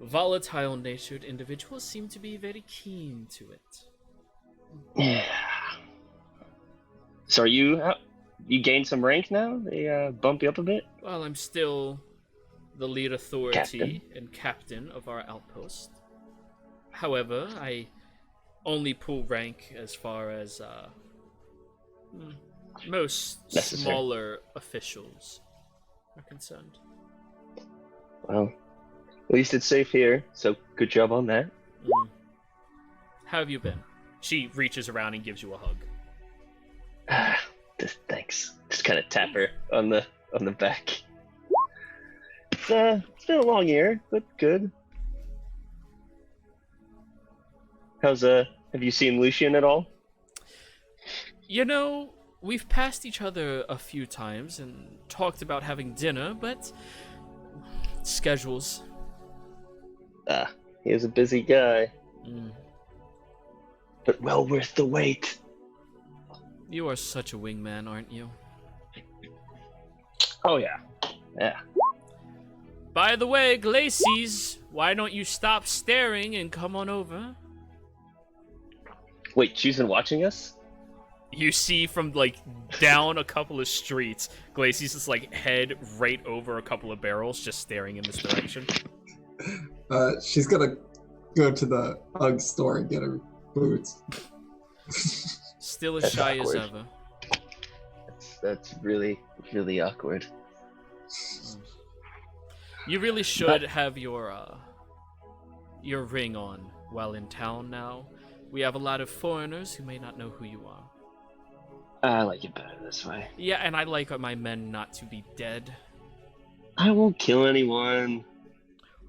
volatile-natured individuals seem to be very keen to it. Yeah. So are you gained some rank now? They bump you up a bit? Well, I'm still the lead authority Captain. and captain of our outpost. However, I only pull rank as far as most Necessary. smaller officials are concerned. Well, at least it's safe here, so good job on that. How have you been? She reaches around and gives you a hug. Thanks. Just kind of tap her on the back. It's been a long year, but good. How's have you seen Lucian at all? You know, we've passed each other a few times and talked about having dinner, but schedules. He is a busy guy, Mm. but well worth the wait. You are such a wingman, aren't you? Oh yeah. Yeah. By the way, Glacies, why don't you stop staring and come on over? Wait, she's been watching us? You see from, like, down a couple of streets, Glacies is, like, head right over a couple of barrels, just staring in this direction. She's gonna go to the UGG store and get her boots. Still as That's shy as awkward. ever. That's really, really awkward. You really should have your ring on while in town now. We have a lot of foreigners who may not know who you are. I like it better this way. Yeah, and I like my men not to be dead. I won't kill anyone.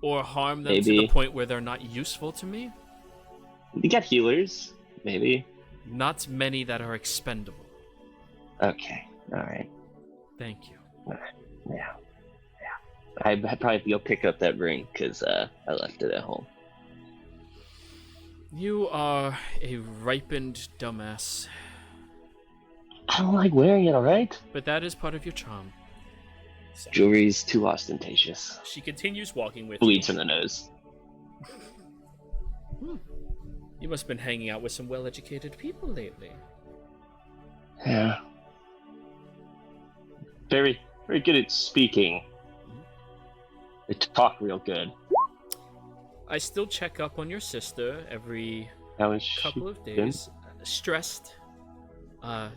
Or harm them to Maybe. the point where they're not useful to me. You got healers, maybe. Not many that are expendable. Okay, all right. Thank you. Yeah. I'd probably have to go pick up that ring because I left it at home. You are a ripened dumbass. I don't like wearing it, all right? But that is part of your charm. So, Jewelry's too ostentatious. she continues walking with Bleeds you. from the nose. You must have been hanging out with some well-educated people lately. Yeah. Very, very good at speaking. They talk real good. I still check up on your sister every How is she couple of doing? days. Stressed.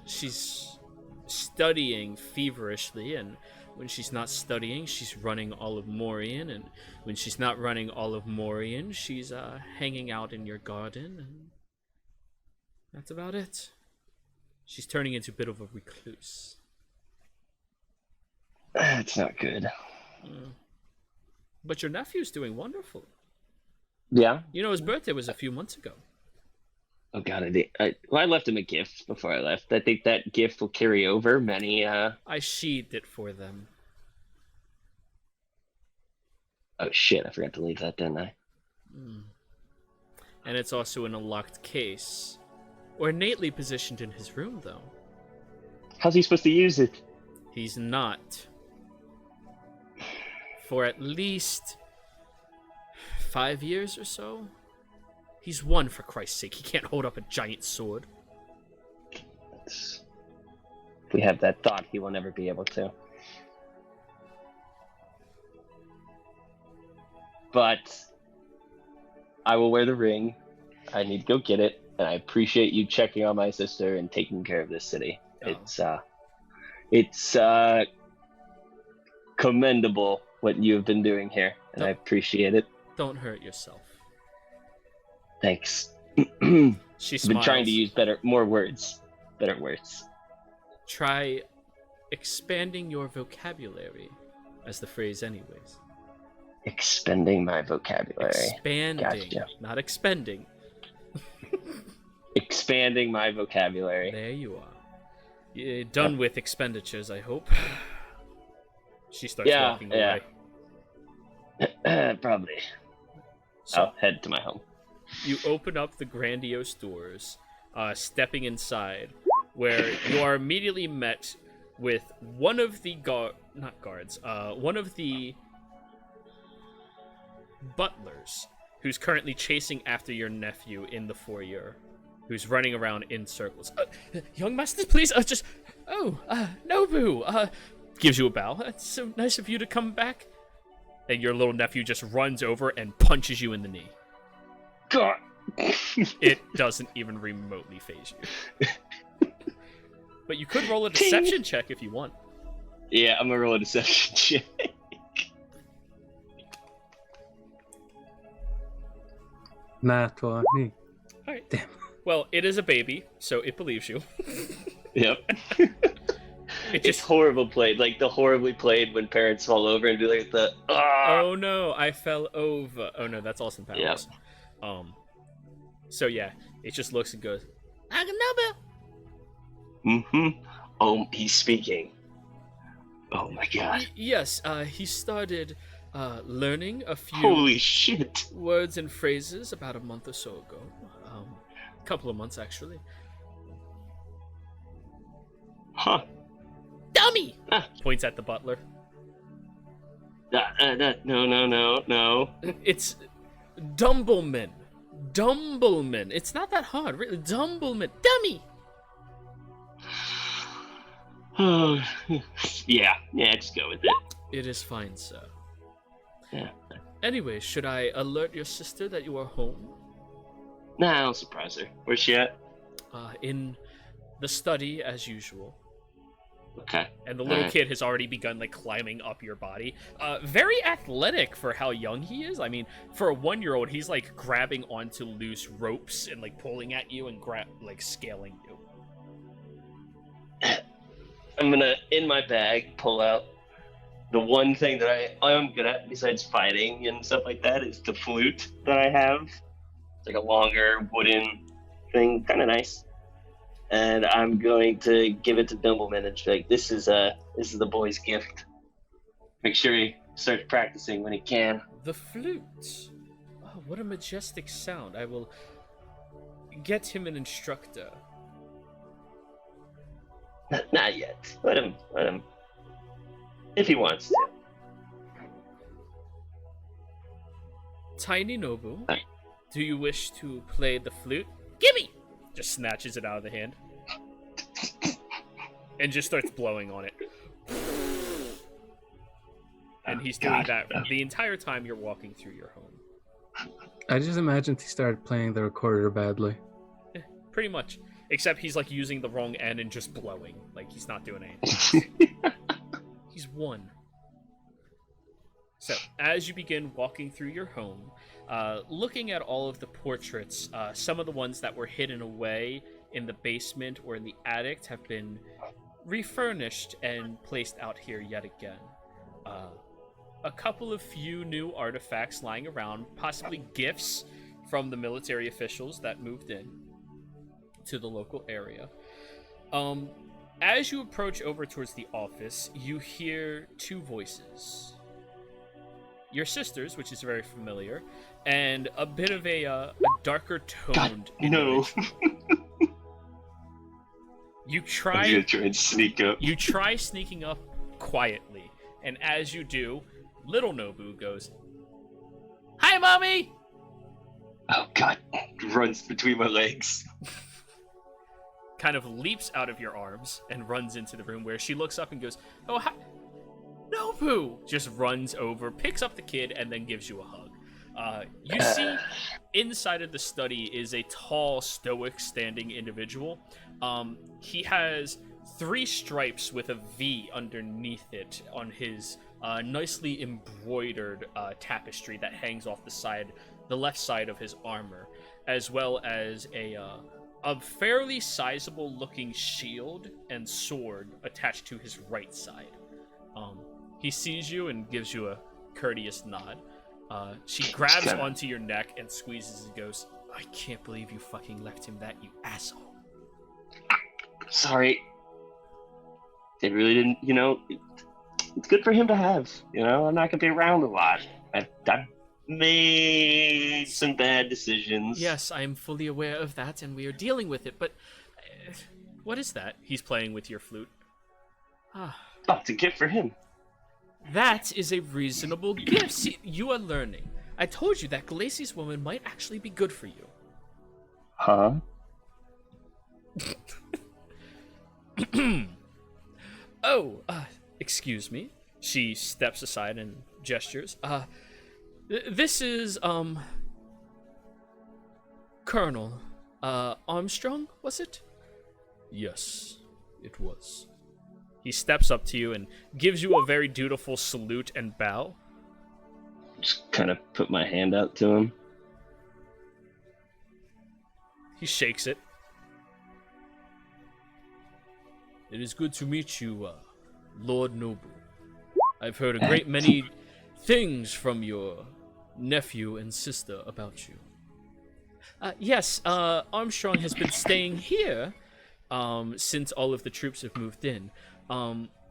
She's studying feverishly, and when she's not studying, she's running all of Morian, and when she's not running all of Morian, she's hanging out in your garden, and that's about it. She's turning into a bit of a recluse. That's not good. But your nephew's doing wonderful. Yeah? You know, his birthday was a few months ago. Oh god, I left him a gift before I left. I think that gift will carry over many, I sheathed it for them. Oh shit, I forgot to leave that, didn't I? And it's also in a locked case. Ornately positioned in his room, though. How's he supposed to use it? He's not. For at least 5 years or so. He's one, for Christ's sake. He can't hold up a giant sword. If we have that thought, he will never be able to. But I will wear the ring. I need to go get it, and I appreciate you checking on my sister and taking care of this city. Oh. It's commendable what you have been doing here, and I appreciate it. Don't hurt yourself. Thanks. She I've smiles. been trying to use better words. Try expanding your vocabulary, as the phrase anyways. Expending my vocabulary. Expanding, Gotcha. not expending. Expanding my vocabulary. There you are. You're done with expenditures, I hope. She starts walking away. Probably. So I'll head to my home. you open up the grandiose doors, stepping inside, where you are immediately met with one of the one of the butlers, who's currently chasing after your nephew in the foyer, who's running around in circles. Young masters, please, Nobu, gives you a bow. It's so nice of you to come back. And your little nephew just runs over and punches you in the knee. God. It doesn't even remotely faze you. But you could roll a deception check if you want. Yeah, I'm gonna roll a deception check. Nat 20. Alright. Damn. Well, it is a baby, so it believes you. Yep. It's horrible played, like the horribly played when parents fall over and do like the Oh no, I fell over. Oh no, that's Austin Powers. Yep. So yeah, it just looks and goes, Aganobu! Mm-hmm. Oh, he's speaking. Oh my god. Yes, he started learning a few Holy shit. words and phrases about a month or so ago. A couple of months actually. Huh. Dummy! Ah. Points at the butler. No. It's Dumbleman. Dumbleman. It's not that hard, really. Dumbleman. Dummy! Oh, yeah, just go with it. It is fine, sir. Yeah. Anyway, should I alert your sister that you are home? Nah, I'll surprise her. Where's she at? In the study, as usual. Okay. And the little Alright. kid has already begun like climbing up your body. Very athletic for how young he is. I mean, for a 1-year-old, he's like grabbing onto loose ropes and like pulling at you and scaling you. I'm gonna, in my bag, pull out the one thing that I am good at besides fighting and stuff like that is the flute that I have. It's like a longer wooden thing, kind of nice. And I'm going to give it to Bimbleman and be like, this is the boy's gift. Make sure he starts practicing when he can. The flute. Oh, what a majestic sound. I will get him an instructor. Not yet. Let him. If he wants to. Tiny Nobu, Hi. do you wish to play the flute? Gimme! Just snatches it out of the hand. And just starts blowing on it. And he's doing that the entire time you're walking through your home. I just imagined he started playing the recorder badly. Pretty much. Except he's like using the wrong end and just blowing. Like he's not doing anything. He's one. So, as you begin walking through your home, looking at all of the portraits, some of the ones that were hidden away in the basement or in the attic have been refurnished and placed out here yet again. A couple of few new artifacts lying around, possibly gifts from the military officials that moved in to the local area. As you approach over towards the office, you hear two voices. Your sister's, which is very familiar, and a bit of a darker toned. No. You I'm try. gonna try and sneak up. You try sneaking up quietly, and as you do, little Nobu goes, "Hi, mommy!" Oh God! Runs between my legs. Kind of leaps out of your arms and runs into the room where she looks up and goes, "Oh, hi, Nobu!" Just runs over, picks up the kid, and then gives you a hug. You see, inside of the study is a tall, stoic-standing individual. He has 3 stripes with a V underneath it on his nicely embroidered tapestry that hangs off the left side of his armor, as well as a fairly sizable-looking shield and sword attached to his right side. He sees you and gives you a courteous nod. She grabs onto your neck and squeezes and goes, "I can't believe you fucking left him that, you asshole." Sorry. They really didn't, it's good for him to have, I'm not gonna be around a lot. I've made some bad decisions. Yes, I am fully aware of that, and we are dealing with it, but what is that? He's playing with your flute. Oh, it's a gift for him. That is a reasonable gift. See, you are learning. I told you that Glacius woman might actually be good for you. Huh? Oh, excuse me. She steps aside and gestures. This is, Colonel, Armstrong, was it? Yes, it was. He steps up to you and gives you a very dutiful salute and bow. Just kind of put my hand out to him. He shakes it. It is good to meet you, Lord Nobu. I've heard a great many things from your nephew and sister about you. Yes, Armstrong has been staying here since all of the troops have moved in.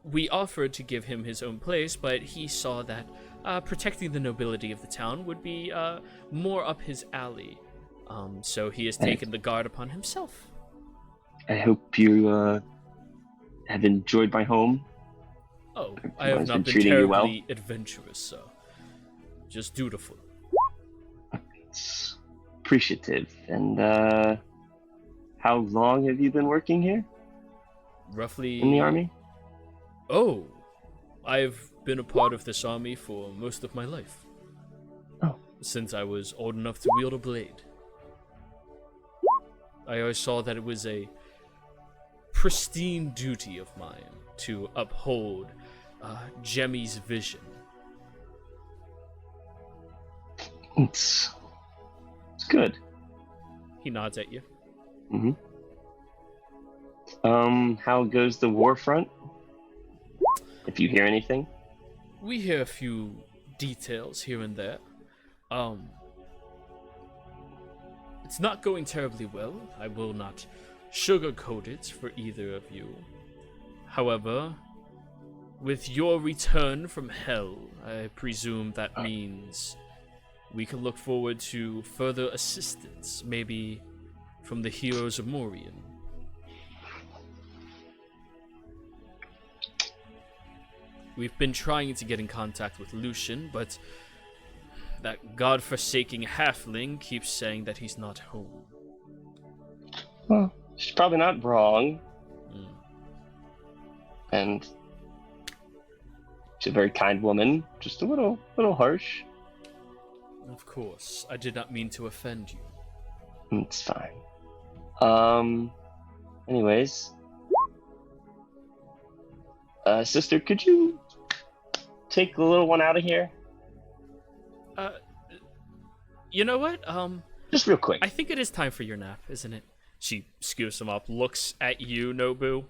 We offered to give him his own place, but he saw that protecting the nobility of the town would be more up his alley. So he has taken the guard upon himself. I hope you have enjoyed my home. Oh, I have not been treating you well? terribly adventurous, so just dutiful. It's appreciative. And how long have you been working here Roughly in the army? Oh, I've been a part of this army for most of my life. Oh. Since I was old enough to wield a blade. I always saw that it was a pristine duty of mine to uphold Jemmy's vision. It's good. He nods at you. Mm-hmm. How goes the war front? If you hear anything. We hear a few details here and there. It's not going terribly well. I will not sugarcoat it for either of you. However, with your return from hell, I presume that means we can look forward to further assistance, maybe from the heroes of Morian. We've been trying to get in contact with Lucian, but that godforsaking halfling keeps saying that he's not home. Well, she's probably not wrong. And she's a very kind woman, just a little harsh. Of course, I did not mean to offend you. It's fine. Anyways, sister, could you take the little one out of here? You know what? Just real quick. I think it is time for your nap, isn't it? She scoops him up, looks at you, Nobu.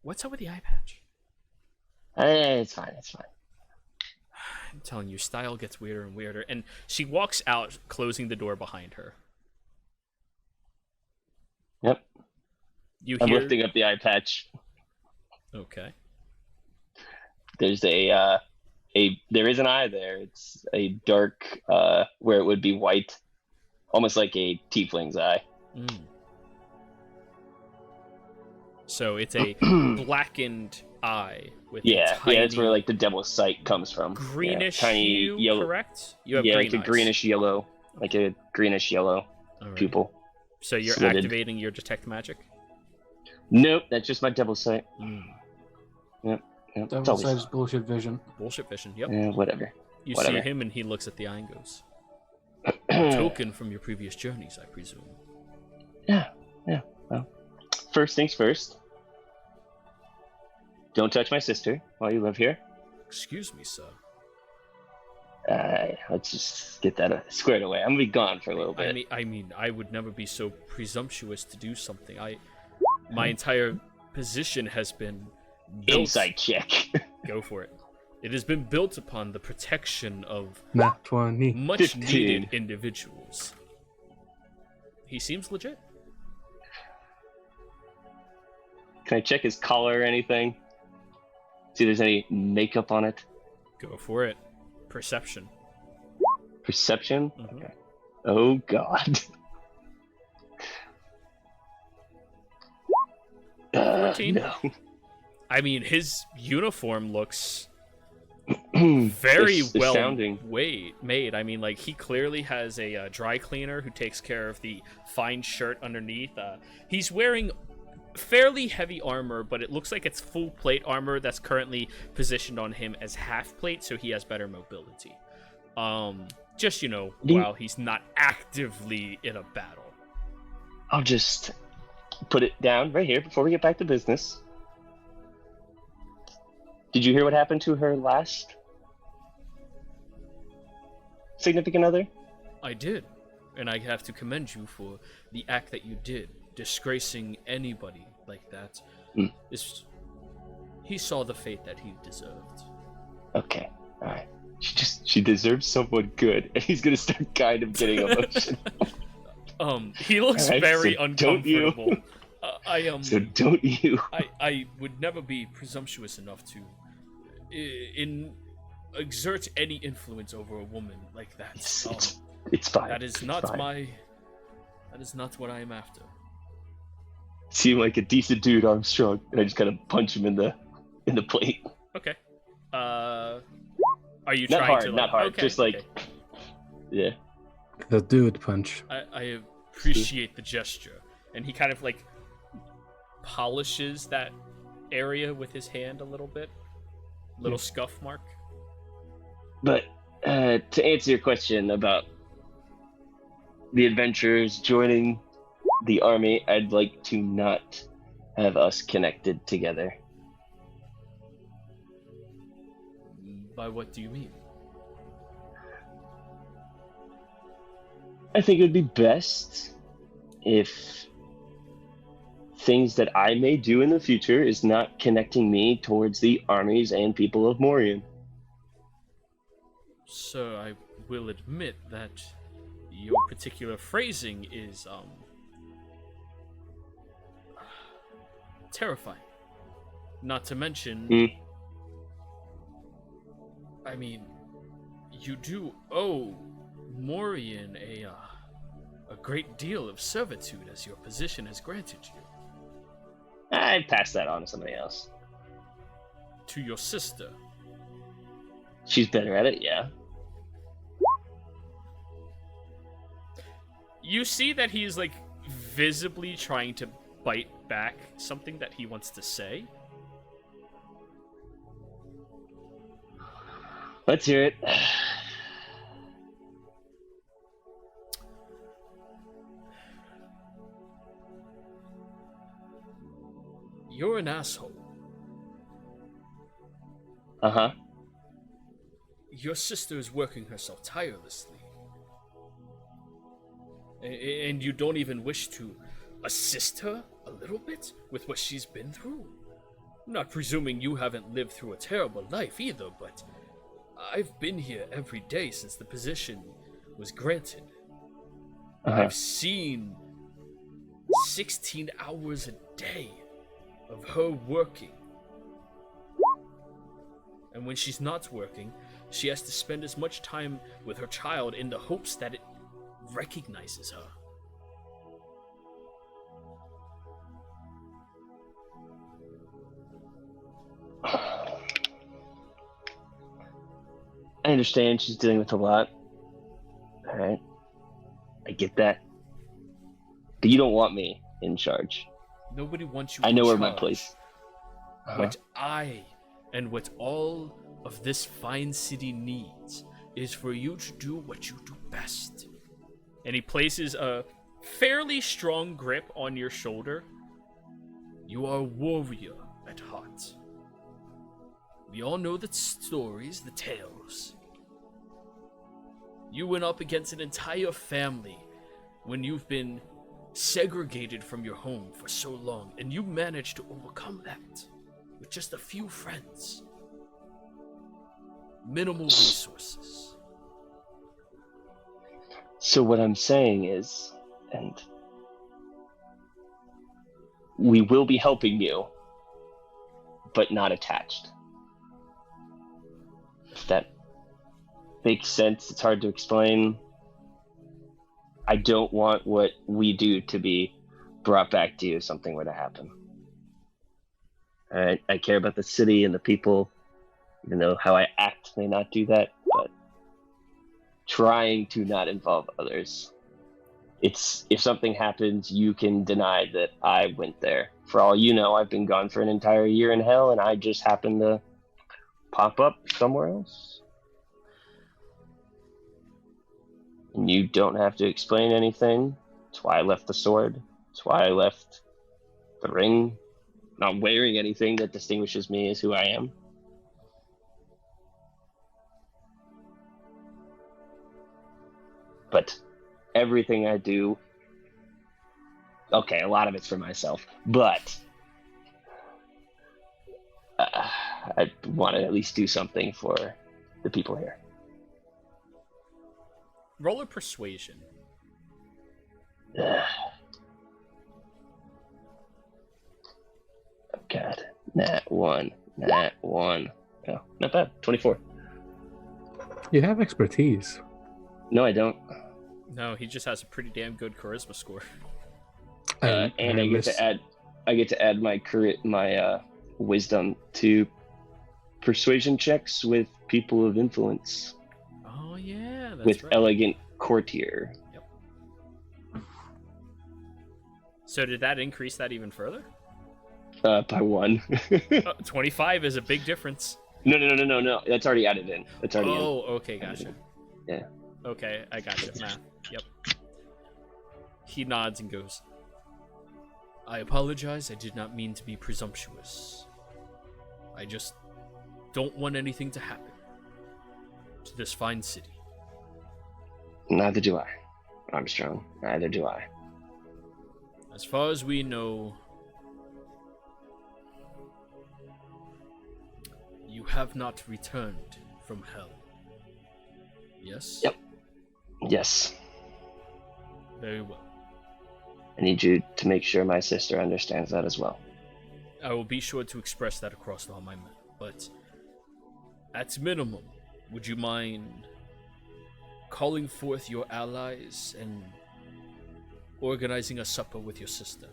What's up with the eye patch? It's fine. I'm telling you, style gets weirder and weirder. And she walks out, closing the door behind her. Yep. I'm hear... lifting up the eye patch. Okay. There's there is an eye there. It's a dark, where it would be white, almost like a tiefling's eye. So it's a blackened eye with tiny, that's where like the devil's sight comes from. Greenish tiny hue, yellow. Correct? You have green like eyes. Like a greenish yellow right. pupil. So you're slitted. activating your detect magic? Nope, that's just my devil's sight. Yep. Devil's sight is bullshit vision. Bullshit vision. Yep. Whatever. You see him and he looks at the eye and goes, "Token from your previous journeys, I presume." Yeah. Well, first things first. Don't touch my sister while you live here. Excuse me, sir. Let's just get that squared away. I'm gonna be gone for a little bit. I mean, I would never be so presumptuous to do something. My entire position has been built... Insight check. Go for it. It has been built upon the protection of Nat 20. much 15. needed individuals. He seems legit. Can I check his collar or anything? See if there's any makeup on it. Go for it. Perception. Perception? Mhm. Okay. Oh god. 14? No. I mean, his uniform looks very It's well astounding. made. I mean, like, he clearly has a dry cleaner who takes care of the fine shirt underneath. He's wearing fairly heavy armor, but it looks like it's full plate armor that's currently positioned on him as half plate, so he has better mobility. Just, while he's not actively in a battle. I'll just put it down right here before we get back to business. Did you hear what happened to her last significant other? I did, and I have to commend you for the act that you did. Disgracing anybody like that he saw the fate that he deserved. Okay, all right. She deserves someone good, and he's gonna start kind of getting emotional. He looks All right, very so don't uncomfortable. So don't you? I would never be presumptuous enough to exert any influence over a woman like that. It's fine. That is It's not fine. That is not what I am after. Seem like a decent dude, Armstrong, and I just kind of punch him in the plate. Okay. Are you Not trying hard, to not hard. Okay, Just like, okay. yeah. The dude punch. I appreciate the gesture, and he kind of like polishes that area with his hand a little bit, little scuff mark. But to answer your question about the adventurers joining the army, I'd like to not have us connected together. By what do you mean? I think it would be best if things that I may do in the future is not connecting me towards the armies and people of Morian. Sir, I will admit that your particular phrasing is, terrifying. Not to mention, I mean, you do owe Morian a great deal of servitude as your position has granted you. I'd pass that on to somebody else. To your sister. She's better at it, yeah. You see that he's, like, visibly trying to bite back something that he wants to say. Let's hear it. You're an asshole. Uh-huh. Your sister is working herself tirelessly. And you don't even wish to assist her a little bit with what she's been through? Not presuming you haven't lived through a terrible life either, but I've been here every day since the position was granted. Uh-huh. I've seen 16 hours a day of her working. And when she's not working, she has to spend as much time with her child in the hopes that it recognizes her. I understand she's dealing with a lot. Alright. I get that. But you don't want me in charge. Nobody wants you I know in where my charge. place. What I and what all of this fine city needs is for you to do what you do best. And he places a fairly strong grip on your shoulder. You are a warrior at heart. We all know the stories, the tales. You went up against an entire family when you've been segregated from your home for so long, and you managed to overcome that with just a few friends. Minimal resources. So what I'm saying is, and we will be helping you, but not attached. If that makes sense, it's hard to explain. I don't want what we do to be brought back to you if something were to happen. I care about the city and the people, even though how I act may not do that, but trying to not involve others. It's, if something happens, you can deny that I went there. For all you know, I've been gone for an entire year in hell, and I just happened to pop up somewhere else. And you don't have to explain anything. That's why I left the sword. That's why I left the ring. Not wearing anything that distinguishes me as who I am. But everything I do, okay, a lot of it's for myself, but I want to at least do something for the people here. Roll a persuasion. Oh, God. Nat 1. Oh, not bad. 24. You have expertise. No, I don't. No, he just has a pretty damn good charisma score. And I get to add my wisdom to persuasion checks with people of influence. Oh yeah, that's with right. elegant courtier. Yep. So did that increase that even further? By 1. 25 is a big difference. No. That's already added in. That's already in. Oh, okay, gotcha. Yeah. Okay, I gotcha. Math. Yep. He nods and goes, I apologize, I did not mean to be presumptuous. I just don't want anything to happen. to this fine city. Neither do I, Armstrong. Neither do I. As far as we know, you have not returned from hell. Yes? Yep. Yes. Very well. I need you to make sure my sister understands that as well. I will be sure to express that across all my men. But at minimum, would you mind calling forth your allies and organizing a supper with your sister?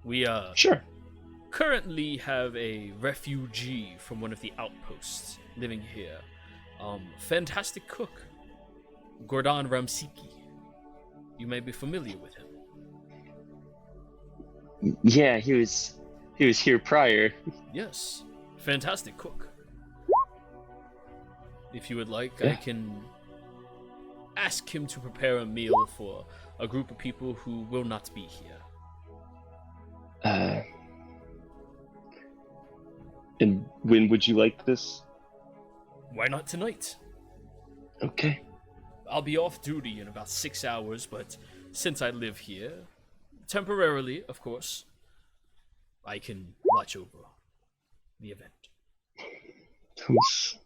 We Sure. currently have a refugee from one of the outposts living here. Fantastic cook, Gordon Ramsiki. You may be familiar with him. Yeah, he was here prior. Yes, fantastic cook. If you would like, Yeah. I can ask him to prepare a meal for a group of people who will not be here. And when would you like this? Why not tonight? Okay. I'll be off duty in about 6 hours, but since I live here, temporarily, of course, I can watch over the event.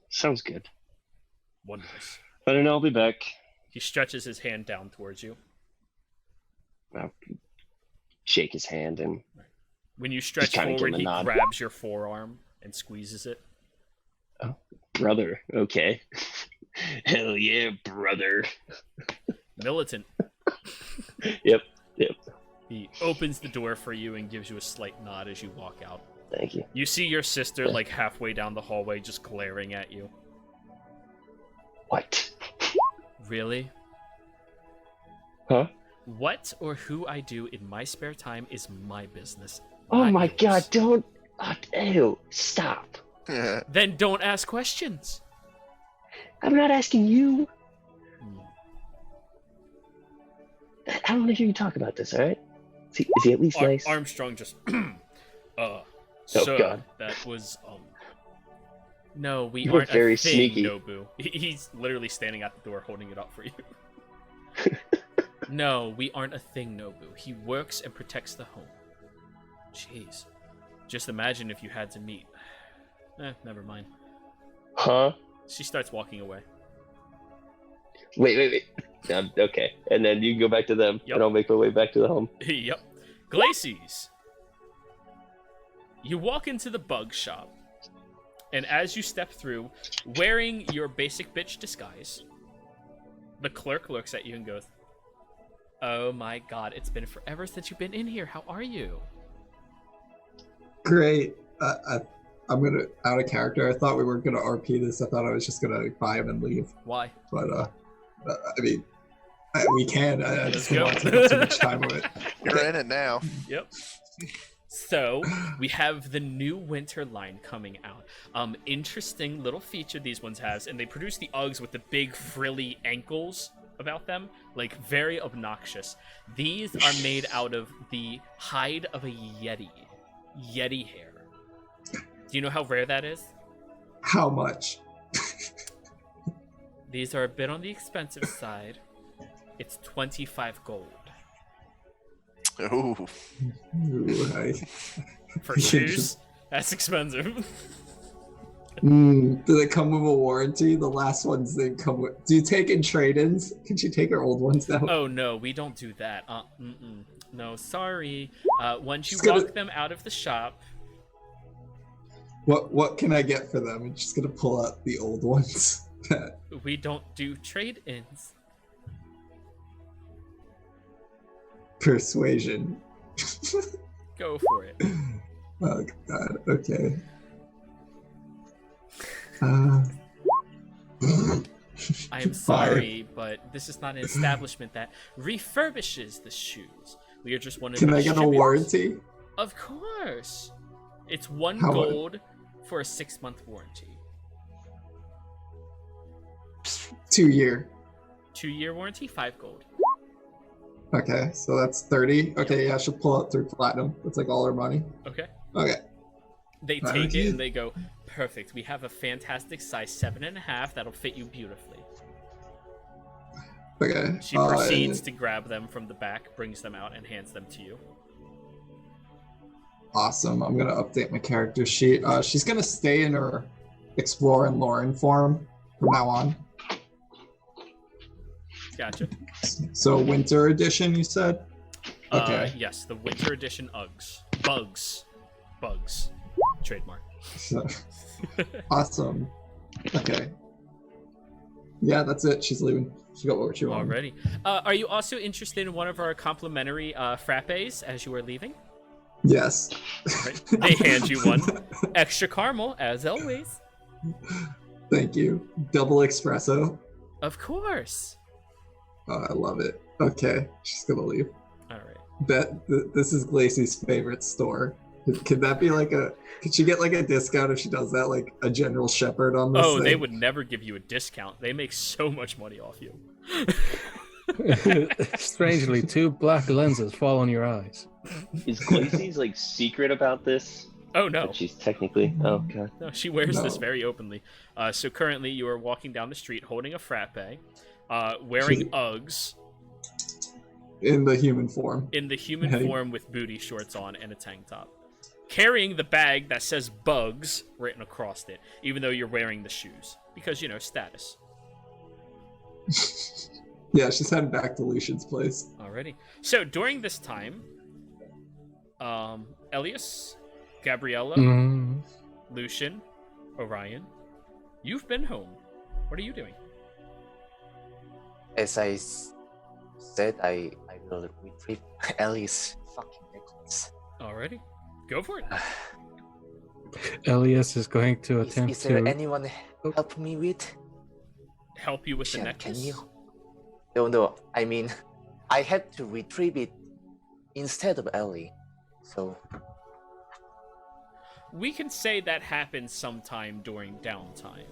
Sounds good. Wondrous. I don't know, I'll be back. He stretches his hand down towards you. I'll shake his hand and When you stretch kinda give forward, him a he nod. grabs your forearm and squeezes it. brother, okay. Hell yeah, brother. Militant. Yep. He opens the door for you and gives you a slight nod as you walk out. Thank you. You see your sister like halfway down the hallway just glaring at you. What? Really? Huh? What or who I do in my spare time is my business. Oh not my yours. god, don't. Ew, stop. Then don't ask questions. I'm not asking you. Hmm. I don't want to hear you talk about this, alright? Is he at least nice? Armstrong just sir, God. that was no, we You were aren't very a thing, sneaky. Nobu. He's literally standing at the door holding it up for you. No, we aren't a thing, Nobu. He works and protects the home. Jeez. Just imagine if you had to meet. Never mind. Huh? She starts walking away. Wait. Okay, and then you can go back to them, Yep. and I'll make my way back to the home. Yep. Glacies. You walk into the bug shop, and as you step through, wearing your basic bitch disguise, the clerk looks at you and goes, "Oh my god, it's been forever since you've been in here. How are you?" Great. I'm gonna out of character. I thought we weren't gonna RP this. I thought I was just gonna buy him and leave. Why? But I mean, we can. I Let's just don't go. want to take too much time of it. You're in it now. Yep. So we have the new winter line coming out. Interesting little feature these ones has, and they produce the Uggs with the big frilly ankles about them, like very obnoxious. These are made out of the hide of a yeti hair. Do you know how rare that is? How much? These are a bit on the expensive side. It's 25 gold. Ooh. Ooh, For shoes, that's expensive. do they come with a warranty? The last ones they come with. Do you take in trade-ins? Can she take her old ones now? Oh no, we don't do that. No, sorry. Once you Just gonna- walk them out of the shop, What can I get for them? I'm just gonna pull out the old ones. we don't do trade-ins. Persuasion. Go for it. Oh god. Okay. I am sorry, but this is not an establishment that refurbishes the shoes. We are just one of Can the I get a distributors. warranty? Of course. It's 1 How much? gold for a 6-month warranty. 2-year. 2-year warranty, 5 gold. Okay, so that's 30. Okay, yeah, she'll pull out through platinum. That's like all her money. Okay. Okay. They take it and they go, perfect. We have a fantastic size 7.5 that'll fit you beautifully. Okay. She proceeds to grab them from the back, brings them out, and hands them to you. Awesome. I'm gonna update my character sheet. She's gonna stay in her Explore and Lauren form from now on. Gotcha. So winter edition, you said? Okay. Yes, the winter edition Uggs. Bugs. Trademark. So, awesome. Okay. Yeah, that's it. She's leaving. She got what she wanted. Already. Are you also interested in one of our complimentary frappes as you are leaving? Yes. Right. They hand you one. Extra caramel, as always. Thank you. Double espresso. Of course. Oh, I love it. Okay, she's gonna leave. All right. This is Glacey's favorite store. Could that be like could she get like a discount if she does that, like a General Shepherd on this thing? They would never give you a discount. They make so much money off you. Strangely, 2 black lenses fall on your eyes. Is Glacey's like secret about this? Oh no. That she's technically. Oh god. No, she wears this very openly. So currently you are walking down the street holding a frappe, wearing Uggs. In the human form. In the human form with booty shorts on and a tank top. Carrying the bag that says Bugs written across it, even though you're wearing the shoes. Because, status. Yeah, she's heading back to Lucian's place. Alrighty. So, during this time, Elias, Gabriella, Lucian, Orion, you've been home. What are you doing? As I said, I will retrieve Ellie's fucking necklace. Alrighty. Go for it. Elias is going to attempt is there to... anyone help me with? Help you with the necklace? Can you? No, I mean, I had to retrieve it instead of Ellie, so... We can say that happened sometime during downtime.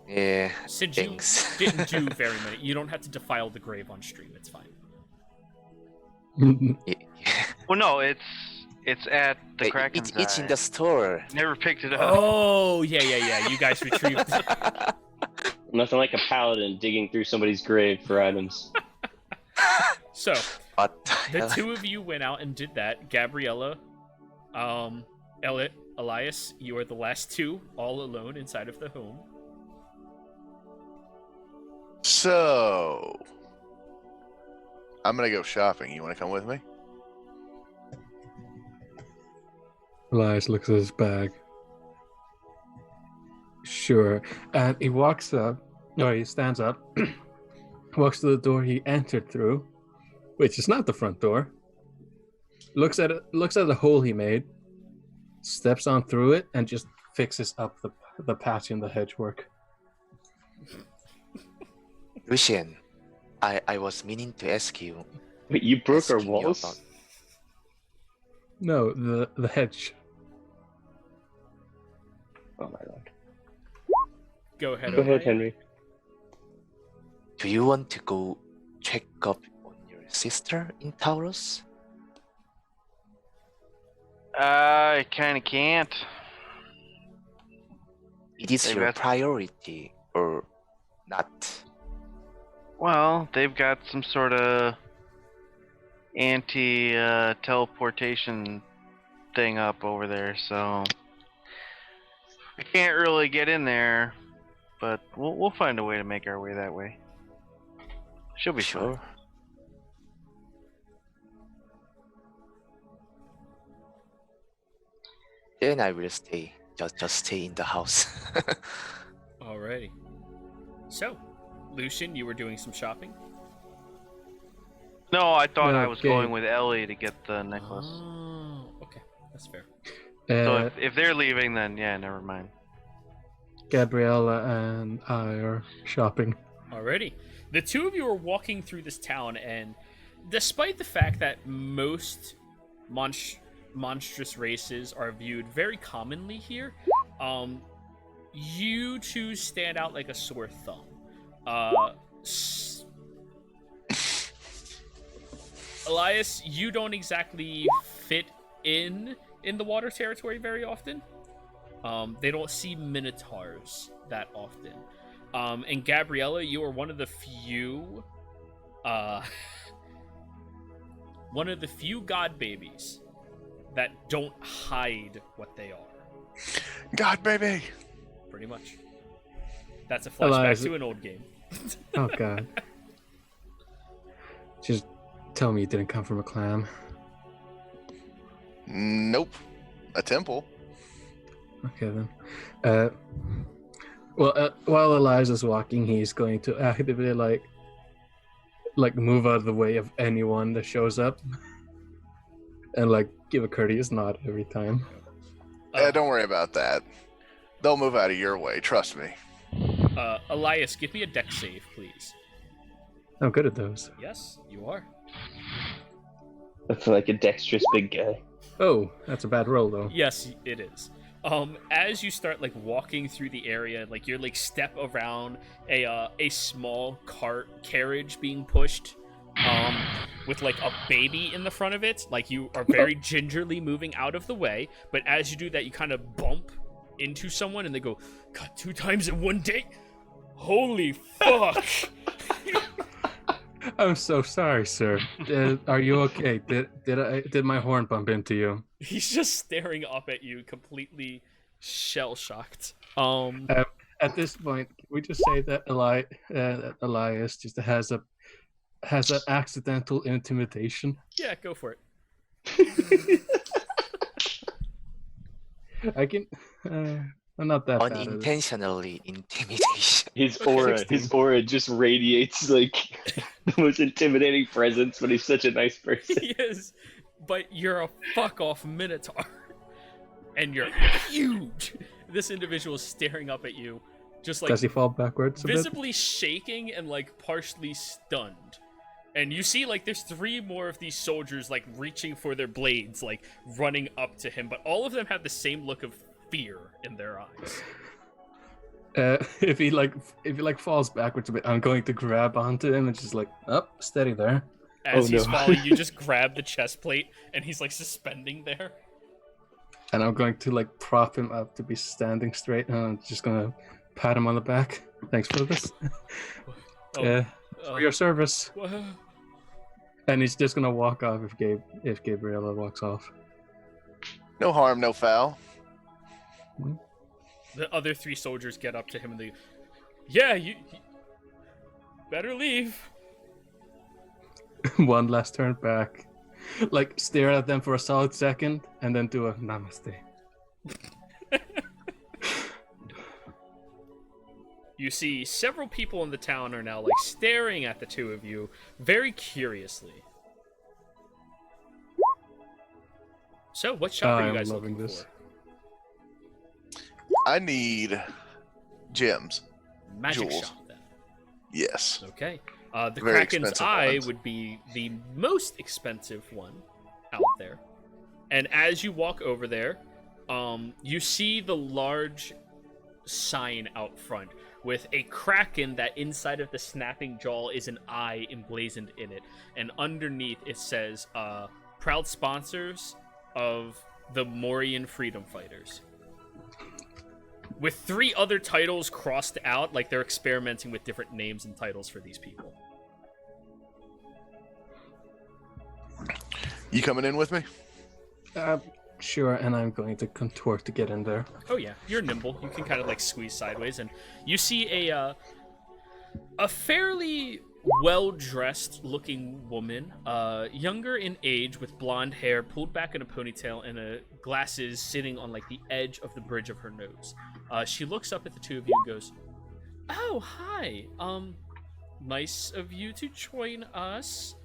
Yeah, Since thanks. you didn't do very many, you don't have to defile the grave on stream, it's fine. Well, no, it's at the Kraken. It's in the store. Never picked it up. Oh, yeah. You guys retrieved it. Nothing like a paladin digging through somebody's grave for items. So, What the two of you went out and did that. Gabriella, Elias, you are the last two, all alone inside of the home. So, I'm gonna go shopping. You want to come with me? Elias looks at his bag. Sure. And he walks up, he stands up, walks to the door he entered through, which is not the front door. Looks at the hole he made, steps on through it, and just fixes up the patch in the hedgework. Lucian, I was meaning to ask you. Wait, you broke our asking you walls? about- No, the hedge. Oh my god. Go ahead, Go ahead, Orion. Henry. Do you want to go check up on your sister in Taurus? I kind of can't. It is They've your got- priority or not? Well, they've got some sort of anti-teleportation thing up over there, so I can't really get in there. But we'll find a way to make our way that way. She'll be Sure. fine. Then I will stay. Just stay in the house. Alrighty. So, Lucian, you were doing some shopping? No, I thought I was Okay. going with Ellie to get the necklace. Oh, okay. That's fair. So if they're leaving, then yeah, never mind. Gabriella and I are shopping. Alrighty. The two of you are walking through this town, and despite the fact that most monstrous races are viewed very commonly here, you two stand out like a sore thumb. Elias, you don't exactly fit in the water territory very often. They don't see minotaurs that often. And Gabriella, you are one of the few god babies that don't hide what they are. God, baby. Pretty much. That's a flashback Elias. to an old game. Oh god. Just tell me you didn't come from a clan. Nope. A temple. Okay then. While Eliza's walking, he's going to actively like move out of the way of anyone that shows up, and like give a courteous nod every time. Don't worry about that. They'll move out of your way. Trust me. Elias, give me a dex save, please. I'm good at those. Yes, you are. That's like a dexterous big guy. Oh, that's a bad roll though. Yes, it is. As you start like walking through the area, like you're like step around a small carriage being pushed, with like a baby in the front of it. Like you are very gingerly moving out of the way, but as you do that, you kind of bump into someone, and they go, "God, 2 times in one day? Holy fuck!" I'm so sorry, sir. Are you okay? Did my horn bump into you? He's just staring up at you, completely shell-shocked. At this point, can we just say that Elias just has an accidental intimidation? Yeah, go for it. I can. I'm not that bad at it. Unintentionally intimidation. His aura just radiates like the most intimidating presence, but he's such a nice person. He is, but you're a fuck-off minotaur. And you're huge. This individual is staring up at you, just like Does he fall backwards a bit? visibly shaking and like partially stunned. And you see like there's 3 more of these soldiers like reaching for their blades, like running up to him, but all of them have the same look of fear in their eyes. If he falls backwards a bit, I'm going to grab onto him and just like, steady there. As Oh, he's no. falling, you just grab the chest plate, and he's like suspending there. And I'm going to like prop him up to be standing straight, and I'm just gonna pat him on the back. Thanks for this. For your service. And he's just gonna walk off if Gabriella walks off. No harm, no foul. The other 3 soldiers get up to him and they, yeah, you better leave. One last turn back, like stare at them for a solid second, and then do a namaste. You see several people in the town are now like staring at the 2 of you very curiously. So, what shop are you I'm guys loving looking this. for? I need gems. Magic Jewels. shop, then. Yes. Okay. The Very Kraken's expensive Eye ones. would be the most expensive one out there. And as you walk over there, you see the large sign out front with a kraken that inside of the snapping jaw is an eye emblazoned in it. And underneath it says, proud sponsors of the Morian Freedom Fighters. With 3 other titles crossed out, like they're experimenting with different names and titles for these people. You coming in with me? Sure, and I'm going to contort to get in there. Oh yeah, you're nimble. You can kind of like squeeze sideways, and you see a fairly well-dressed looking woman, younger in age, with blonde hair pulled back in a ponytail and glasses sitting on like the edge of the bridge of her nose. She looks up at the 2 of you and goes, "Oh, hi. Nice of you to join us.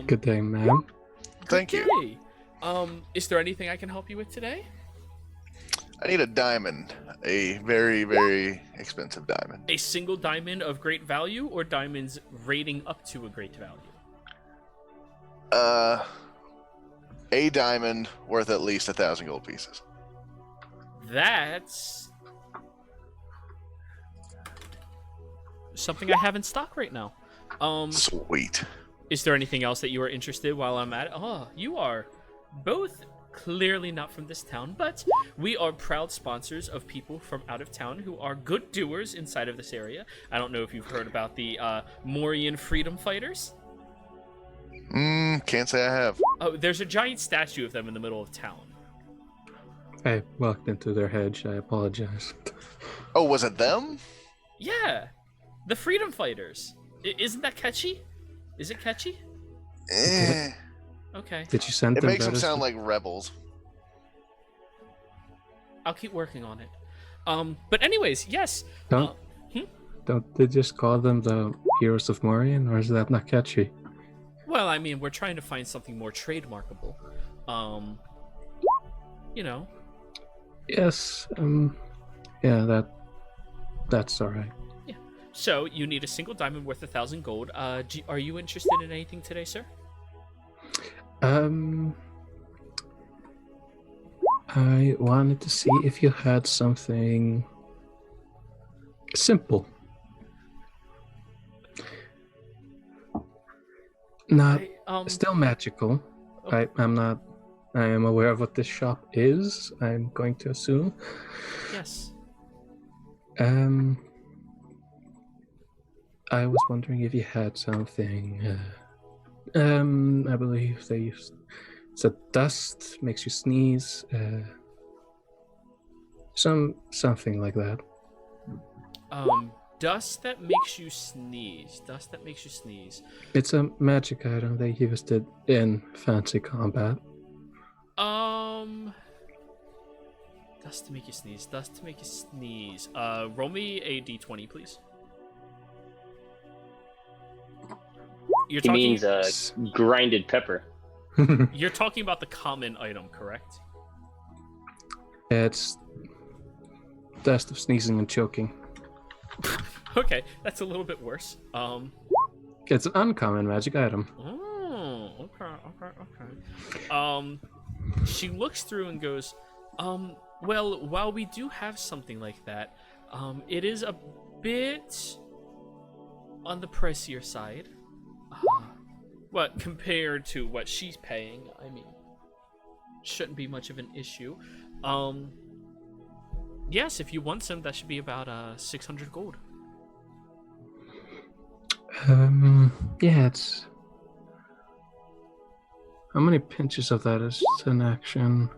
Good day, ma'am. Thank you. Okay. Is there anything I can help you with today? I need a diamond. A very, very expensive diamond. A single diamond of great value, or diamonds rating up to a great value? A diamond worth at least 1,000 gold pieces. That's something I have in stock right now. Sweet. Is there anything else that you are interested while I'm at it? Oh, you are both clearly not from this town, but we are proud sponsors of people from out of town who are good doers inside of this area. I don't know if you've heard about the Morian Freedom Fighters. Can't say I have. Oh, there's a giant statue of them in the middle of town. I walked into their hedge. I apologize. Oh, was it them? Yeah, the Freedom Fighters. Isn't that catchy? Is it catchy? Eh. Okay, Did you send It them makes them that sound as- like rebels. I'll keep working on it. But anyways, yes. Don't they just call them the Heroes of Morian, or is that not catchy? Well, I mean, we're trying to find something more trademarkable. You know. Yes. Yeah, that's all right. Yeah. So you need a single diamond worth 1,000 gold. Are you interested in anything today, sir? I wanted to see if you had something simple. Not still magical. Okay. I am aware of what this shop is, I'm going to assume. Yes. I was wondering if you had something. I believe they used. It's a dust, makes you sneeze. Something like that. Dust that makes you sneeze. Dust that makes you sneeze. It's a magic item. They used it in fancy combat. Dust to make you sneeze. Dust to make you sneeze. Roll me a d20, please. You're He talking. means grinded pepper. You're talking about the common item, correct? It's dust of sneezing and choking. Okay, that's a little bit worse. It's an uncommon magic item. Oh, okay. She looks through and goes, well, while we do have something like that, it is a bit on the pricier side. What, compared to what she's paying, I mean, shouldn't be much of an issue. Yes, if you want some, that should be about 600 gold. Yeah, it's... How many pinches of that is an action?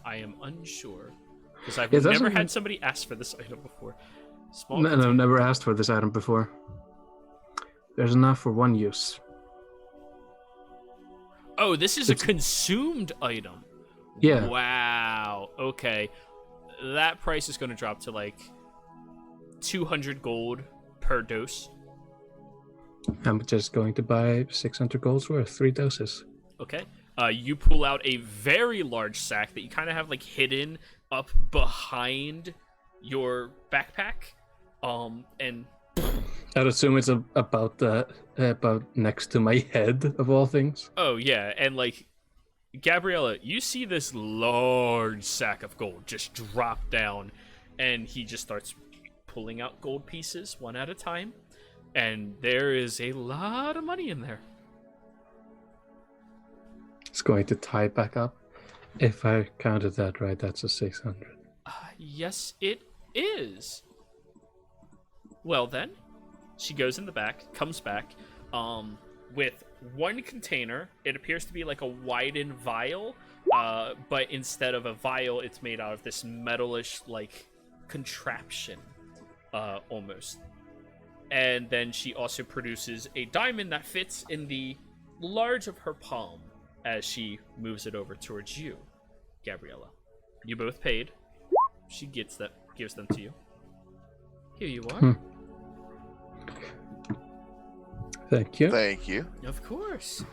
I am unsure. Because I've Yeah, that's never a- had somebody ask for this item before. Small No, I've container. never asked for this item before. There's enough for one use. Oh, this is It's- a consumed item. Yeah. Wow. Okay. That price is going to drop to like 200 gold per dose. I'm just going to buy 600 golds worth, 3 doses. Okay. You pull out a very large sack that you kind of have like hidden up behind your backpack. And I'd assume it's about next to my head of all things. oh yeah, and like Gabriella, you see this large sack of gold just drop down, and he just starts pulling out gold pieces one at a time, and there is a lot of money in there. It's going to tie back up. If I counted that right, that's a 600. Yes, it is. Well then, she goes in the back, comes back, with one container. It appears to be like a widened vial, but instead of a vial, it's made out of this metalish like contraption, almost. And then she also produces a diamond that fits in the large of her palm as she moves it over towards you, Gabriella. You both paid. She gives them to you. Here you are. Thank you. Thank you. Of course.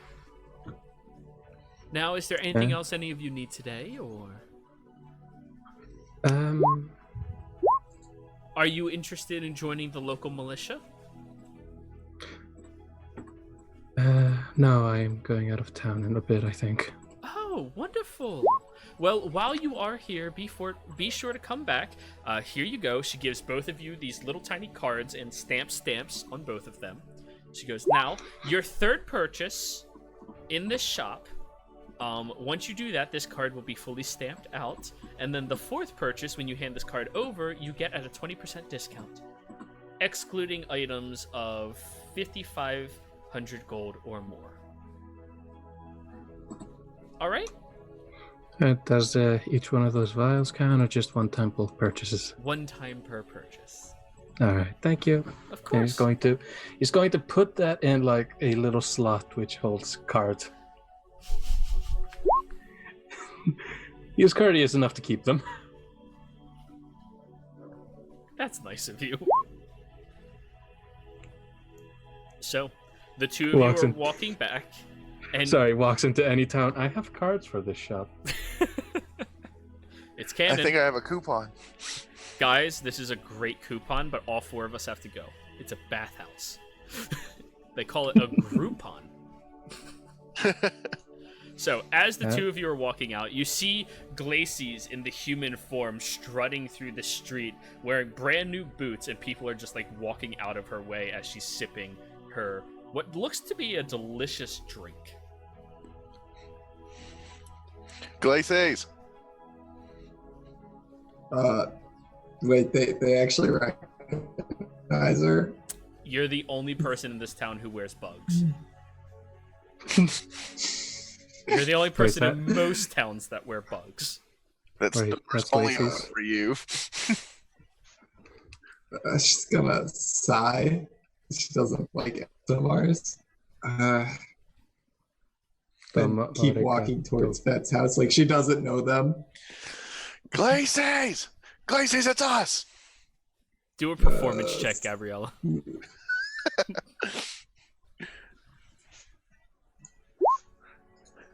Now, is there anything else any of you need today, or are you interested in joining the local militia? No, I'm going out of town in a bit, I think. Oh, wonderful. Well, while you are here, be sure to come back. Here you go. She gives both of you these little tiny cards and stamps on both of them. She goes, now, your third purchase in this shop Once you do that, this card will be fully stamped out, and then the fourth purchase, when you hand this card over, you get at a 20% discount, excluding items of 5,500 gold or more. All right. Does each one of those vials count, or just one temple purchases? One time per purchase. All right, thank you. Of And course. he's going to put that in like a little slot which holds cards. He is courteous enough to keep them. That's nice of you. So, the two of you Walks are in. walking back, and Sorry, walks into any town. I have cards for this shop. it's I canon. think I have a coupon. Guys, this is a great coupon, but all four of us have to go. It's a bathhouse. They call it a Groupon. So, as the two of you are walking out, you see Glacies in the human form strutting through the street, wearing brand new boots, and people are just like walking out of her way as she's sipping her what looks to be a delicious drink. Glaces. Wait, they actually recognize her? You're the only person in this town who wears bugs. You're the only person in most towns that wear bugs. That's Wait, the that's first only Glaces? for you. She's gonna sigh. She doesn't like SMRs. Then keep walking towards Bet's house like she doesn't know them. Glaces! Glaces, it's us! Do a performance check, Gabriella.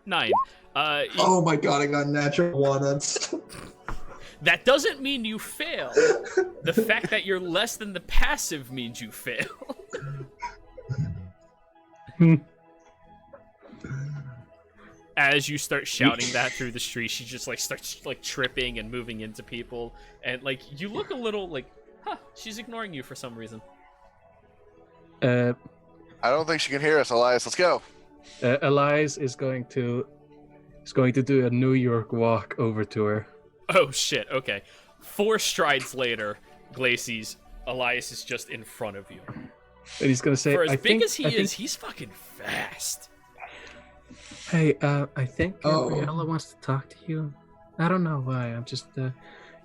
9. Oh my god, I got natural one. That doesn't mean you fail. The fact that you're less than the passive means you fail. As you start shouting that through the street, she just like starts like tripping and moving into people, and like you look a little like, she's ignoring you for some reason. I don't think she can hear us, Elias. Let's go. Elias is going to do a New York walk over to her. Oh shit, okay. 4 strides later, Glacies, Elias is just in front of you. And he's gonna say, For as I big think, as he I is, think, he's fucking fast. hey, I think Oh. Gabriella wants to talk to you. I don't know why. I'm just,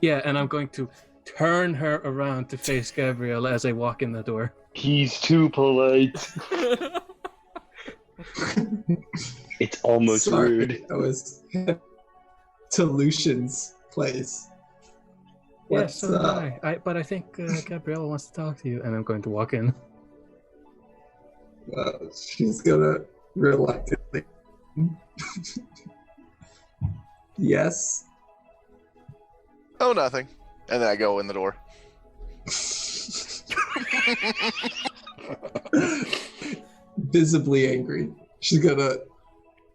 yeah, and I'm going to turn her around to face Gabriella as I walk in the door. He's too polite. It's almost Sorry, rude. I was to Lucian's place. Yes, What's so up? did I. But I think Gabriella wants to talk to you, and I'm going to walk in. She's gonna reluctantly. Yes. Oh, nothing. And then I go in the door. Visibly angry. She's gonna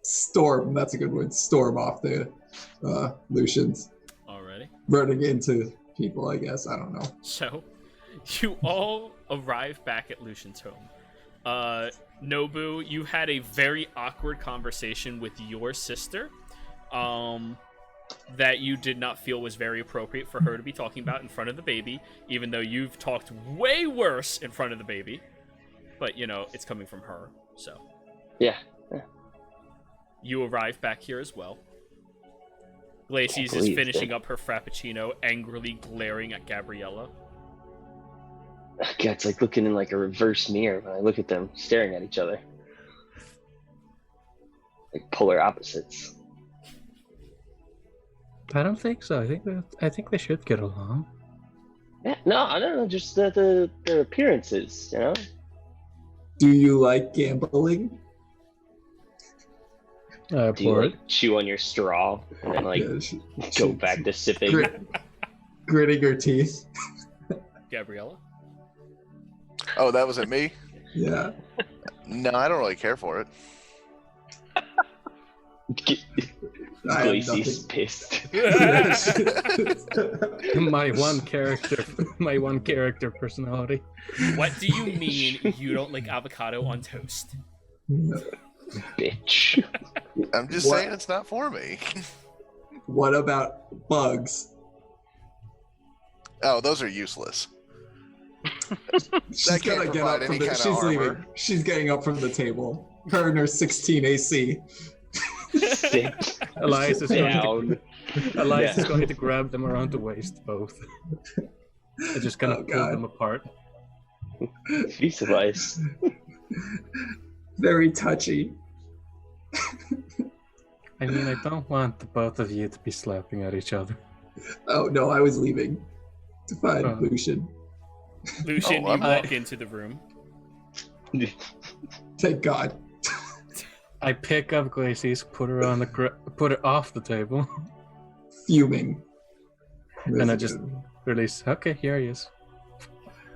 storm. That's a good word. Storm off the Lucians, Alrighty. running into people. I guess I don't know. So, you all arrive back at Lucian's home. Nobu, you had a very awkward conversation with your sister, that you did not feel was very appropriate for her to be talking about in front of the baby, even though you've talked way worse in front of the baby. But, you know, it's coming from her, so. Yeah. You arrive back here as well. Glacies is believe finishing that. up her frappuccino, angrily glaring at Gabriella. God, it's like looking in like a reverse mirror when I look at them staring at each other. Like polar opposites. I don't think so. I think they should get along. Yeah, no, I don't know, just the their appearances, you know? Do you like gambling? Do you Poor. like chew on your straw and then like Yeah, go back to sipping? gritting her teeth. Gabriella? Oh, that was at me? Yeah. No, I don't really care for it. I have Glacy's nothing. pissed. my one character personality. What do you mean you don't like avocado on toast? Bitch. I'm just What? saying it's not for me. What about bugs? Oh, those are useless. She's That can't gonna get provide up from any the. kind of She's leaving. armor. She's getting up from the table. Her and her 16 AC. Sit Elias is down. Elias is Yeah. going to grab them around the waist, both. And just kind of Oh, pull God. them apart. Piece of ice. Very touchy. I mean, I don't want the both of you to be slapping at each other. Oh no, I was leaving to find Oh. Lucian. Lucian, Oh, you walk into the room. Thank God. I pick up Glacies, put her on put her off the table, Fuming. and I just release. Okay, here he is.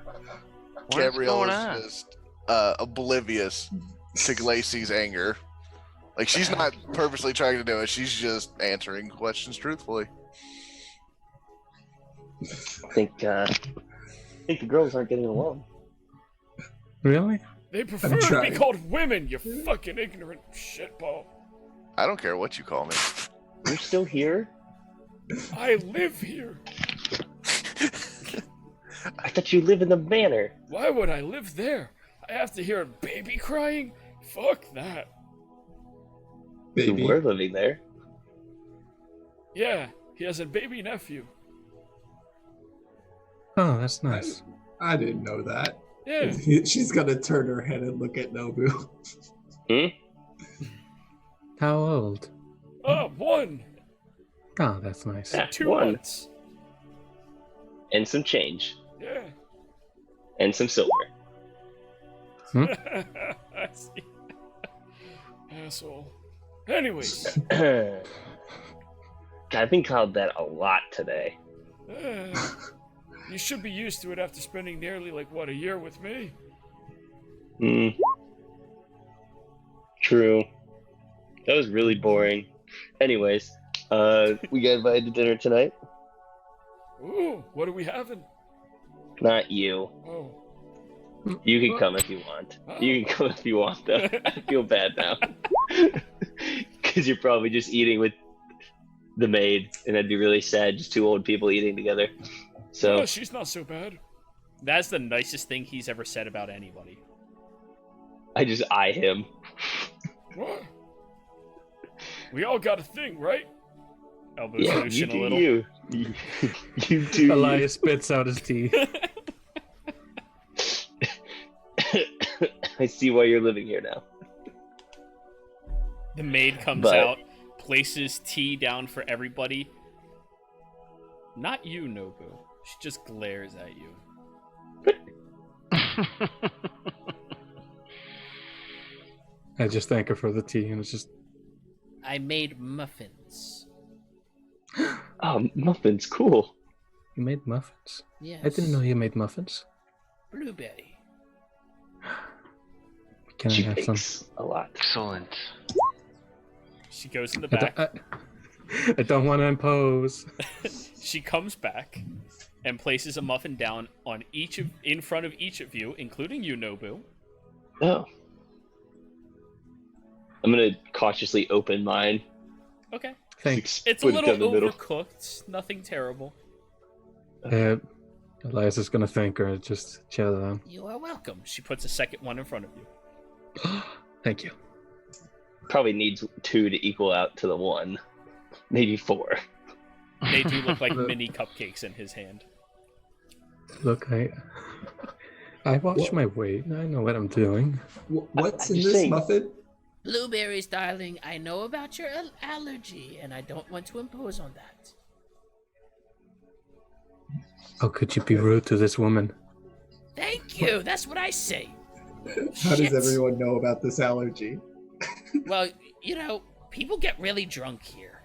What is Gabrielle going is on? just oblivious to Glacey's anger. Like, she's not purposely trying to do it. She's just answering questions truthfully. I think the girls aren't getting along. Really? They prefer to be trying. called women, you fucking ignorant shitball. I don't care what you call me. You're still here? I live here. I thought you live in the manor. Why would I live there? I have to hear a baby crying? Fuck that. Baby. You were living there. Yeah, he has a baby nephew. Oh, that's nice. I didn't know that. Yeah. She's gonna turn her head and look at Nobu. How old? One. Oh, that's nice. Yeah, 2 one. months. And some change. Yeah. And some silver. I see. Asshole. Anyways. I've been called that a lot today. You should be used to it after spending nearly, a year with me? True. That was really boring. Anyways, we got invited to dinner tonight. Ooh, what are we having? Not you. Oh. You can come if you want. You can come if you want, though. I feel bad now. Because you're probably just eating with the maid, and that'd be really sad, just two old people eating together. So Oh, she's not so bad. That's the nicest thing he's ever said about anybody. I just eye him. What? We all got a thing, right? Elbows Yeah, you Lucian a do little. you. You do you. Elias spits out his teeth. I see why you're living here now. The maid comes But- out, places tea down for everybody. Not you, Nobu. She just glares at you. I just thank her for the tea, and it's just I made muffins. Oh, muffins, cool. you made muffins. Yes. I didn't know you made muffins. Blueberry. Can She I have some? bakes a lot. Excellent. She goes in the I back. I don't want to impose. She comes back and places a muffin down on in front of each of you, including you, Nobu. Oh. I'm gonna cautiously open mine. Okay. Thanks. It's a Put it little down the middle. overcooked. Nothing terrible. Elias is gonna thank her and just chill down. You are welcome. She puts a second one in front of you. Thank you. Probably needs 2 to equal out to the 1. Maybe 4. They do look like mini cupcakes in his hand. Look, I watch my weight. I know what I'm doing. What's I'm in just this saying- muffin? Blueberries, darling. I know about your allergy, and I don't want to impose on that. How could you be rude to this woman? Thank you. That's what I say. How Shit. does everyone know about this allergy? Well, people get really drunk here.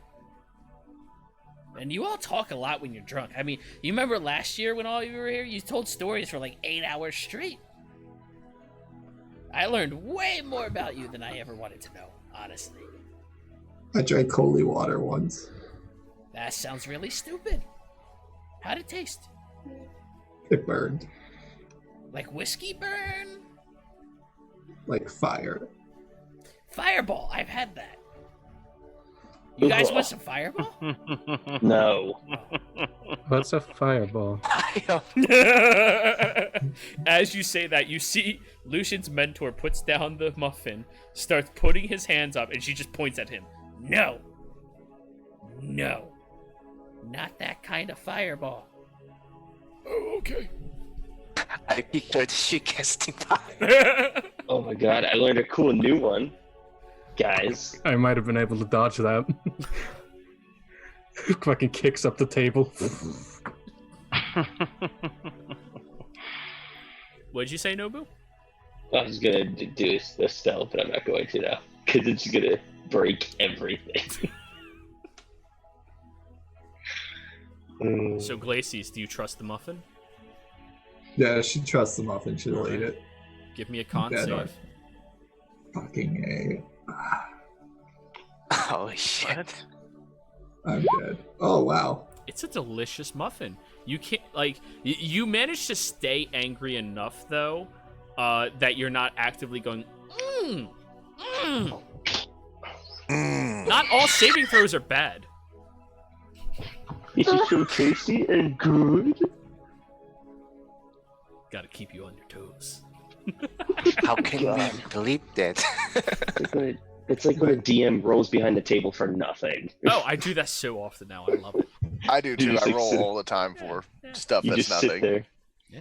And you all talk a lot when you're drunk. I mean, you remember last year when all of you were here? You told stories for 8 hours straight. I learned way more about you than I ever wanted to know, honestly. I drank holy water once. That sounds really stupid. How'd it taste? It burned Like whiskey burn? like fire. Fireball. I've had that. You guys want some Fireball? No. What's a fireball? As you say that, you see Lucian's mentor puts down the muffin, starts putting his hands up, and she just points at him. No. No. Not that kind of fireball. Oh, okay. I pictured she casting fire. Oh my god, I learned a cool new one. Guys. I might have been able to dodge that. Fucking kicks up the table. What'd you say, Nobu? I was gonna do a stealth, but I'm not going to now. Because it's gonna break everything. So, Glacies, do you trust the muffin? Yeah, she trusts the muffin. She'll eat it. Give me a con Yeah, save. Fucking A. Oh shit. What? I'm dead. Oh, wow. It's a delicious muffin. You can't, like, you managed to stay angry enough, though, that you're not actively going, Not all saving throws are bad. This is so tasty and good. Gotta keep you on your toes. How can we believe that? It's like when a DM rolls behind the table for nothing. Oh, I do that so often now. I love it. I do too. just I like roll sit- all the time for stuff You that's just sit nothing. there. Yeah.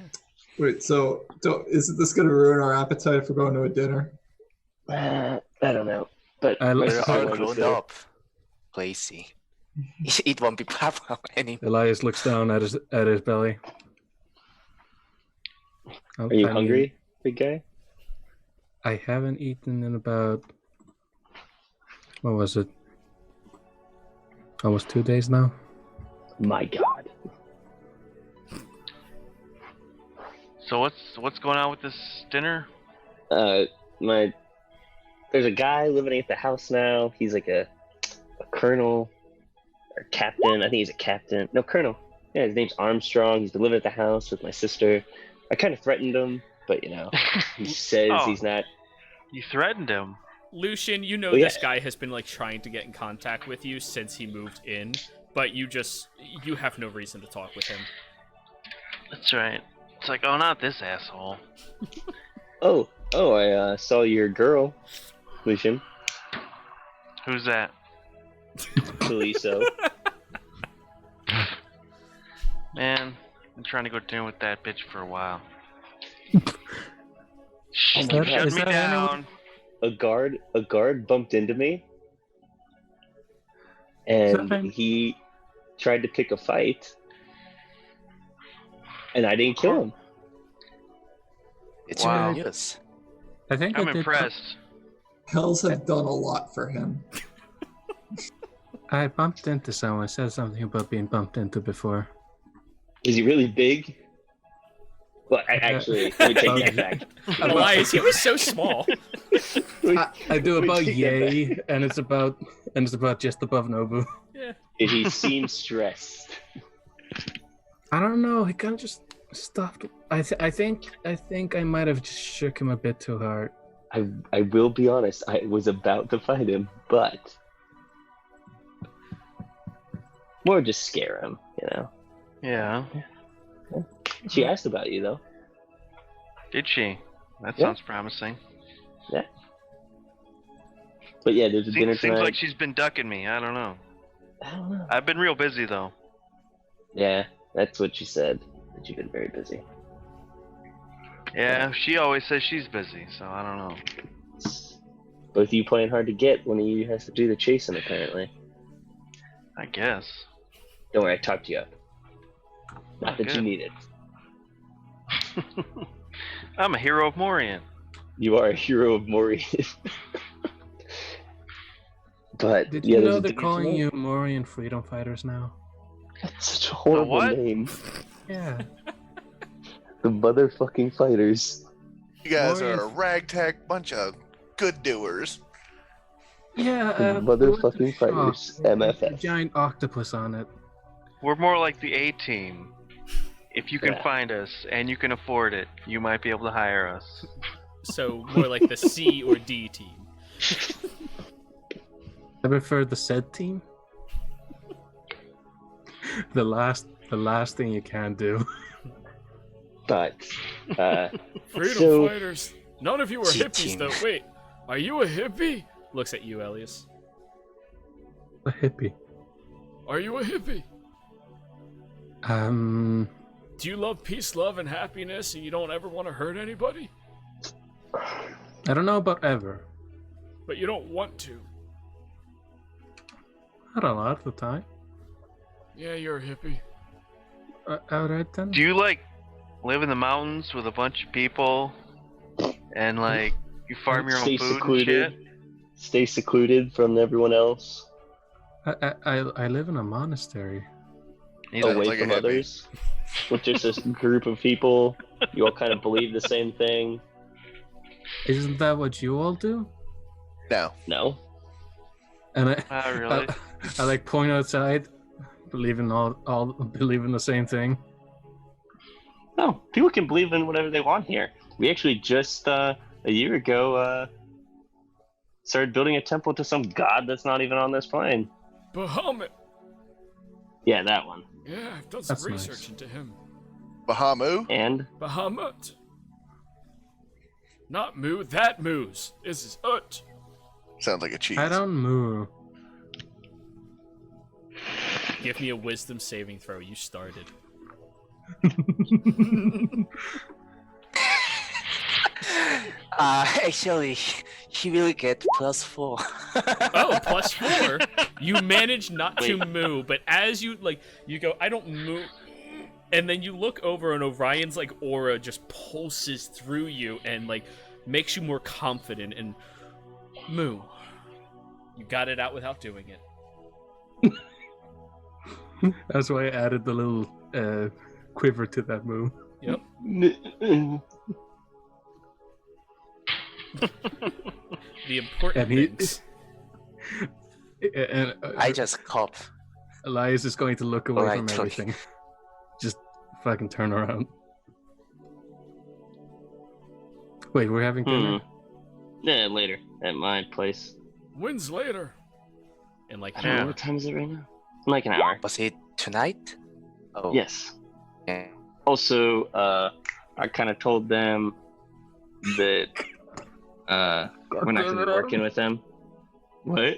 Wait, so isn't this going to ruin our appetite for going to a dinner? I don't know. But I my like- We're sister all wanted to grown say- up. Lazy. It won't be problem anymore. Elias looks down at his belly. Are you hungry, big guy? I haven't eaten in about, what was it? Almost 2 days now. My God. So what's going on with this dinner? There's a guy living at the house now. He's like a colonel or captain. I think he's a captain. No, colonel. Yeah, his name's Armstrong. He's been living at the house with my sister. I kind of threatened him, but he says Oh. he's not. You threatened him. Lucian, you know Well, yeah. this guy has been like trying to get in contact with you since he moved in, but you have no reason to talk with him. That's right. It's like, oh, not this asshole. Oh, I saw your girl, Lucian. Who's that? Feliso. Man, I'm trying to go to dinner with that bitch for a while. She Is keeps that- shutting is me that down. A guard bumped into me, and Something- he tried to pick a fight, and I didn't kill him. It's Wow. good news. I think I'm I did- impressed. Hells have done a lot for him. I bumped into someone, said something about being bumped into before. Is he really big? Well, actually, let me take that back. Elias, he was so small. I do Let me about take that yay, and it's about just above Nobu. Did he seem stressed? I don't know. He kind of just stopped. I think I might have just shook him a bit too hard. I will be honest. I was about to fight him, but more just scare him. Yeah. She asked about you though. Did she? That Yeah. sounds promising. But yeah, there's a dinner Seems tonight. like she's been ducking me. I don't know. I don't know. I've been real busy though. Yeah, that's what she said. That you've been very busy. Yeah, she always says she's busy, so I don't know. Both of you playing hard to get. One of you has to do the chasing, apparently. I guess. Don't worry, I talked you up. Not Oh, that you good. need it. I'm a hero of Morian. You are a hero of Morian. But Did yeah, you there's know a they're dinner calling tonight. you Morian freedom fighters now? That's such a horrible what? name. Yeah. The motherfucking fighters. You guys Warriors. are a ragtag bunch of good doers. Yeah. The we went to motherfucking Shaw. fighters. There's a MFF. giant octopus on it. We're more like the A team. If you can Yeah. find us and you can afford it, you might be able to hire us. So more like the C or D team. I prefer the said team. The last thing you can do. But Freedom So- fighters. None of you are hippies, though. Wait, are you a hippie? Looks at you, Elias. A hippie. Are you a hippie? Do you love peace, love, and happiness, and you don't ever want to hurt anybody? I don't know about ever. But you don't want to. Not a lot of the time. Yeah, you're a hippie. Alright then. Do you like live in the mountains with a bunch of people and like you farm your own stay food secluded. and shit? Stay secluded from everyone else, I live in a monastery. He's like, away like a from hippie. others. With just a group of people, you all kind of believe the same thing. Isn't that what you all do? No. No, And I, not really. I like point outside, believe in all believe in the same thing. no. People can believe in whatever they want here. We actually just a year ago started building a temple to some god that's not even on this plane. Bahamut. Yeah, that one. Yeah, I've done some That's research nice. into him. Bahamu? And Bahamut. Not moo, that moos. This is ut. Sounds like a cheese. I don't moo. Give me a wisdom saving throw. You started. Actually, he will get +4. Oh, +4. You manage not to moo, but as you you go, I don't moo, and then you look over and Orion's aura just pulses through you and makes you more confident and moo. You got it out without doing it. That's why I added the little quiver to that moo. Yep. The important And he- things. And I just cough. Elias is going to look away Alright, from okay. everything. Just fucking turn around. Wait, we're having dinner. yeah, later at my place. Wins later. In I don't Yeah. know what time is it right now. Like an hour. Was it tonight? Oh. Yes. Yeah. Also, I kind of told them that we're not going to be working with them. What?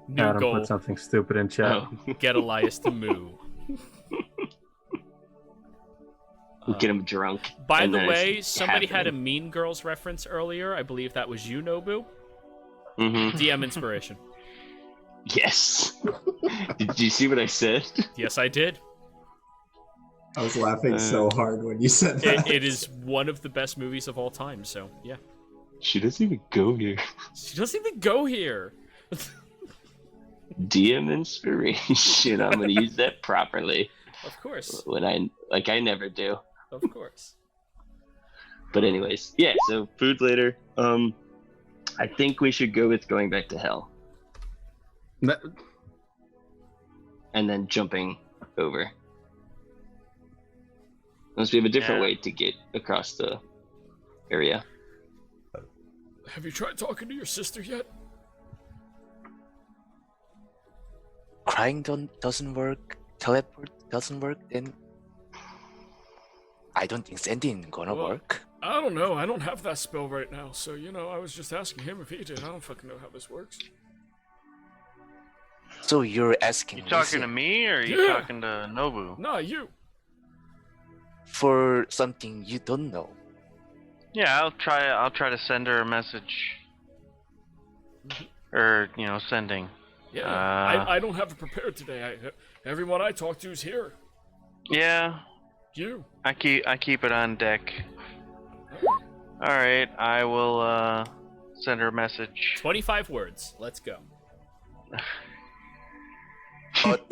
New Adam goal. put something stupid in chat. Oh, Get Elias to moo. get him drunk. By and the then way, it's somebody had a happening. Mean Girls reference earlier. I believe that was you, Nobu. Mhm. DM inspiration. Yes. Did you see what I said? Yes, I did. I was laughing so hard when you said that. It is one of the best movies of all time. So yeah, She doesn't even go here. she doesn't even go here. DM inspiration. I'm gonna use that properly Of course, when I never do. of course. But anyways, yeah. So food later. I think we should go with going back to hell That- and then jumping over. Unless we have a different Yeah. way to get across the area. Have you tried talking to your sister yet? Crying doesn't work. Teleport doesn't work. Then I don't think sending gonna Well, work. I don't know. I don't have that spell right now. So I was just asking him if he did. I don't fucking know how this works. So you're asking You talking to Lizzie me or are you Yeah. talking to Nobu? Nah, you. for something you don't know. Yeah, I'll try to send her a message. Or, sending. Yeah, Uh. I don't have it prepared today. Everyone I talk to is here. Yeah, You. I keep it on deck. All right, I will send her a message. 25 words. Let's go. But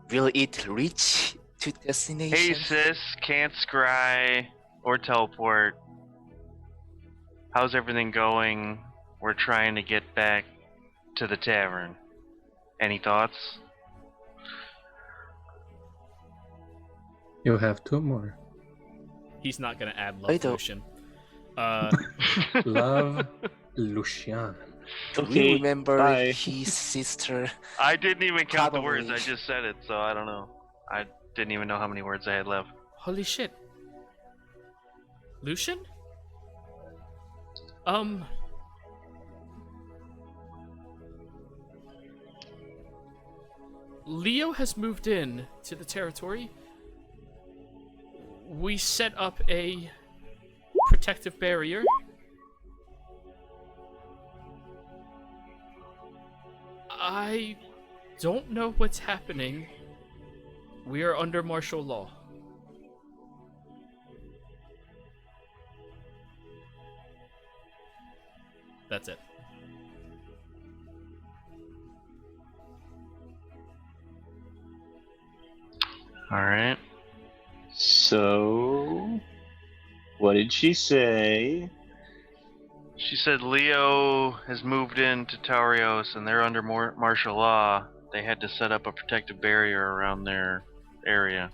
will it reach to destination? Hey sis, can't scry or teleport. How's everything going? We're trying to get back to the tavern. Any thoughts? You have two more. He's not gonna add I love don't- potion. Love, Lucian. Do Okay, you remember bye. his sister? I didn't even count the words. Probably. I just said it, so I don't know. I didn't even know how many words I had left. Holy shit. Lucian? Leo has moved in to the territory. We set up a protective barrier. I don't know what's happening. We are under martial law. That's it. All right. So, what did she say? She said Leo has moved into Taurios and they're under martial law. They had to set up a protective barrier around their area.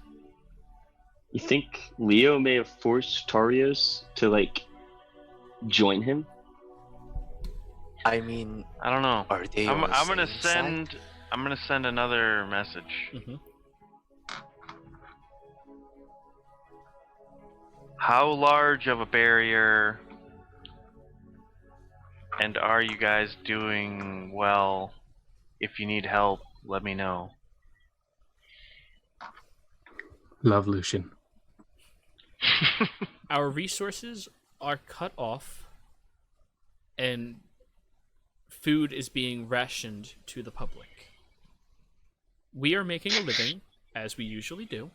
You think Leo may have forced Tarios to, like, join him? I mean, I don't know. are they I'm on the gonna same send. side? I'm gonna send another message. Mhm. How large of a barrier? And are you guys doing well? If you need help, let me know. Love, Lucian. Our resources are cut off, and food is being rationed to the public. We are making a living, as we usually do.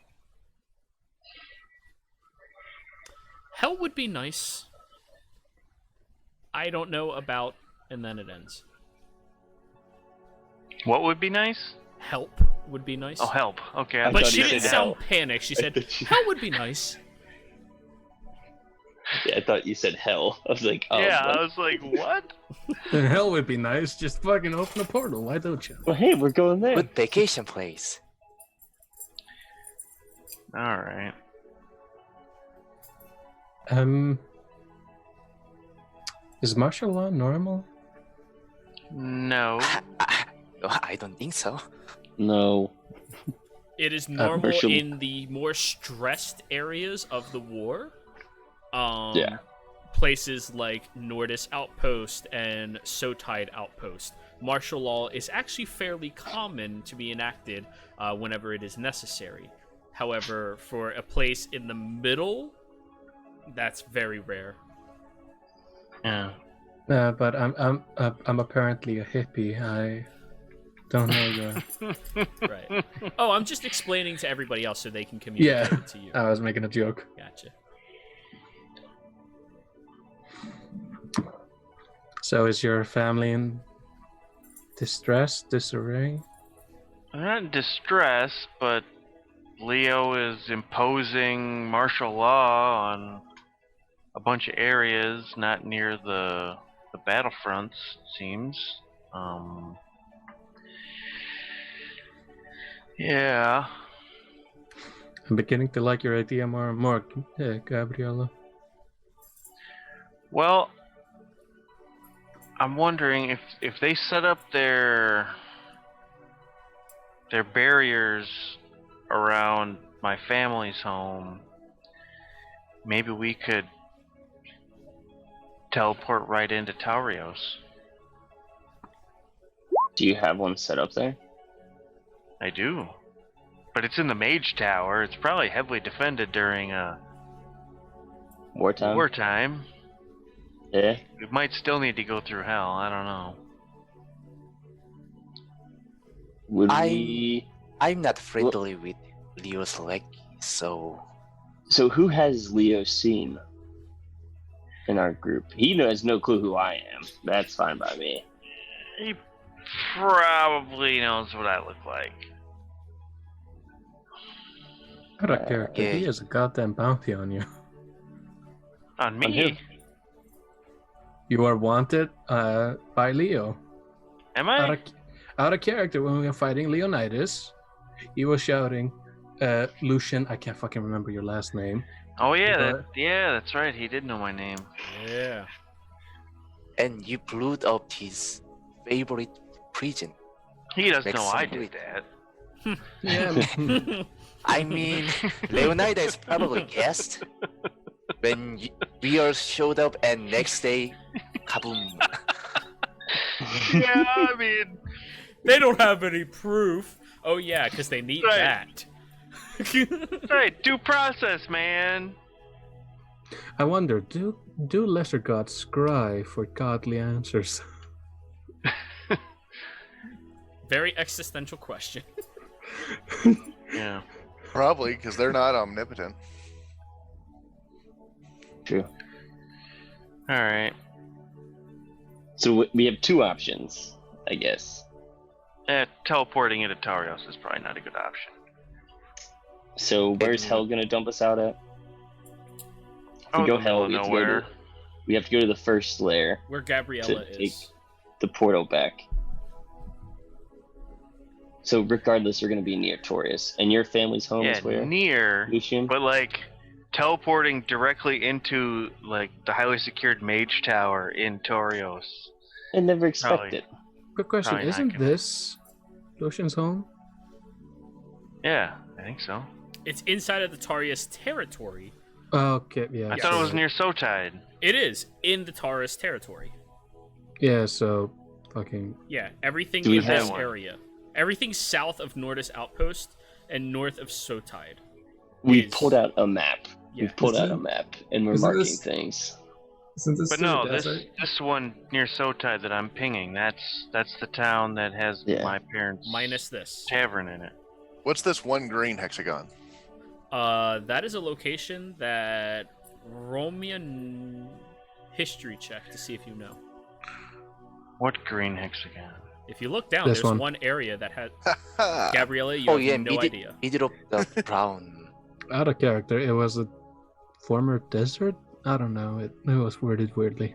Hell would be nice. I don't know about, and then it ends. What would be nice? Help would be nice. Oh, help. Okay. I But thought she you didn't said sound hell. panicked. She said, hell would be nice. Yeah, I thought you said hell. I was like, oh. yeah, what? I was like, what? The hell would be nice. Just fucking open a portal. Why don't you? Well, hey, we're going there. Good vacation place. All right. Is martial law normal? No. I don't think so. No. It is normal Martial- in the more stressed areas of the war. Yeah. Places like Nordis Outpost and Sotide Outpost. Martial law is actually fairly common to be enacted whenever it is necessary. However, for a place in the middle, that's very rare. Yeah. But I'm apparently a hippie. I don't know the. Right. Oh, I'm just explaining to everybody else so they can communicate Yeah, it to you. I was making a joke. Gotcha. So is your family in distress, disarray? I'm not in distress, but Leo is imposing martial law on a bunch of areas not near the battlefronts, it seems. Yeah. I'm beginning to like your idea more and more, Gabriella. Well, I'm wondering if they set up their barriers around my family's home, maybe we could teleport right into Taurios. Do you have one set up there? I do. But it's in the Mage Tower. It's probably heavily defended during Wartime? wartime. Yeah. We might still need to go through hell. I don't know. Would I- we... I'm not friendly with Leo's leg, so So who has Leo seen in our group? He has no clue who I am. That's fine by me. He probably knows what I look like. What a character. yeah. He has a goddamn bounty on you. On me? On who? You are wanted by Leo. Am I? Out of character when we were fighting Leonidas. He was shouting, Lucian, I can't fucking remember your last name. Oh yeah, But- that's right. He did know my name. Yeah. And you blew up his favorite prison. He doesn't Make know I some did great- that. Yeah. I mean, Leonidas probably guessed when we all showed up, and next day, kaboom. Yeah, I mean, They don't have any proof. Oh yeah, because they need Right. that. right, due process, man. I wonder, do lesser gods cry for godly answers? Very existential question. Yeah. Probably because they're not omnipotent. True. All right. So we have two options, I guess. Teleporting into Tarios is probably not a good option. So where's Hell gonna dump us out at? Oh, To go the Hell, middle of we have to go nowhere. to, we have to go to the first lair, Where Gabriella To is. the portal back. So regardless, we're gonna be near Taurus, and your family's home Yeah, is where? near, Lucian. but like teleporting directly into like the highly secured mage tower in Torios. I never expect Probably. it. Good question. Probably not Isn't gonna- this Lucian's home? Yeah, I think so. It's inside of the Tarius territory. Okay, yeah. I thought it was so- near Sotide. It is in the Taurus territory. Yeah, so fucking. Yeah, everything Do we in this have one? area. Everything south of Nordis Outpost and north of Sotide. We is- pulled out a map. Yeah. We've pulled out a Isn't- map, and we're isn't marking this- things. Isn't this But still no, a this desert? this one near Sotide that I'm pinging, that's the town that has Yeah. my parents' Minus this. tavern in it. What's this one green hexagon? That is a location that Romian history check to see if you know. What green hexagon? If you look down, This there's one. one area that had Gabriella. You Oh have yeah, no idea. middle of the brown. Out of character. It was a former desert? I don't know. It was worded weirdly.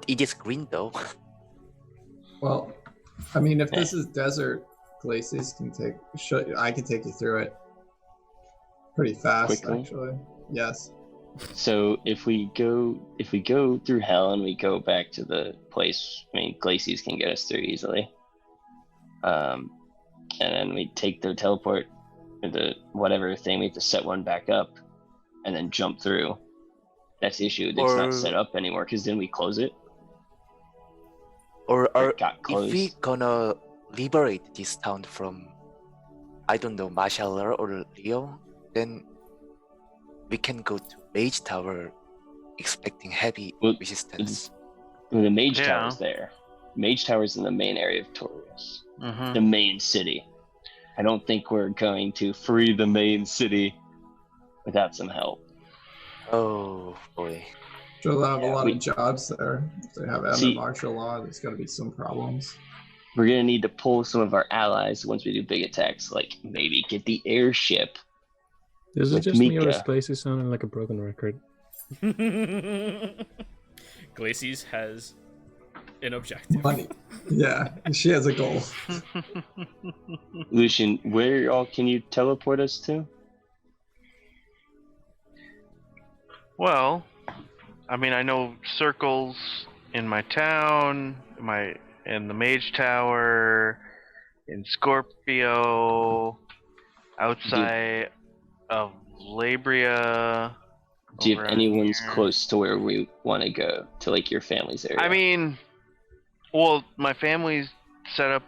It is green though. Well, I mean, if this is desert, Glaciers can take. I can take you through it pretty fast, Quickly? actually. Yes. So if we go through Hell and we go back to the place, I mean, Glacies can get us through easily. And then we take the teleport, or the whatever thing, we have to set one back up, and then jump through. That's the issue. It's Or- not set up anymore because then we close it. Or It got if closed. we gonna liberate this town from, I don't know, Mashallah or Leo, then we can go to Mage Tower expecting heavy Well, resistance. The Mage Yeah. Tower's there. Mage Tower's in the main area of Taurus, Mm-hmm. the main city. I don't think we're going to free the main city without some help. Oh boy. So they'll have a Yeah, lot we- of jobs there. If they have See- martial law, there's going to be some problems. We're gonna need to pull some of our allies once we do big attacks, like maybe get the airship. Is it With just me or Mika. is Glacy sounding like a broken record? Glacies has an objective. Money. Yeah, she has a goal. Lucian, where all can you teleport us to? Well, I mean, I know circles in my town, in the Mage Tower, in Scorpio, outside of Labria. Do you have over anyone's here. close to where we want to go to, like your family's area? I mean, well, my family's set up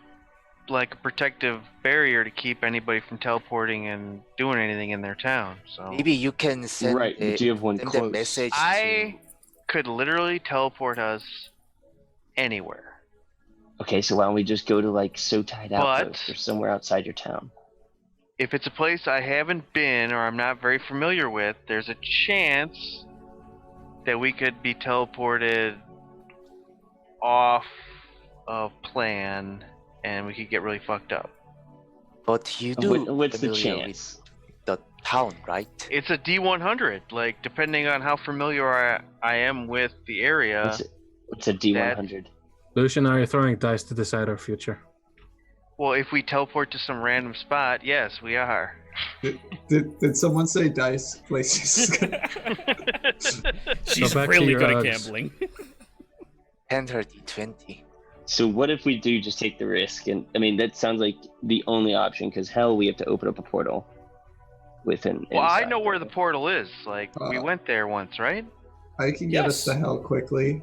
like a protective barrier to keep anybody from teleporting and doing anything in their town. So Maybe you can send right? a, But do you have one send a close? message I could literally teleport us anywhere. Okay, so why don't we just go to like Sotide But- Outpost or somewhere outside your town? If it's a place I haven't been or I'm not very familiar with, there's a chance that we could be teleported off of plan and we could get really fucked up. but you do What's the familiar chance? with the town, right? It's a D100. Like, depending on how familiar I am with the area. What's a D100? Lucian, are you throwing dice to decide our future? Well, if we teleport to some random spot, yes, we are. Did someone say dice places? She's back to really your good at odds. gambling. 10, 30, 20. So what if we do just take the risk? And I mean, that sounds like the only option because hell, we have to open up a portal with an. Well, I inside know where the portal. portal is. Like, we went there once, right? I can get us Yes. to hell quickly.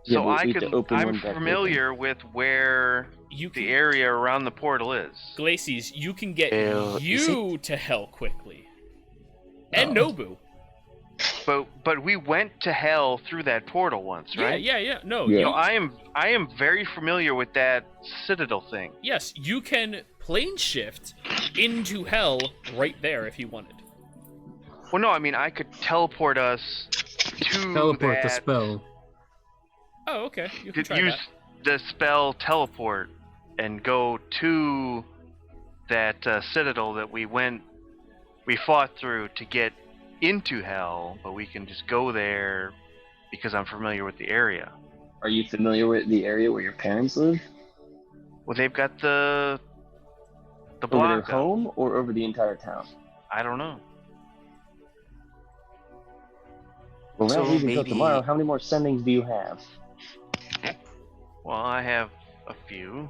Yeah, So but I we have to could. open I'm one back familiar with where You the can, area around the portal is. Glacies, you can get Is you to hell quickly. And Oh. Nobu. But we went to hell through that portal once, right? Yeah. No, Yeah. So I am very familiar with that citadel thing. yes, you can plane shift into hell right there if you wanted. Well, no, I mean I could teleport us to Teleport the that. spell. Oh, okay. You can Could try use that. the spell teleport and go to that citadel that we fought through to get into hell, but we can just go there because I'm familiar with the area. Are you familiar with the area where your parents live? Well, they've got the Over their block up. home or over the entire town? I don't know. Well, we're So not leaving till maybe- tomorrow. How many more sendings do you have? Well, I have a few.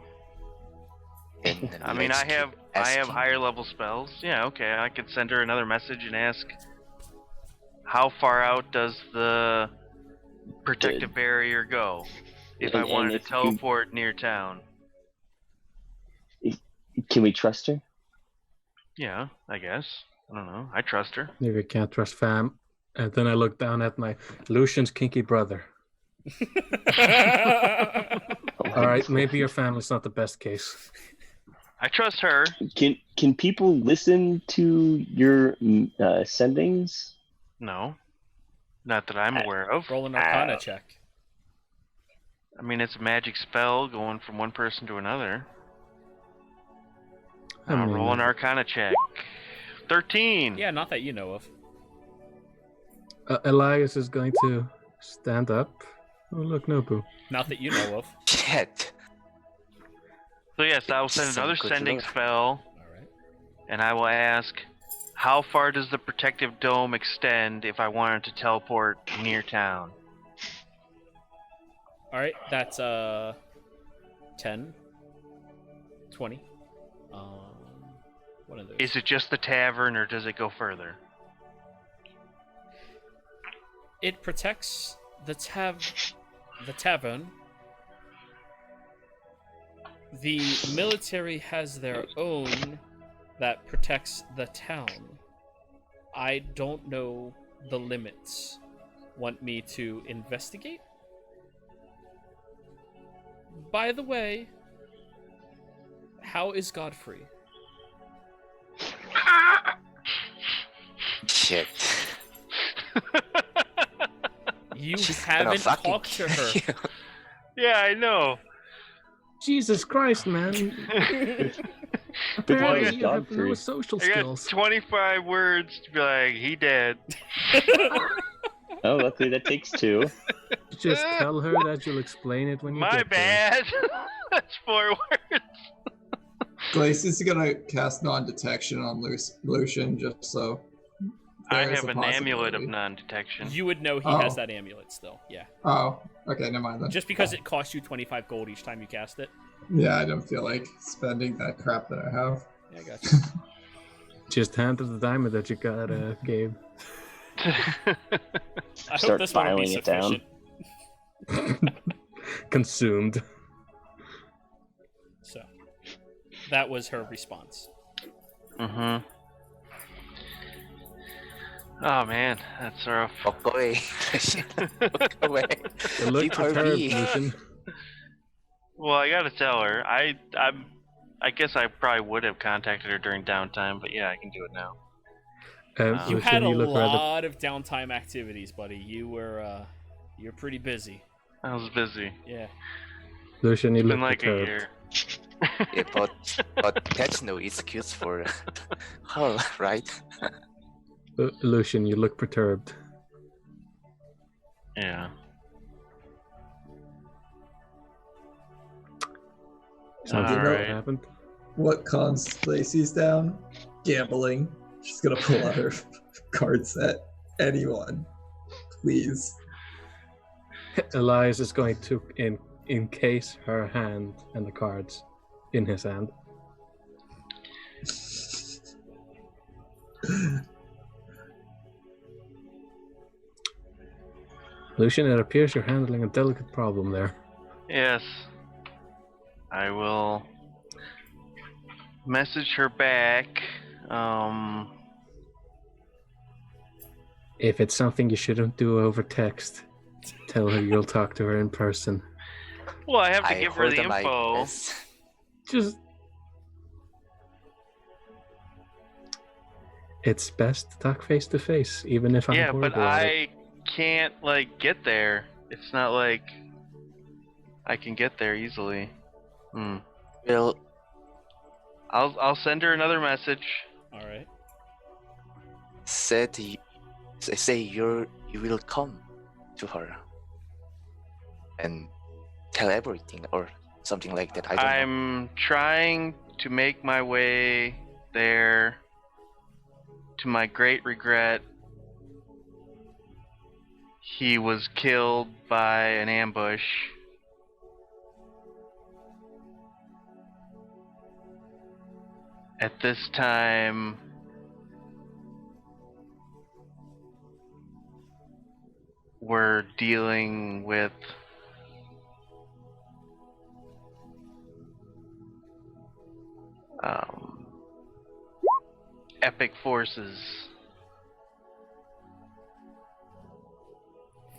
And then I mean, let's I have keep I have asking. higher level spells. Yeah, okay. I could send her another message and ask, how far out does the protective barrier go? If I And wanted if to you- teleport near town. Can we trust her? Yeah, I guess. I don't know. I trust her. Maybe I can't trust fam. And then I look down at my Lucian's kinky brother. All right, maybe your family's not the best case. I trust her. Can people listen to your sendings? No. Not that I'm aware of. Roll an Arcana Ow. check. I mean, it's a magic spell going from one person to another. I mean, Roll an Arcana check. 13. Yeah, not that you know of. Elias is going to stand up. Oh, look, Nobu. Not that you know of. Shit. So yes, I will send Some another good sending luck. spell, All right. and I will ask, how far does the protective dome extend if I wanted to teleport near town? All right, that's 10, 20. One of those. Is it just the tavern, or does it go further? It protects the tavern. The military has their own that protects the town. I don't know the limits. Want me to investigate? By the way, how is Godfrey? Shit. You She's gonna haven't fucking talked to her. kill you. Yeah, I know. Jesus Christ, man. is Apparently you have Godfrey? no social I got skills. 25 words to be like, he dead. Oh, luckily that takes 2. Just tell her that you'll explain it when you My get there. bad. That's 4 words. Glace is gonna cast non-detection on Lucian just so. I there is have a an amulet of possibility. You non-detection. would know he Oh. has that amulet still, yeah. Oh, okay, never mind then. Just because it costs you 25 gold each time you cast it. Yeah, I don't feel like spending that crap that I have. Yeah, I got you. Just hand her the diamond that you got, Gabe. I hope Start this one will be filing it down. sufficient. Consumed. So, that was her response. Mm-hmm. Oh man, that's rough. Walk away. Walk away. You look Leave her perturbed, be. Lucian. Well, I gotta tell her. I guess I probably would have contacted her during downtime, but yeah, I can do it now. You Lucian, had a you look rather... lot of downtime activities, buddy. You're pretty busy. I was busy. Yeah. Lucian, you It's look been like a perturbed. year. Yeah, but that's no excuse for her, right? Lucian, you look perturbed. Yeah. Sounds All like what right. happened. What calms Lacey's down? Gambling. She's gonna pull out her card set. Anyone, please. Elias is going to encase her hand and the cards in his hand. Lucian, it appears you're handling a delicate problem there. Yes. I will message her back. If it's something you shouldn't do over text, tell her you'll talk to her in person. Well, I have to I give her hold the the mic. info. Yes. Just... It's best to talk face to face, even if I'm Yeah, horrible but at it. I can't get there. It's not like I can get there easily. Well, I'll send her another message. All right. say you will come to her and tell everything or something like that. I don't know. I'm trying to make my way there. To my great regret, he was killed by an ambush. At this time, we're dealing with epic forces.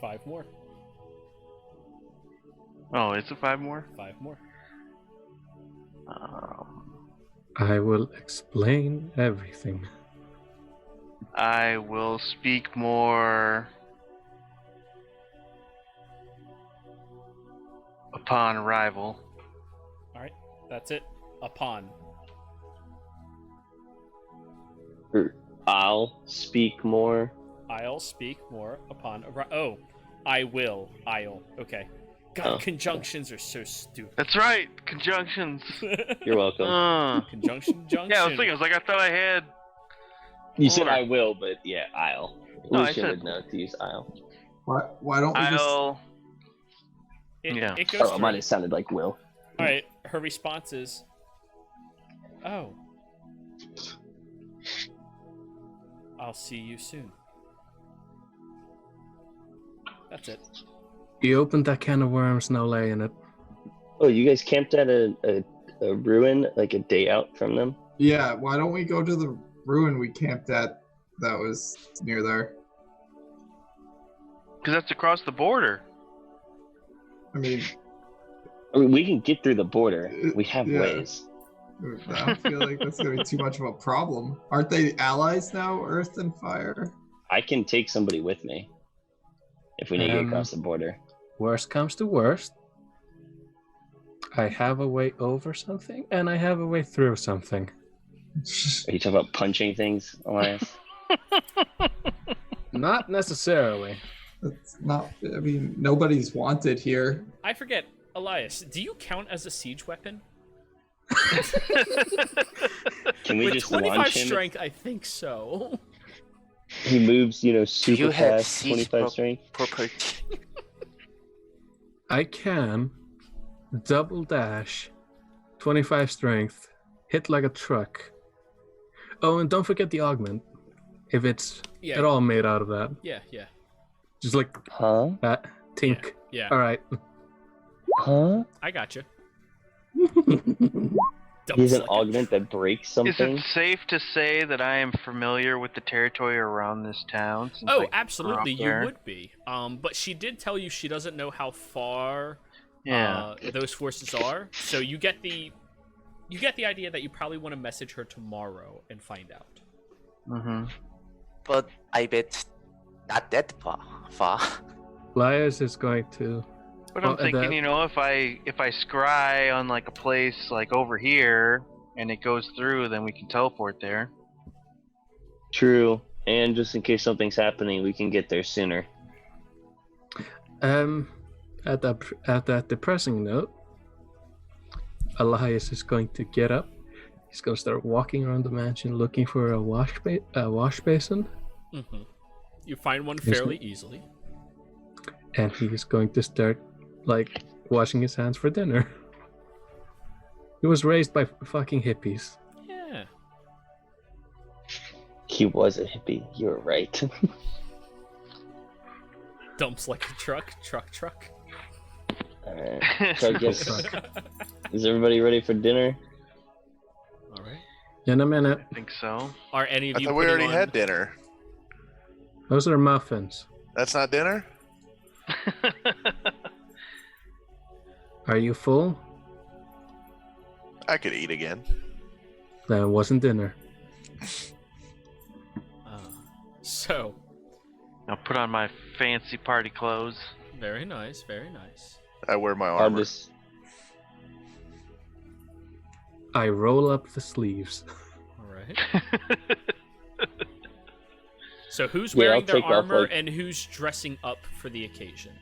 5 more. Oh, is it 5 more? 5 more. I will explain everything. I will speak more upon arrival. All right. That's it. Upon. I'll speak more. I'll speak more upon Oh, I will. I'll. Okay. God, Oh. conjunctions are so stupid. That's right, conjunctions. You're welcome. Conjunction, junction. Yeah, I was thinking. I was like, I thought I had. You said Or- I will, but yeah, I'll. No, I Lucian said- would know to use I'll. Why don't we just? I'll. It, Yeah. it goes Oh, through. mine have sounded like will. All right. Her response is, "Oh, I'll see you soon." That's it. You opened that can of worms, no lay in it. Oh, you guys camped at a ruin like a day out from them? Yeah, why don't we go to the ruin we camped at that was near there? Because that's across the border. I mean, We can get through the border. We have Yeah. ways. I feel like that's gonna be too much of a problem. Aren't they allies now, Earth and Fire? I can take somebody with me if we need to get across the border. Worst comes to worst, I have a way over something, and I have a way through something. Are you talking about punching things, Elias? Not necessarily. That's not. I mean, nobody's wanted here. I forget, Elias. Do you count as a siege weapon? Can we With just 25 launch him? strength, I think so. He moves, super you have fast, siege 25 strength. property? I can double dash, 25 strength, hit like a truck. Oh, and don't forget the augment. If it's Yeah. at all made out of that. Yeah, yeah, Just like Huh? that. Tink. yeah. Alright. Huh? I got you. He's an augment that breaks Is something? it safe to say that I am familiar with the territory around this town? Since Oh, I grew absolutely, up you there? would be. But she did tell you she doesn't know how far Yeah. those forces are. So you get the idea that you probably want to message her tomorrow and find out. But I bet not that far. Elias is going to. But Well, I'm thinking, if I scry on like a place like over here and it goes through, then we can teleport there. True. And just in case something's happening, we can get there sooner. At that depressing note, Elias is going to get up. He's gonna start walking around the mansion looking for a wash basin, Mm-hmm. You find one Yes, fairly easily. and he's going to start like washing his hands for dinner. He was raised by fucking hippies. Yeah. He was a hippie. You were right. Dumps like a truck. Alright. So I guess, is everybody ready for dinner? All right. In a minute. I think so. Are any of I you thought we putting already on... had dinner. Those are muffins. That's not dinner? Are you full? I could eat again. That wasn't dinner. So, I'll put on my fancy party clothes. very nice, very nice. I wear my I'll armor. just. I roll up the sleeves. All right. So who's Yeah, I'll wearing their take off, armor like- and who's dressing up for the occasion?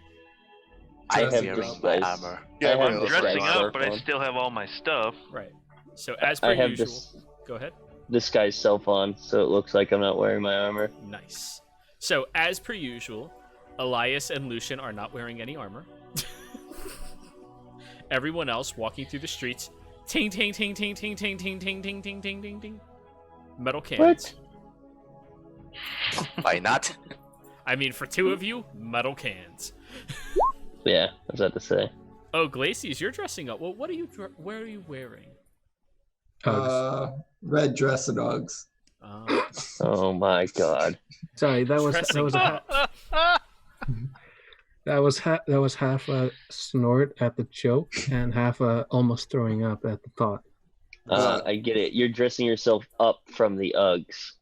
I'm have wearing this my guy's- armor. Yeah, I I'm have wearing this the Dressing guy's up, but I cell still have all my stuff. Right. So as per I have usual, this go ahead. this guy's cell phone, so it looks like I'm not wearing my armor. Nice. So as per usual, Elias and Lucian are not wearing any armor. Everyone else walking through the streets, ting ting ting ting ting ting ting ting ting ting ting ting ting. Metal cans. Why not? I mean, for two of you, metal cans. Yeah, I was about to say. Oh, Glacies, you're dressing up. Well, what are you? Where are you wearing? Red dress and Uggs. Oh my god. Sorry, that was Dressing that was half a snort at the joke and half a almost throwing up at the thought. I get it. You're dressing yourself up from the Uggs.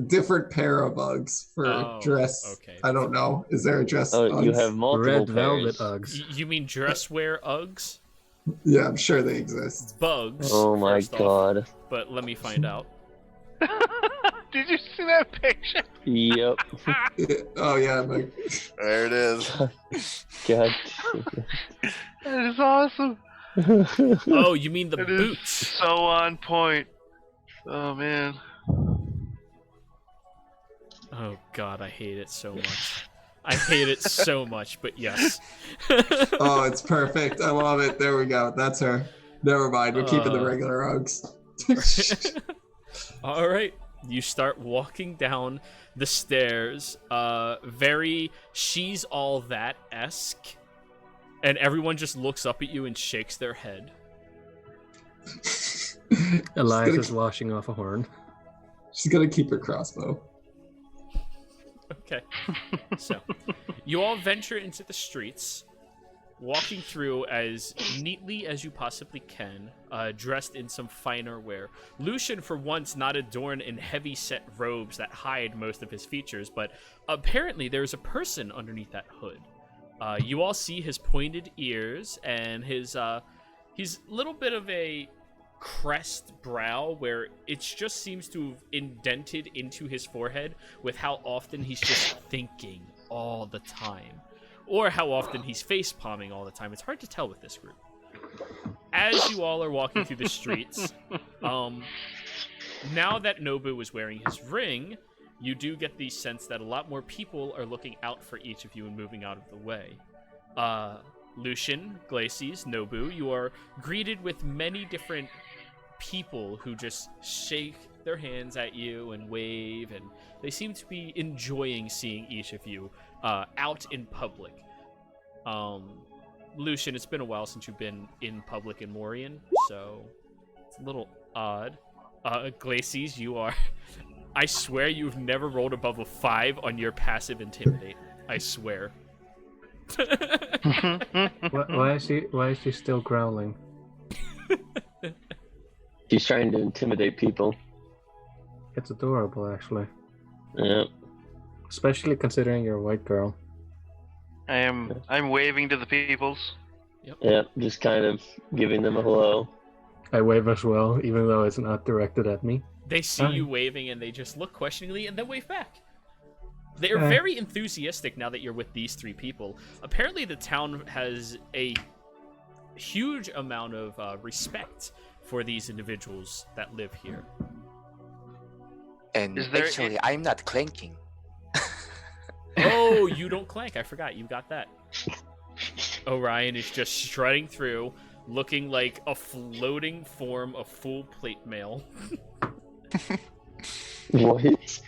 Different pair of Uggs for Oh, dress. okay. I don't know. Is there a dress? Oh, you Uggs? have multiple Red velvet pairs. Uggs. You mean dress wear Uggs? Yeah, I'm sure they exist. Bugs. Oh my first off, god. but let me find out. Did you see that picture? Yep. Oh yeah, I'm like, There it is. God. That is awesome. Oh, you mean the It is boots? so on point. Oh man. Oh god, I hate it so much. I hate it so much, but yes. oh, it's perfect. I love it. There we go. That's her. Never mind. We're keeping the regular Uggs. All right, you start walking down the stairs. Very she's all that-esque, and everyone just looks up at you and shakes their head. Elias is washing off a horn. She's gonna keep her crossbow. Okay. So, you all venture into the streets, walking through as neatly as you possibly can, dressed in some finer wear. Lucian, for once, not adorned in heavy-set robes that hide most of his features, but apparently there's a person underneath that hood. You all see his pointed ears and his little bit of a crest brow where it just seems to have indented into his forehead with how often he's just thinking all the time, or how often he's face palming all the time. It's hard to tell with this group. As you all are walking through the streets, now that Nobu is wearing his ring, you do get the sense that a lot more people are looking out for each of you and moving out of the way. Lucian, Glacies, Nobu, you are greeted with many different people who just shake their hands at you and wave, and they seem to be enjoying seeing each of you out in public. Lucian, it's been a while since you've been in public in Morian, so it's a little odd. Glacies, you are... I swear you've never rolled above a 5 on your passive intimidate. I swear. Why is she still growling? She's trying to intimidate people. It's adorable, actually. Yeah. Especially considering you're a white girl. I'm waving to the peoples. Yeah, just kind of giving them a hello. I wave as well, even though it's not directed at me. They see Hi. you waving and they just look questioningly and then wave back. They are Hi. very enthusiastic now that you're with these 3 people. Apparently the town has a huge amount of respect for these individuals that live here. And Is there- actually, I'm not clanking. Oh, you don't clank. I forgot. You got that. Orion is just strutting through, looking like a floating form of full plate mail. What?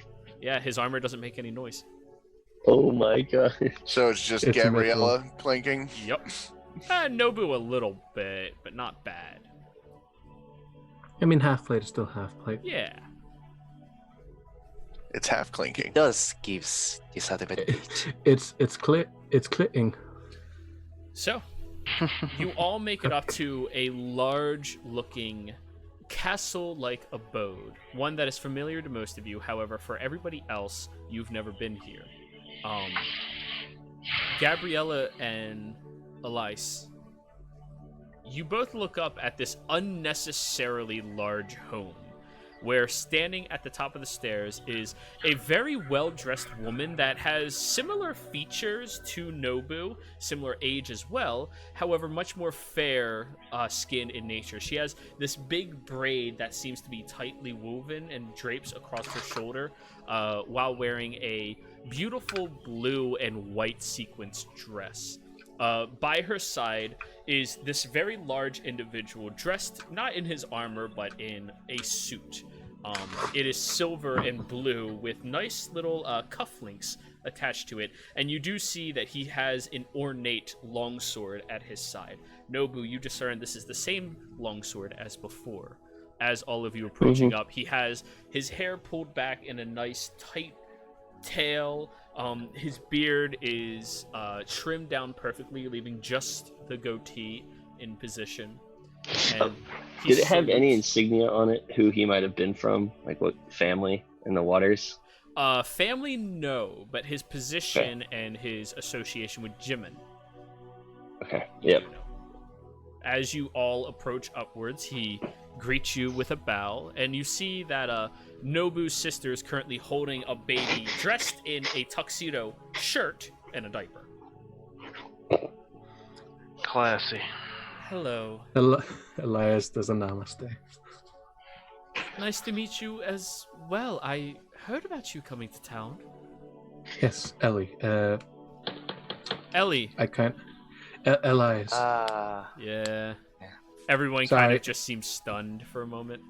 Yeah, his armor doesn't make any noise. Oh my god. So it's just It's a Gabriella clinking. Yep. Nobu a little bit, but not bad. I mean, half plate is still half plate. Yeah. It's half clinking. It does gives disadvantage. It's clicking. So, you all make it up to a large-looking castle-like abode, one that is familiar to most of you. However, for everybody else, you've never been here. Gabriella and Elise, you both look up at this unnecessarily large home, where standing at the top of the stairs is a very well-dressed woman that has similar features to Nobu, similar age as well, however much more fair skin in nature. She has this big braid that seems to be tightly woven and drapes across her shoulder while wearing a beautiful blue and white sequence dress. By her side is this very large individual dressed not in his armor but in a suit. It is silver and blue with nice little cufflinks attached to it, and you do see that he has an ornate longsword at his side. Nobu, you discern this is the same longsword as before. As all of you approaching up, he has his hair pulled back in a nice tight tail. His beard is trimmed down perfectly, leaving just the goatee in position. And Did it have any insignia on it? Who he might have been from? Like what family in the waters? Family, no, but his position and his association with Jimin. Okay. you Yep. do know. As you all approach upwards, he greets you with a bow, and you see that Nobu's sister is currently holding a baby dressed in a tuxedo shirt and a diaper. Classy. Hello. Elias does a namaste. Nice to meet you as well. I heard about you coming to town. Yes, Ellie. Ellie. I can't. Elias. Ah, Yeah. Yeah. Everyone kind Sorry. of just seems stunned for a moment.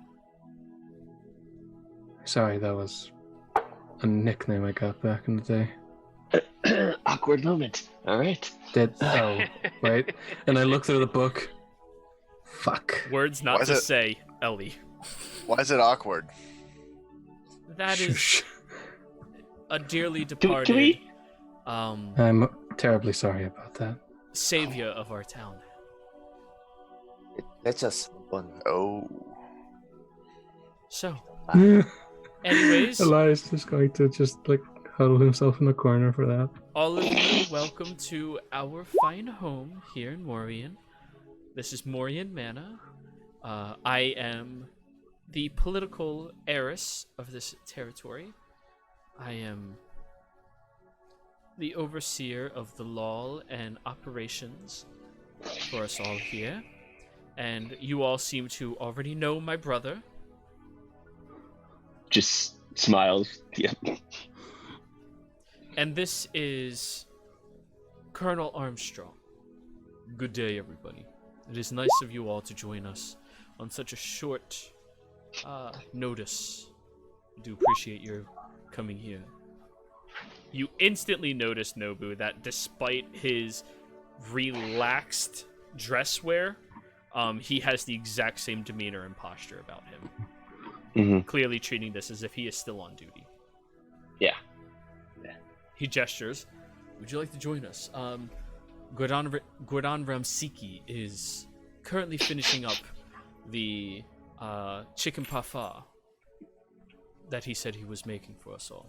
Sorry, that was a nickname I got back in the day. Awkward moment. All right. Oh, wait. And I look through the book. Fuck. Words Why not is to it- say, Ellie. Why is it awkward? That is Shush. a dearly Can departed we? I'm terribly sorry about that. savior of our town. let's just move on. Oh. So, Bye. anyways, Elias is going to just like huddle himself in the corner for that. all of you, welcome to our fine home here in Morian. This is Morian Manor. I am the political heiress of this territory. I am the overseer of the law and operations for us all here. And you all seem to already know my brother. Just smiles. Yep. And this is Colonel Armstrong. Good day, everybody. It is nice of you all to join us on such a short notice. I do appreciate your coming here. You instantly notice, Nobu, that despite his relaxed dress wear, he has the exact same demeanor and posture about him. Hmm. Clearly treating this as if he is still on duty. Yeah. He gestures. Would you like to join us? Gordon Ramsiki is currently finishing up the chicken parfait that he said he was making for us all.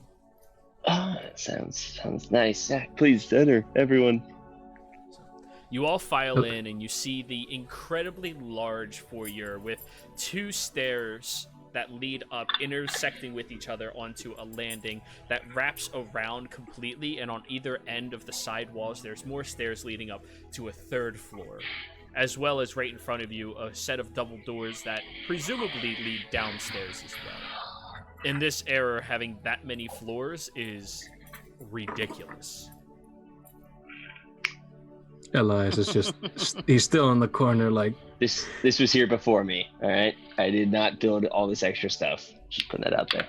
Ah, sounds nice. Yeah, please enter, everyone. You all file in, and you see the incredibly large foyer with two stairs that lead up, intersecting with each other onto a landing that wraps around completely, and on either end of the side walls, there's more stairs leading up to a third floor. as well as right in front of you, a set of double doors that presumably lead downstairs as well. In this era, having that many floors is ridiculous. Elias is just, he's still in the corner, like, This was here before me. All right, I did not build all this extra stuff. Just putting that out there.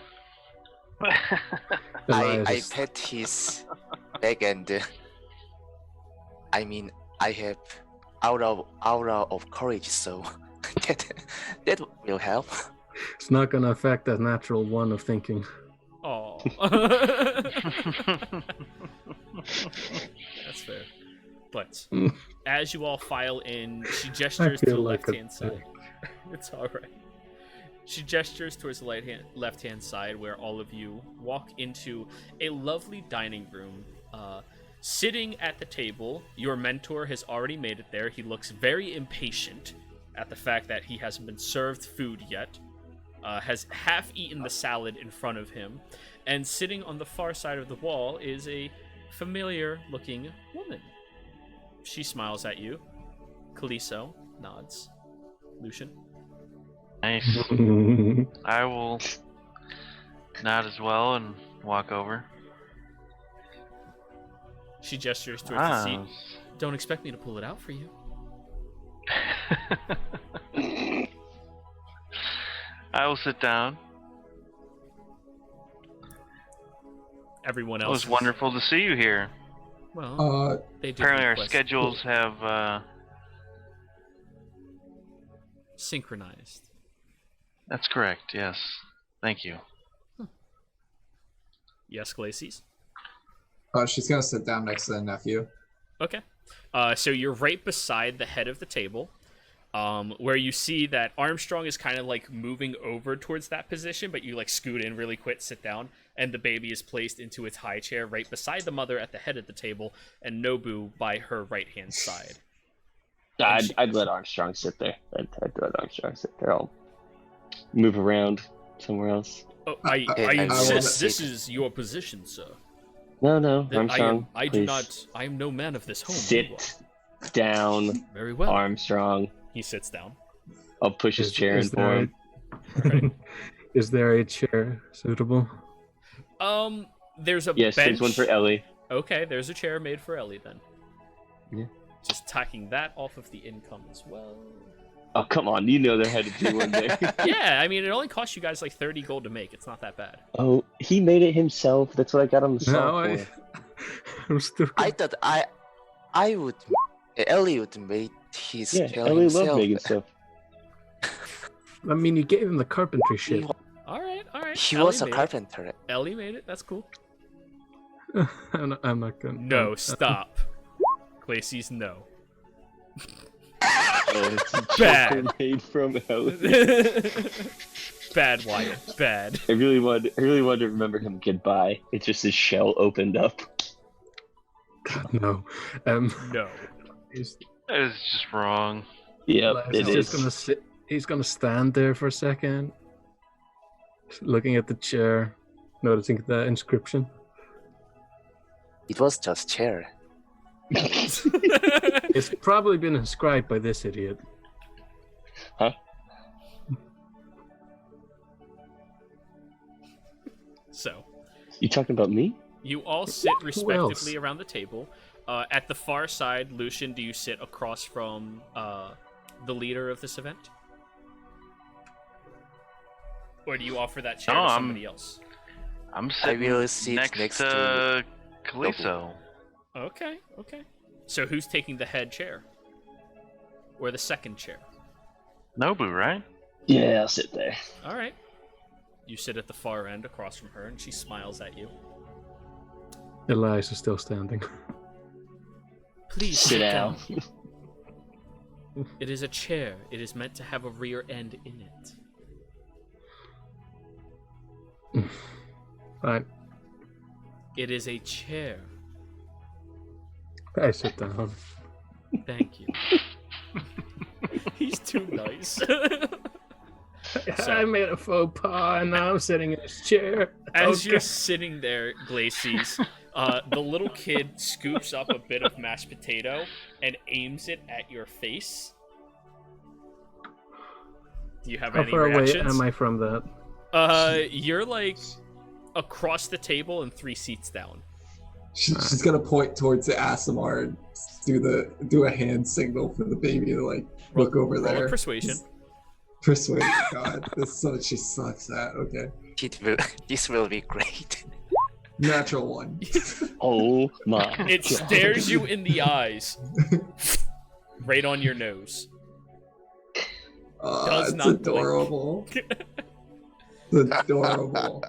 Elias I is- pet his leg and I have aura of courage, so that will help. it's not gonna affect that natural one of thinking. Oh. That's fair. But as you all file in, she gestures to the feel like a left-hand side. It's all right. She gestures towards the left-hand side, where all of you walk into a lovely dining room. Sitting at the table, your mentor has already made it there. He looks very impatient at the fact that he hasn't been served food yet. Has half eaten the salad in front of him. And sitting on the far side of the wall is a familiar-looking woman. She smiles at you. Kaliso nods. Lucian? Nice. I will nod as well and walk over. She gestures towards the seat. Don't expect me to pull it out for you. I will sit down. Everyone It else was is- wonderful to see you here. Well, they did Apparently our request schedules have synchronized. that's correct, yes. Thank you. Yes, Glacies? She's gonna sit down next to the nephew. Okay. So you're right beside the head of the table, where you see that Armstrong is kind of like moving over towards that position, but you like scoot in really quick, sit down, and the baby is placed into its high chair right beside the mother at the head of the table, and Nobu by her right-hand side. I'd let Armstrong sit there. I'd let Armstrong sit there. I'll move around somewhere else. Oh, I I insist wanna this sit. is your position, sir. No, That Armstrong. I do please. not. I am no man of this home. you Sit down, are. Very well. Armstrong. He sits down. I'll push his chair in is for there him. Right. Is there a chair suitable? There's a Yes, bench. there's one for Ellie. Okay, there's a chair made for Ellie then. Yeah. Just tacking that off of the income as well. Oh, come on. You know there had to be one there. Yeah, I mean, it only costs you guys like 30 gold to make. It's not that bad. Oh, he made it himself. That's what I got him the No, salt for. I'm still. I thought I would Ellie would make his Yeah, chair Ellie himself. loved making stuff. I mean, you gave him the carpentry shit. All right, all right. He Ellie was a made it. carpenter. Ellie made it. That's cool. I'm not gonna. No, stop. Glacies, no. Oh, it's Bad. just made from Ellie. Bad, Wyatt. Bad. I really wanted to remember him goodbye. It's just his shell opened up. God, no. No. He's, That is just wrong. Yep, he's it just is. gonna sit. He's gonna stand there for a second, looking at the chair, noticing the inscription. It was just chair. It's probably been inscribed by this idiot. So, You talking about me? you all sit else? respectively around the table. At the far side, Lucian, do you sit across from the leader of this event? Or do you offer that chair No, to I'm- somebody else? I'm sitting will sit next, next to to Kaliso. Okay, okay. So who's taking the head chair? Or the second chair? Nobu, right? Yeah, I'll sit there. All right. You sit at the far end across from her, and she smiles at you. Elias is still standing. Please Sit down. It is a chair. It is meant to have a rear end in it. Fine. It is a chair. I sit down. Thank you. He's too nice. I made a faux pas, and now I'm sitting in his chair. As Okay. you're sitting there, Glacies, the little kid scoops up a bit of mashed potato and aims it at your face Do you have How any far away reactions? am I from that? You're like across the table and 3 seats down. She's gonna point towards the Asimar and do a hand signal for the baby to like look over Roll there. a persuasion. Persuade. God, this is something she sucks at. Okay, This will be great. natural 1. Oh my! It God. stares you in the eyes, right on your nose. Does It's not blink. adorable. It's adorable.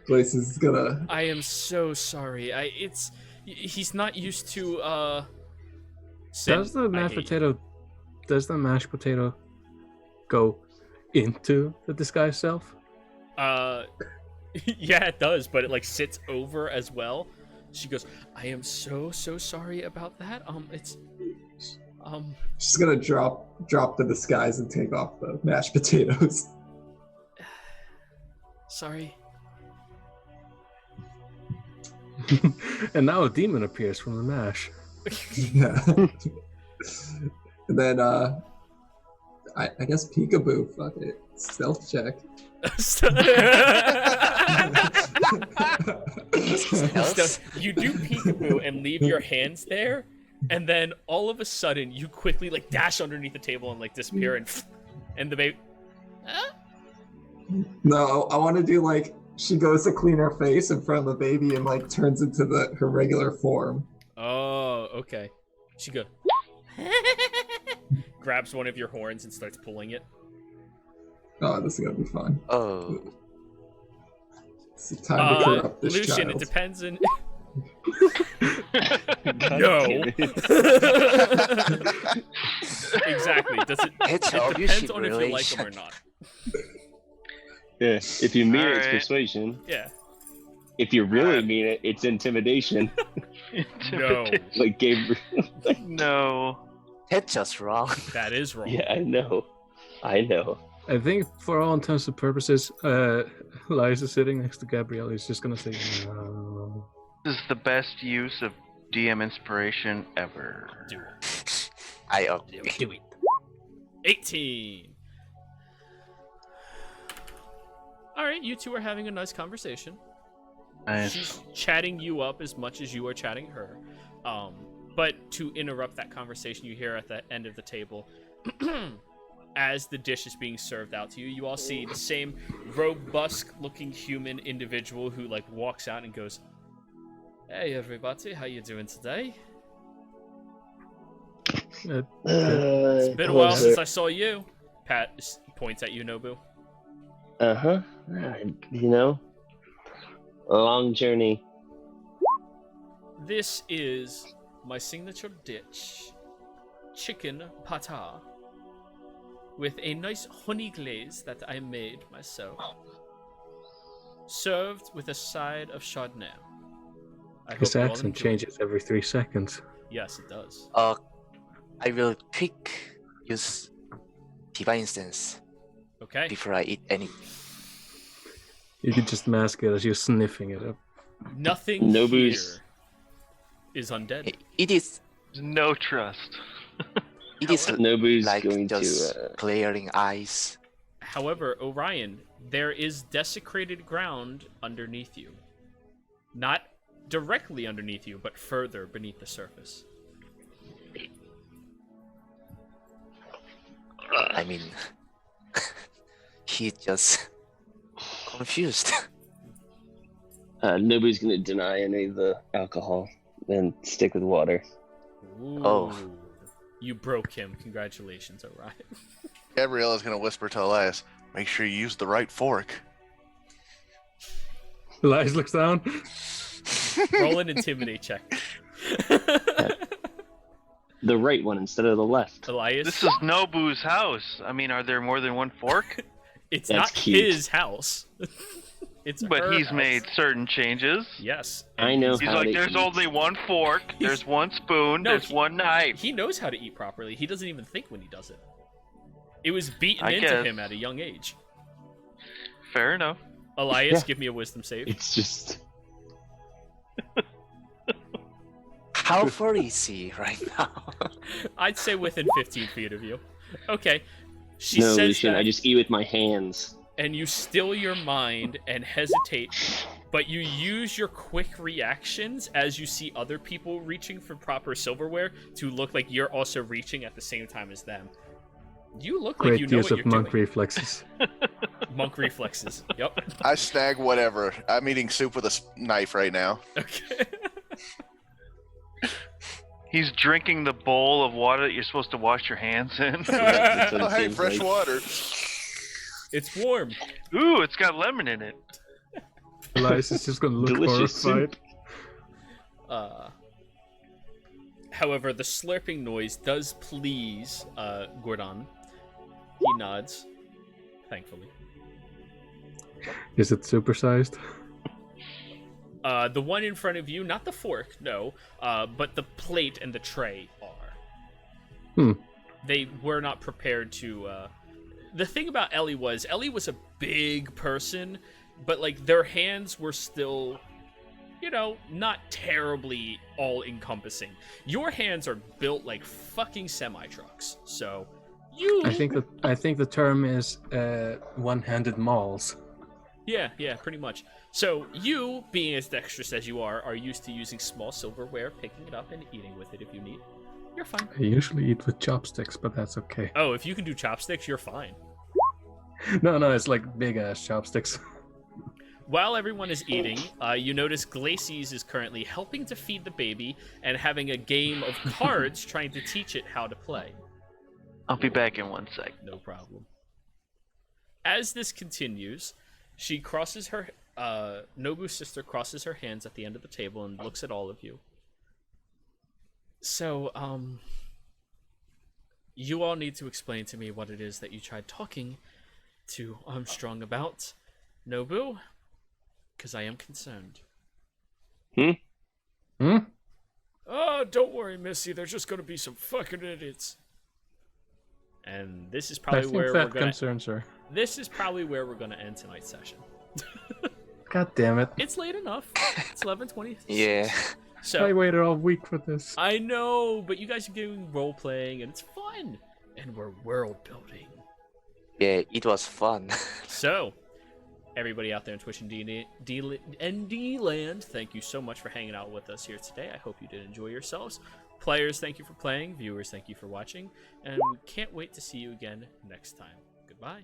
Place is gonna. I am so sorry. He's not used to sin. Does the I mashed hate you. potato? Does the mashed potato go into the disguised self? Yeah, it does, but it like sits over as well. She goes, I am so sorry about that. She's gonna drop the disguise and take off the mashed potatoes. Sorry. And now a demon appears from the mash. Yeah. And then I guess peekaboo. Fuck it. Stealth check. You do peekaboo and leave your hands there, and then all of a sudden you quickly like dash underneath the table and like disappear, and the baby. Huh? No, I want to do like she goes to clean her face in front of the baby and like turns into her regular form. Oh, okay. She goes, grabs one of your horns and starts pulling it. Oh, this is gonna be fun. Oh, It's time to corrupt this Lucian, child. it depends on. No. Exactly. Does it? it's It depends abusive on if you like them or relation. not. Yeah, if you mean it, it's Alright. persuasion. Yeah. If you really mean it, it's intimidation. No. Like Gabriel. No. That's just wrong. That is wrong. Yeah, I know. I think for all intents and purposes, Liza sitting next to Gabrielle is just gonna say no. This is the best use of DM inspiration ever. Do it. I agree. Do it. 18. All right, you two are having a nice conversation. Nice. She's chatting you up as much as you are chatting her. But to interrupt that conversation, you hear at the end of the table, as the dish is being served out to you, you all see the same robust-looking human individual who like walks out and goes, "Hey everybody, how you doing today? It's been a while since I saw you." Pat points at you, Nobu. Uh-huh. You know, a long journey. This is my signature dish, chicken pata, with a nice honey glaze that I made myself, served with a side of Chardonnay. I His hope you all accent enjoy. changes every 3 seconds. Yes, it does. I will use divine sense Okay. before I eat any. You could just mask it as you're sniffing it up. Nothing Nobu's- here is undead. It is. No trust. It is Nobody's like going those to. glaring eyes. However, Orion, there is desecrated ground underneath you. Not directly underneath you, but further beneath the surface. I mean, he just confused. Nobody's going to deny any of the alcohol and stick with water. Ooh. Oh. You broke him. Congratulations, Orion. Gabriella's gonna whisper to Elias, make sure you use the right fork. Elias looks down. Roll an intimidate check. The right one instead of the left. Elias, This is Nobu's house. I mean, are there more than one fork? it's That's not cute. his house. It's But her he's house. made certain changes. Yes. I know He's how like, to there's eat. only one fork, there's one spoon, No, there's one knife. He knows how to eat properly. He doesn't even think when he does it. It was beaten I into guess. him at a young age. Fair enough. Elias, Yeah. give me a wisdom save. It's just. How far is he right now? I'd say within 15 feet of you. Okay. She No, says Lucian, that, I just eat with my hands. and you still your mind and hesitate, but you use your quick reactions as you see other people reaching for proper silverware to look like you're also reaching at the same time as them. You look like Great you know use what of you're monk doing. reflexes. Monk reflexes. Yep. I snag whatever. I'm eating soup with a knife right now. Okay. He's drinking the bowl of water that you're supposed to wash your hands in. That's what it Oh, hey, seems fresh like. water. It's warm. Ooh, it's got lemon in it. Elias is just gonna look Delicious horrified. However, the slurping noise does please Gordon. He nods, thankfully. Is it supersized? The one in front of you, not the fork, no, but the plate and the tray are. They were not prepared to. The thing about Ellie was a big person, but like their hands were still, you know, not terribly all-encompassing. Your hands are built like fucking semi-trucks, so you. I think the term is one-handed mauls. Yeah, pretty much. So you, being as dexterous as you are used to using small silverware, picking it up and eating with it if you need. You're fine. I usually eat with chopsticks, but that's okay. Oh, if you can do chopsticks, you're fine. No, it's like big ass chopsticks. While everyone is eating, you notice Glacies is currently helping to feed the baby and having a game of cards trying to teach it how to play. I'll be back in 1 sec. No problem. As this continues, she crosses her... Nobu's sister crosses her hands at the end of the table and looks at all of you. So, you all need to explain to me what it is that you tried talking to Armstrong about, Nobu, because I am concerned. Oh, don't worry, Missy. There's just going to be some fucking idiots. And this is I probably think where that we're going to... concerns her. This is probably where we're going to end tonight's session. God damn it. It's late enough. It's 11:20. Yeah. So I waited all week for this. I know, but you guys are doing role playing and it's fun. And we're world building. Yeah, it was fun. So, everybody out there in Twitch and ND land, thank you so much for hanging out with us here today. I hope you did enjoy yourselves. Players, thank you for playing. Viewers, thank you for watching. And we can't wait to see you again next time. Goodbye.